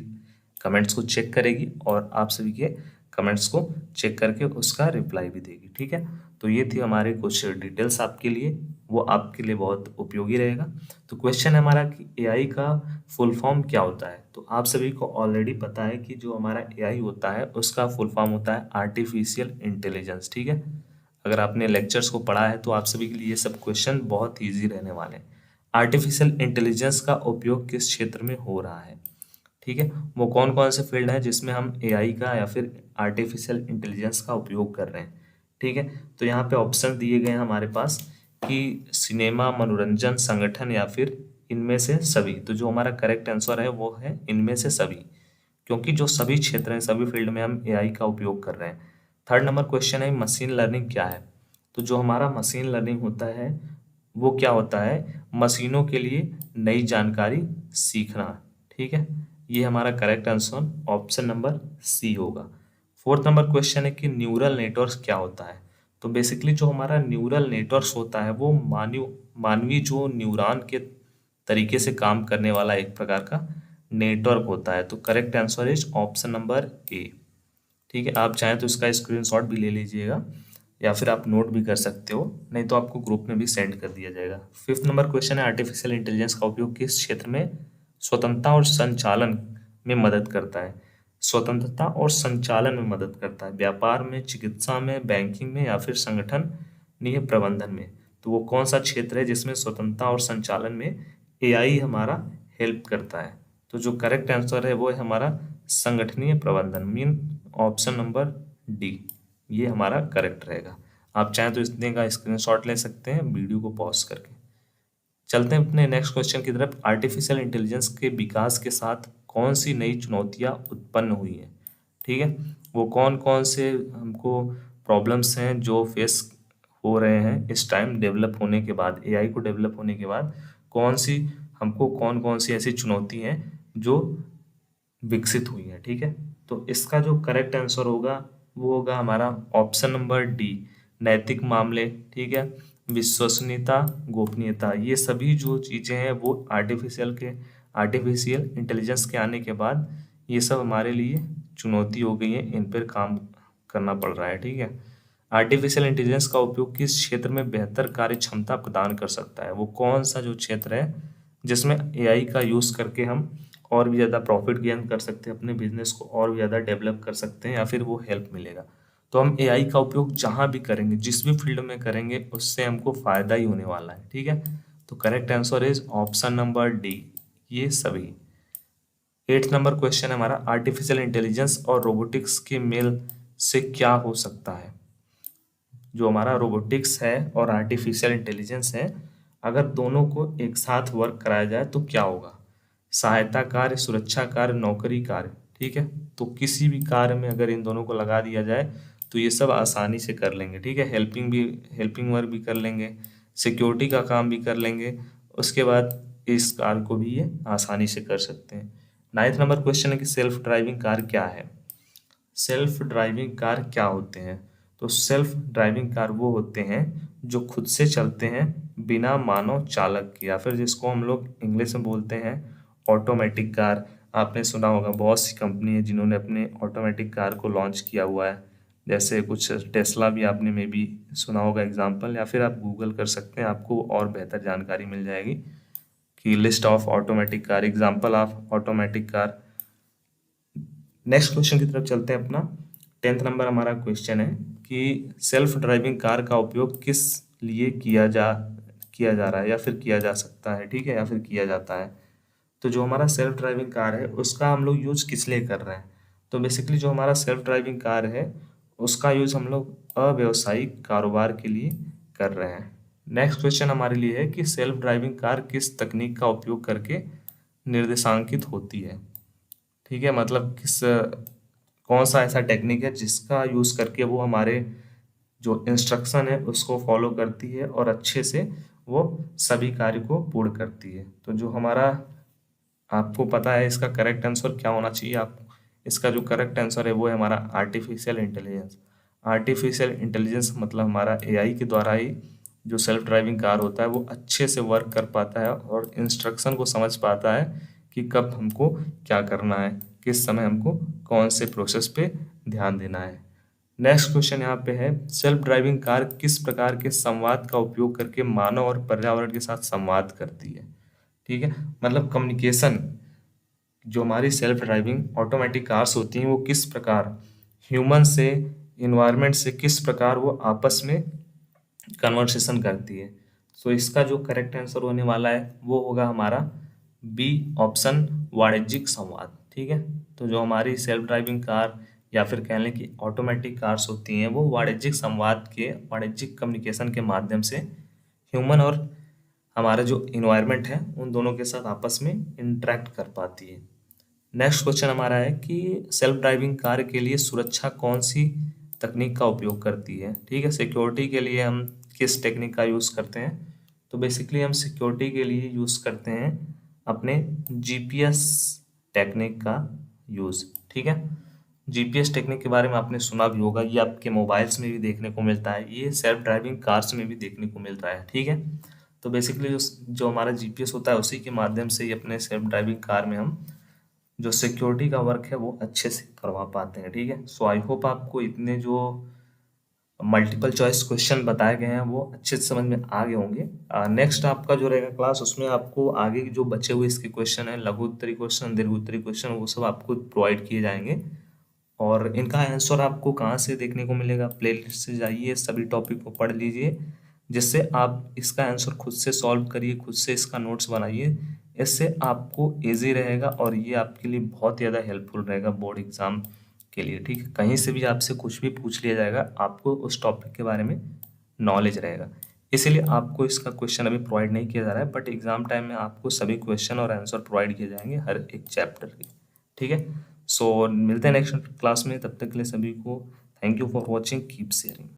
कमेंट्स को चेक करेगी और आप सभी के कमेंट्स को चेक करके उसका रिप्लाई भी देगी, ठीक है। तो ये थी हमारे कुछ डिटेल्स आपके लिए, वो आपके लिए बहुत उपयोगी रहेगा। तो क्वेश्चन है हमारा कि एआई का फुल फॉर्म क्या होता है। तो आप सभी को ऑलरेडी पता है कि जो हमारा एआई होता है उसका फुल फॉर्म होता है आर्टिफिशियल इंटेलिजेंस, ठीक है। अगर आपने लेक्चर्स को पढ़ा है तो आप सभी के लिए ये सब क्वेश्चन बहुत ईजी रहने वाले हैं। आर्टिफिशियल इंटेलिजेंस का उपयोग किस क्षेत्र में हो रहा है, ठीक है। वो कौन कौन से फील्ड हैं जिसमें हम एआई का या फिर आर्टिफिशियल इंटेलिजेंस का उपयोग कर रहे हैं, ठीक है। तो यहाँ पे ऑप्शन दिए गए हैं हमारे पास कि सिनेमा, मनोरंजन, संगठन या फिर इनमें से सभी। तो जो हमारा करेक्ट आंसर है वो है इनमें से सभी, क्योंकि जो सभी क्षेत्र हैं, सभी फील्ड में हम एआई का उपयोग कर रहे हैं। थर्ड नंबर क्वेश्चन है मशीन लर्निंग क्या है। तो जो हमारा मशीन लर्निंग होता है वो क्या होता है, मशीनों के लिए नई जानकारी सीखना, ठीक है। ये हमारा correct answer option number C होगा। फोर्थ नंबर क्वेश्चन है कि न्यूरल नेटवर्क क्या होता है। तो बेसिकली जो हमारा न्यूरल नेटवर्क होता है वो मानवीय जो न्यूरॉन के तरीके से काम करने वाला एक प्रकार का नेटवर्क होता है। तो correct answer is option number A, ठीक है। आप चाहें तो इसका स्क्रीनशॉट भी ले लीजिएगा या फिर आप नोट भी कर सकते हो, नहीं तो आपको ग्रुप में भी सेंड कर दिया जाएगा। फिफ्थ नंबर क्वेश्चन है आर्टिफिशियल इंटेलिजेंस का उपयोग किस क्षेत्र में स्वतंत्रता और संचालन में मदद करता है। स्वतंत्रता और संचालन में मदद करता है, व्यापार में, चिकित्सा में, बैंकिंग में या फिर संगठनीय प्रबंधन में। तो वो कौन सा क्षेत्र है जिसमें स्वतंत्रता और संचालन में एआई हमारा हेल्प करता है। तो जो करेक्ट आंसर है वो है हमारा संगठनीय प्रबंधन, मीन ऑप्शन नंबर डी, ये हमारा करेक्ट रहेगा। आप चाहें तो इतने का स्क्रीनशॉट ले सकते हैं वीडियो को पॉज करके। चलते हैं अपने नेक्स्ट क्वेश्चन की तरफ। आर्टिफिशियल इंटेलिजेंस के विकास के साथ कौन सी नई चुनौतियां उत्पन्न हुई हैं, ठीक है। वो कौन कौन से हमको प्रॉब्लम्स हैं जो फेस हो रहे हैं इस टाइम डेवलप होने के बाद, एआई को डेवलप होने के बाद कौन कौन सी ऐसी चुनौती हैं जो विकसित हुई है, ठीक है। तो इसका जो करेक्ट आंसर होगा वो होगा हमारा ऑप्शन नंबर डी, नैतिक मामले, ठीक है, विश्वसनीयता, गोपनीयता। ये सभी जो चीजें हैं वो आर्टिफिशियल इंटेलिजेंस के आने के बाद ये सब हमारे लिए चुनौती हो गई है, इन पर काम करना पड़ रहा है, ठीक है। आर्टिफिशियल इंटेलिजेंस का उपयोग किस क्षेत्र में बेहतर कार्य क्षमता प्रदान कर सकता है। वो कौन सा जो क्षेत्र है जिसमें एआई का यूज करके हम और भी ज़्यादा प्रॉफिट गेन कर सकते हैं, अपने बिजनेस को और भी ज़्यादा डेवलप कर सकते हैं या फिर वो हेल्प मिलेगा। तो हम एआई का उपयोग जहाँ भी करेंगे, जिस भी फील्ड में करेंगे, उससे हमको फायदा ही होने वाला है, ठीक है। तो correct answer is option number D, ये सभी। एट्थ नंबर क्वेश्चन है हमारा आर्टिफिशियल इंटेलिजेंस और रोबोटिक्स के मेल से क्या हो सकता है। जो हमारा रोबोटिक्स है और आर्टिफिशियल इंटेलिजेंस है, अगर दोनों को एक साथ वर्क कराया जाए तो क्या होगा। सहायता कार्य, सुरक्षा कार्य, नौकरी कार्य, ठीक है। तो किसी भी कार्य में अगर इन दोनों को लगा दिया जाए तो ये सब आसानी से कर लेंगे, ठीक है। हेल्पिंग वर्क भी कर लेंगे, सिक्योरिटी का काम भी कर लेंगे, उसके बाद इस कार्य को भी ये आसानी से कर सकते हैं। नाइन्थ नंबर क्वेश्चन है कि सेल्फ ड्राइविंग कार क्या है। सेल्फ ड्राइविंग कार क्या होते हैं। तो सेल्फ ड्राइविंग कार वो होते हैं जो खुद से चलते हैं बिना मानव चालक के, या फिर जिसको हम लोग इंग्लिश में बोलते हैं ऑटोमेटिक कार। आपने सुना होगा बहुत सी कंपनी है जिन्होंने अपने ऑटोमेटिक कार को लॉन्च किया हुआ है, जैसे कुछ टेस्ला भी आपने में भी सुना होगा एग्जाम्पल, या फिर आप गूगल कर सकते हैं, आपको और बेहतर जानकारी मिल जाएगी कि list of automatic car, example of automatic car. Next question की तरफ चलते हैं अपना। टेंथ नंबर हमारा क्वेश्चन है कि सेल्फ ड्राइविंग कार का उपयोग किस लिए किया जा रहा है या फिर किया जा सकता है, ठीक है, या फिर किया जाता है। तो जो हमारा सेल्फ ड्राइविंग कार है उसका हम लोग यूज़ किस लिए कर रहे हैं? तो बेसिकली जो हमारा सेल्फ ड्राइविंग कार है उसका यूज़ हम लोग अव्यावसायिक कारोबार के लिए कर रहे हैं। नेक्स्ट क्वेश्चन हमारे लिए है कि सेल्फ ड्राइविंग कार किस तकनीक का उपयोग करके निर्देशांकित होती है? ठीक है, मतलब कौन सा ऐसा टेक्निक है जिसका यूज़ करके वो हमारे जो इंस्ट्रक्शन है उसको फॉलो करती है और अच्छे से वो सभी कार्य को पूर्ण करती है। तो जो हमारा, आपको पता है इसका करेक्ट आंसर क्या होना चाहिए? आप इसका जो करेक्ट आंसर है वो है हमारा आर्टिफिशियल इंटेलिजेंस। आर्टिफिशियल इंटेलिजेंस मतलब हमारा एआई के द्वारा ही जो सेल्फ ड्राइविंग कार होता है वो अच्छे से वर्क कर पाता है और इंस्ट्रक्शन को समझ पाता है कि कब हमको क्या करना है, किस समय हमको कौन से प्रोसेस पे ध्यान देना है। नेक्स्ट क्वेश्चन यहाँ पे है, सेल्फ ड्राइविंग कार किस प्रकार के संवाद का उपयोग करके मानव और पर्यावरण के साथ संवाद करती है? ठीक है, मतलब कम्युनिकेशन, जो हमारी सेल्फ ड्राइविंग ऑटोमेटिक कार्स होती हैं वो किस प्रकार ह्यूमन से, इन्वायरमेंट से किस प्रकार वो आपस में कन्वर्सेशन करती है। तो इसका जो करेक्ट आंसर होने वाला है वो होगा हमारा बी ऑप्शन, वाणिज्यिक संवाद। ठीक है, तो जो हमारी सेल्फ ड्राइविंग कार या फिर कह लें कि ऑटोमेटिक कार्स होती हैं वो वाणिज्यिक संवाद के, वाणिज्यिक कम्युनिकेशन के माध्यम से ह्यूमन और हमारा जो इन्वायरमेंट है उन दोनों के साथ आपस में इंटरेक्ट कर पाती है। नेक्स्ट क्वेश्चन हमारा है कि सेल्फ ड्राइविंग कार के लिए सुरक्षा कौन सी तकनीक का उपयोग करती है? ठीक है, सिक्योरिटी के लिए हम किस टेक्निक का यूज़ करते हैं? तो बेसिकली हम सिक्योरिटी के लिए यूज़ करते हैं अपने जीपीएस टेक्निक का यूज़। ठीक है, जीपीएस टेक्निक के बारे में आपने सुना भी होगा, ये आपके मोबाइल्स में भी देखने को मिलता है, ये सेल्फ ड्राइविंग कार्स में भी देखने को मिलता है। ठीक है, तो बेसिकली जो हमारा जीपीएस होता है उसी के माध्यम से ही अपने सेल्फ ड्राइविंग कार में हम जो सिक्योरिटी का वर्क है वो अच्छे से करवा पाते हैं। ठीक है, सो आई होप आपको इतने जो मल्टीपल चॉइस क्वेश्चन बताए गए हैं वो अच्छे से समझ में आ गए होंगे। नेक्स्ट आपका जो रहेगा क्लास उसमें आपको आगे जो बचे हुए इसके क्वेश्चन है, लघु उत्तरी क्वेश्चन, दीर्घ उत्तरी क्वेश्चन, वो सब आपको प्रोवाइड किए जाएंगे। और इनका आंसर आपको कहाँ से देखने को मिलेगा? प्लेलिस्ट से जाइए, सभी टॉपिक को पढ़ लीजिए, जिससे आप इसका आंसर खुद से सॉल्व करिए, खुद से इसका नोट्स बनाइए। इससे आपको इजी रहेगा और ये आपके लिए बहुत ज़्यादा हेल्पफुल रहेगा बोर्ड एग्जाम के लिए। ठीक है, कहीं से भी आपसे कुछ भी पूछ लिया जाएगा, आपको उस टॉपिक के बारे में नॉलेज रहेगा। इसीलिए आपको इसका क्वेश्चन अभी प्रोवाइड नहीं किया जा रहा है, बट एग्जाम टाइम में आपको सभी क्वेश्चन और आंसर प्रोवाइड किए जाएंगे हर एक चैप्टर के। ठीक है, सो मिलते हैं नेक्स्ट क्लास में, तब तक के लिए सभी को thank you for watching, keep sharing.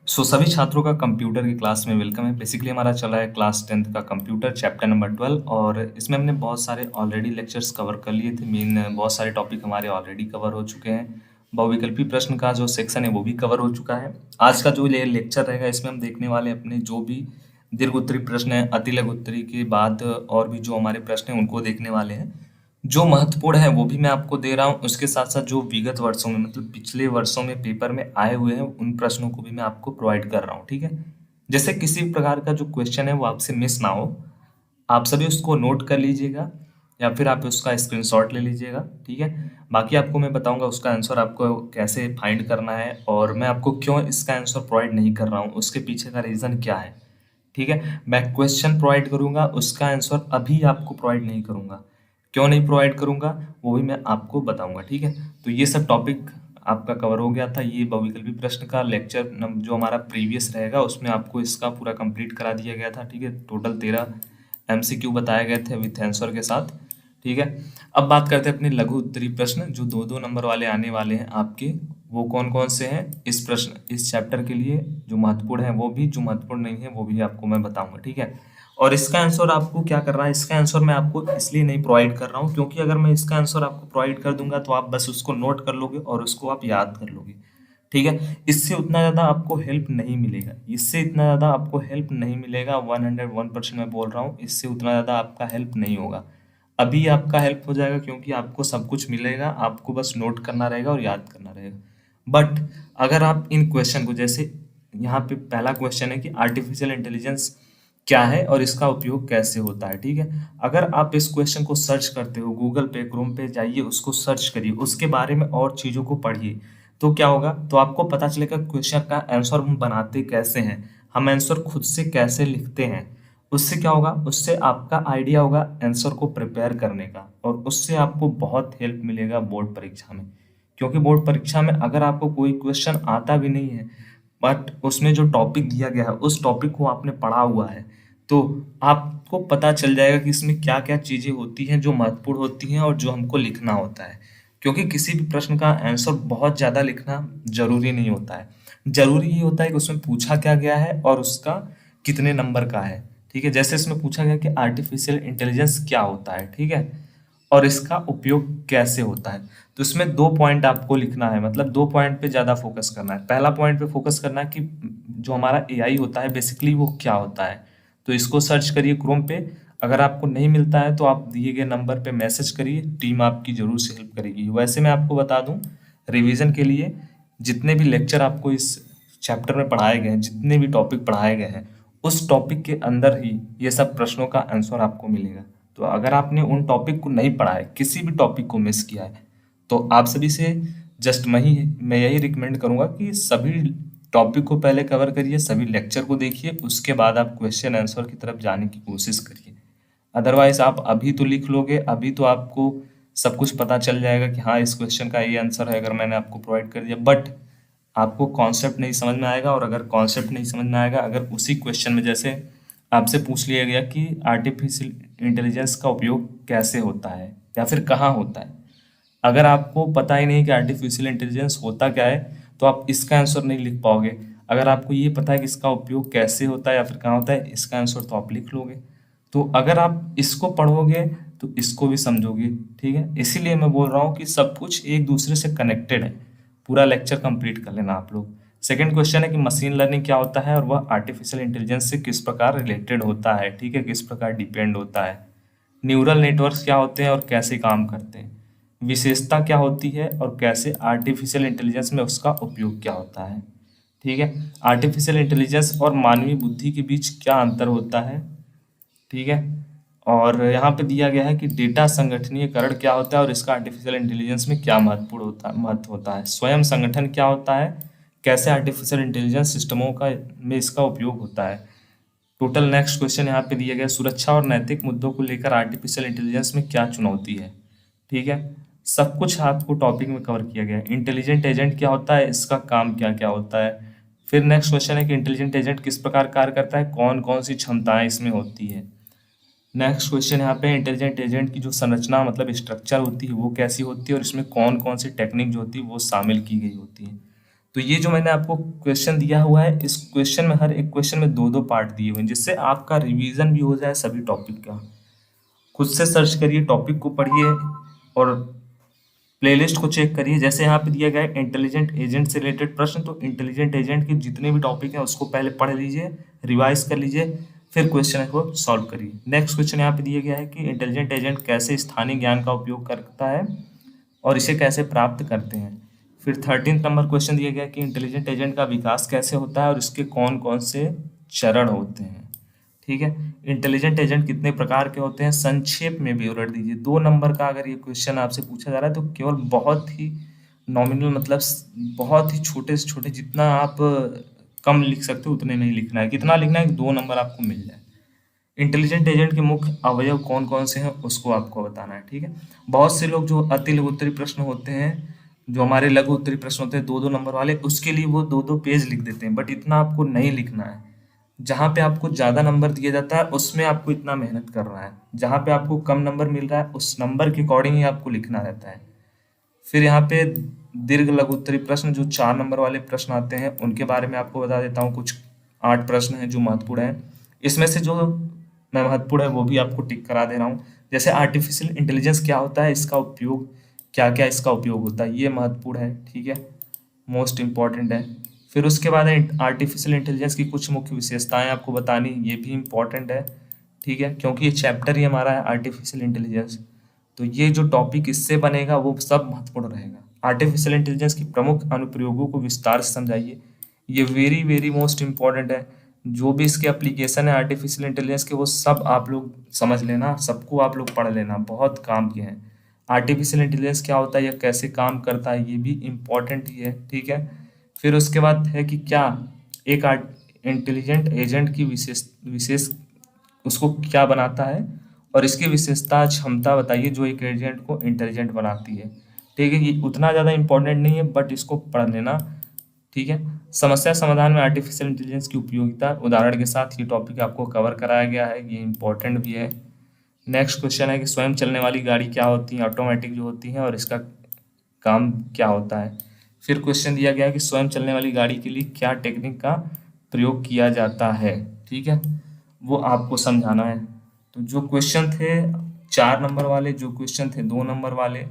So सभी छात्रों का कंप्यूटर की क्लास में वेलकम है। बेसिकली हमारा चला है क्लास 10th का कंप्यूटर चैप्टर नंबर 12 और इसमें हमने बहुत सारे ऑलरेडी लेक्चर्स कवर कर लिए थे। मेन बहुत सारे टॉपिक हमारे ऑलरेडी कवर हो चुके हैं। बहुविकल्पी प्रश्न का जो सेक्शन है वो भी कवर हो चुका है। आज का जो ये लेक्चर रहेगा इसमें हम देखने वाले अपने जो भी दीर्घ उत्तरी प्रश्न है, अति लघु उत्तरी के बाद और भी जो हमारे प्रश्न हैं उनको देखने वाले हैं। जो महत्वपूर्ण है वो भी मैं आपको दे रहा हूँ, उसके साथ साथ जो विगत वर्षों में मतलब पिछले वर्षों में पेपर में आए हुए हैं उन प्रश्नों को भी मैं आपको प्रोवाइड कर रहा हूँ। ठीक है, जैसे किसी भी प्रकार का जो क्वेश्चन है वो आपसे मिस ना हो, आप सभी उसको नोट कर लीजिएगा या फिर आप उसका स्क्रीनशॉट ले लीजिएगा। ठीक है, बाकी आपको मैं बताऊंगा उसका आंसर आपको कैसे फाइंड करना है और मैं आपको क्यों इसका आंसर प्रोवाइड नहीं कर रहा हूँ, उसके पीछे का रीज़न क्या है। ठीक है, मैं क्वेश्चन प्रोवाइड करूंगा, उसका आंसर अभी आपको प्रोवाइड नहीं करूंगा। क्यों नहीं प्रोवाइड करूंगा वो भी मैं आपको बताऊंगा। ठीक है, तो ये सब टॉपिक आपका कवर हो गया था। ये बहुविकल्पी प्रश्न का लेक्चर जो हमारा प्रीवियस रहेगा उसमें आपको इसका पूरा कंप्लीट करा दिया गया था। ठीक है, टोटल 13 एमसीक्यू बताए गए थे विथ आंसर के साथ। ठीक है, अब बात करते हैं अपने लघु उत्तरी प्रश्न जो 2-2 नंबर वाले आने वाले हैं आपके, वो कौन कौन से हैं इस प्रश्न इस चैप्टर के लिए। जो महत्वपूर्ण है वो भी, जो महत्वपूर्ण नहीं है वो भी आपको मैं बताऊंगा। ठीक है, और इसका आंसर आपको क्या करना है, इसका आंसर मैं आपको इसलिए नहीं प्रोवाइड कर रहा हूँ क्योंकि अगर मैं इसका आंसर आपको प्रोवाइड कर दूंगा तो आप बस उसको नोट कर लोगे और उसको आप याद कर लोगे। ठीक है, इससे उतना ज़्यादा आपको हेल्प नहीं मिलेगा, इससे इतना ज़्यादा आपको हेल्प नहीं मिलेगा। 101% मैं बोल रहा हूँ, इससे उतना ज़्यादा आपका हेल्प नहीं होगा। अभी आपका हेल्प हो जाएगा क्योंकि आपको सब कुछ मिलेगा, आपको बस नोट करना रहेगा और याद करना रहेगा। बट अगर आप इन क्वेश्चन को, जैसे यहाँ पे पहला क्वेश्चन है कि आर्टिफिशियल इंटेलिजेंस क्या है और इसका उपयोग कैसे होता है। ठीक है, अगर आप इस क्वेश्चन को सर्च करते हो गूगल पे, क्रोम पे जाइए, उसको सर्च करिए, उसके बारे में और चीज़ों को पढ़िए, तो क्या होगा, तो आपको पता चलेगा क्वेश्चन का आंसर हम बनाते कैसे हैं, हम आंसर खुद से कैसे लिखते हैं, उससे क्या होगा, उससे आपका आइडिया होगा आंसर को प्रिपेयर करने का, और उससे आपको बहुत हेल्प मिलेगा बोर्ड परीक्षा में। क्योंकि बोर्ड परीक्षा में अगर आपको कोई क्वेश्चन आता भी नहीं है, बट उसमें जो टॉपिक दिया गया है उस टॉपिक को आपने पढ़ा हुआ है, तो आपको पता चल जाएगा कि इसमें क्या क्या चीज़ें होती हैं जो महत्वपूर्ण होती हैं और जो हमको लिखना होता है। क्योंकि किसी भी प्रश्न का आंसर बहुत ज़्यादा लिखना जरूरी नहीं होता है। जरूरी ये होता है कि उसमें पूछा क्या गया है और उसका कितने नंबर का है। ठीक है, जैसे इसमें पूछा गया कि आर्टिफिशियल इंटेलिजेंस क्या होता है, ठीक है, और इसका उपयोग कैसे होता है। तो इसमें 2 पॉइंट आपको लिखना है, मतलब 2 पॉइंट पे ज़्यादा फोकस करना है। पहला पॉइंट पे फोकस करना है कि जो हमारा एआई होता है बेसिकली वो क्या होता है। तो इसको सर्च करिए क्रोम पे। अगर आपको नहीं मिलता है तो आप दिए गए नंबर पे मैसेज करिए, टीम आपकी ज़रूर से हेल्प करेगी। वैसे मैं आपको बता दूं, रिवीजन के लिए जितने भी लेक्चर आपको इस चैप्टर में पढ़ाए गए हैं, जितने भी टॉपिक पढ़ाए गए हैं, उस टॉपिक के अंदर ही ये सब प्रश्नों का आंसर आपको मिलेगा। तो अगर आपने उन टॉपिक को नहीं पढ़ा है, किसी भी टॉपिक को मिस किया है, तो आप सभी से जस्ट मैं यही रिकमेंड करूंगा कि सभी टॉपिक को पहले कवर करिए, सभी लेक्चर को देखिए, उसके बाद आप क्वेश्चन आंसर की तरफ जाने की कोशिश करिए। अदरवाइज आप अभी तो लिख लोगे, अभी तो आपको सब कुछ पता चल जाएगा कि हाँ इस क्वेश्चन का ये आंसर है अगर मैंने आपको प्रोवाइड कर दिया, बट आपको कॉन्सेप्ट नहीं समझ में आएगा। और अगर कॉन्सेप्ट नहीं समझ में आएगा, अगर उसी क्वेश्चन में जैसे आपसे पूछ लिया गया कि आर्टिफिशियल इंटेलिजेंस का उपयोग कैसे होता है या फिर कहाँ होता है, अगर आपको पता ही नहीं कि आर्टिफिशियल इंटेलिजेंस होता क्या है, तो आप इसका आंसर नहीं लिख पाओगे। अगर आपको ये पता है कि इसका उपयोग कैसे होता है या फिर कहाँ होता है, इसका आंसर तो आप लिख लोगे। तो अगर आप इसको पढ़ोगे तो इसको भी समझोगे। ठीक है, इसीलिए मैं बोल रहा हूँ कि सब कुछ एक दूसरे से कनेक्टेड है। पूरा लेक्चर कंप्लीट कर लेना आप लोग। सेकंड क्वेश्चन है कि मशीन लर्निंग क्या होता है और वह आर्टिफिशियल इंटेलिजेंस से किस प्रकार रिलेटेड होता है, ठीक है, किस प्रकार डिपेंड होता है। न्यूरल नेटवर्क्स क्या होते हैं और कैसे काम करते हैं। विशेषता क्या होती है और कैसे आर्टिफिशियल इंटेलिजेंस में उसका उपयोग क्या होता है। ठीक है, आर्टिफिशियल इंटेलिजेंस और मानवीय बुद्धि के बीच क्या अंतर होता है। ठीक है, और यहाँ पे दिया गया है कि डेटा संगठनीयकरण क्या होता है और इसका आर्टिफिशियल इंटेलिजेंस में क्या महत्व होता है। स्वयं संगठन क्या होता है, कैसे आर्टिफिशियल इंटेलिजेंस सिस्टमों का में इसका उपयोग होता है। टोटल नेक्स्ट क्वेश्चन यहाँ पे दिया गया, सुरक्षा और नैतिक मुद्दों को लेकर आर्टिफिशियल इंटेलिजेंस में क्या चुनौती है। ठीक है, सब कुछ आपको टॉपिक में कवर किया गया है। इंटेलिजेंट एजेंट क्या होता है, इसका काम क्या क्या होता है। फिर नेक्स्ट क्वेश्चन है कि इंटेलिजेंट एजेंट किस प्रकार कार्य करता है, कौन कौन सी क्षमताएं इसमें होती है। नेक्स्ट क्वेश्चन यहाँ पे इंटेलिजेंट एजेंट की जो संरचना मतलब स्ट्रक्चर होती है वो कैसी होती है और इसमें कौन कौन सी टेक्निक जो होती है वो शामिल की गई होती है। तो ये जो मैंने आपको क्वेश्चन दिया हुआ है, इस क्वेश्चन में हर एक क्वेश्चन में दो दो पार्ट दिए हुए हैं, जिससे आपका रिवीजन भी हो जाए सभी टॉपिक का। खुद से सर्च करिए, टॉपिक को पढ़िए और प्लेलिस्ट को चेक करिए। जैसे यहाँ पे दिया गया है इंटेलिजेंट एजेंट से रिलेटेड प्रश्न, तो इंटेलिजेंट एजेंट के जितने भी टॉपिक हैं उसको पहले पढ़ लीजिए, रिवाइज कर लीजिए, फिर क्वेश्चन को सॉल्व करिए। नेक्स्ट क्वेश्चन यहाँ पे दिया गया है कि इंटेलिजेंट एजेंट कैसे स्थानीय ज्ञान का उपयोग करता है और इसे कैसे प्राप्त करते हैं। फिर 13 नंबर क्वेश्चन दिया गया कि इंटेलिजेंट एजेंट का विकास कैसे होता है और इसके कौन कौन से चरण होते हैं। ठीक है, इंटेलिजेंट एजेंट कितने प्रकार के होते हैं, संक्षेप में विवरण दीजिए। 2 नंबर का अगर ये क्वेश्चन आपसे पूछा जा रहा है तो केवल बहुत ही नॉमिनल मतलब बहुत ही छोटे से छोटे, जितना आप कम लिख सकते हो उतने नहीं लिखना है। कितना लिखना है कि 2 नंबर आपको मिल जाए। इंटेलिजेंट एजेंट के मुख्य अवयव कौन कौन से हैं उसको आपको बताना है। ठीक है, बहुत से लोग जो अति लघु उत्तरीय प्रश्न होते हैं, जो हमारे लघु उत्तरीय प्रश्न होते हैं 2-2 नंबर वाले, उसके लिए वो 2-2 पेज लिख देते हैं, बट इतना आपको नहीं लिखना है। जहाँ पे आपको ज़्यादा नंबर दिया जाता है उसमें आपको इतना मेहनत करना है, जहाँ पे आपको कम नंबर मिल रहा है उस नंबर के अकॉर्डिंग ही आपको लिखना रहता है। फिर यहाँ पे दीर्घ लघु उत्तरीय प्रश्न जो 4 नंबर वाले प्रश्न आते हैं उनके बारे में आपको बता देता हूँ। कुछ 8 प्रश्न हैं जो महत्वपूर्ण हैं, इसमें से जो मैं महत्वपूर्ण है वो भी आपको टिक करा दे रहा हूँ। जैसे आर्टिफिशियल इंटेलिजेंस क्या होता है, इसका उपयोग क्या क्या इसका उपयोग होता है, ये महत्वपूर्ण है। ठीक है, मोस्ट इम्पॉर्टेंट है। फिर उसके बाद है आर्टिफिशियल इंटेलिजेंस की कुछ मुख्य विशेषताएं आपको बतानी, ये भी इम्पॉर्टेंट है। ठीक है, क्योंकि ये चैप्टर ही हमारा है आर्टिफिशियल इंटेलिजेंस, तो ये जो टॉपिक इससे बनेगा वो सब महत्वपूर्ण रहेगा। आर्टिफिशियल इंटेलिजेंस की प्रमुख अनुप्रयोगों को विस्तार से समझाइए, ये वेरी वेरी मोस्ट इम्पॉर्टेंट है। जो भी इसके एप्लीकेशन है आर्टिफिशियल इंटेलिजेंस के वो सब आप लोग समझ लेना, सबको आप लोग पढ़ लेना, बहुत काम के हैं। आर्टिफिशियल इंटेलिजेंस क्या होता है या कैसे काम करता है ये भी इम्पॉर्टेंट ही है। ठीक है, फिर उसके बाद है कि क्या एक इंटेलिजेंट एजेंट की विशेष विशेष उसको क्या बनाता है, और इसकी विशेषता क्षमता बताइए जो एक एजेंट को इंटेलिजेंट बनाती है। ठीक है, ये उतना ज़्यादा इंपॉर्टेंट नहीं है, बट इसको पढ़ लेना। ठीक है, समस्या समाधान में आर्टिफिशियल इंटेलिजेंस की उपयोगिता उदाहरण के साथ ये टॉपिक आपको कवर कराया गया है, ये इंपॉर्टेंट भी है। नेक्स्ट क्वेश्चन है कि स्वयं चलने वाली गाड़ी क्या होती है, ऑटोमेटिक जो होती है, और इसका काम क्या होता है। फिर क्वेश्चन दिया गया है कि स्वयं चलने वाली गाड़ी के लिए क्या टेक्निक का प्रयोग किया जाता है। ठीक है, वो आपको समझाना है। तो जो क्वेश्चन थे 4 नंबर वाले, जो क्वेश्चन थे 2 नंबर वाले,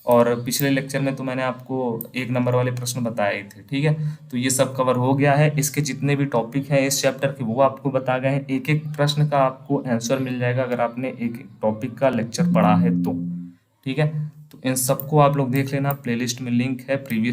और पिछले लेक्चर में तो मैंने आपको 1 नंबर वाले प्रश्न बताए ही थे। ठीक है, तो ये सब कवर हो गया है। इसके जितने भी टॉपिक हैं इस चैप्टर के वो आपको बता गए हैं। एक एक प्रश्न का आपको आंसर मिल जाएगा अगर आपने एक एक टॉपिक का लेक्चर पढ़ा है तो। ठीक है, तो इन सबको आप लोग देख लेना, प्लेलिस्ट में लिंक है प्रीवियस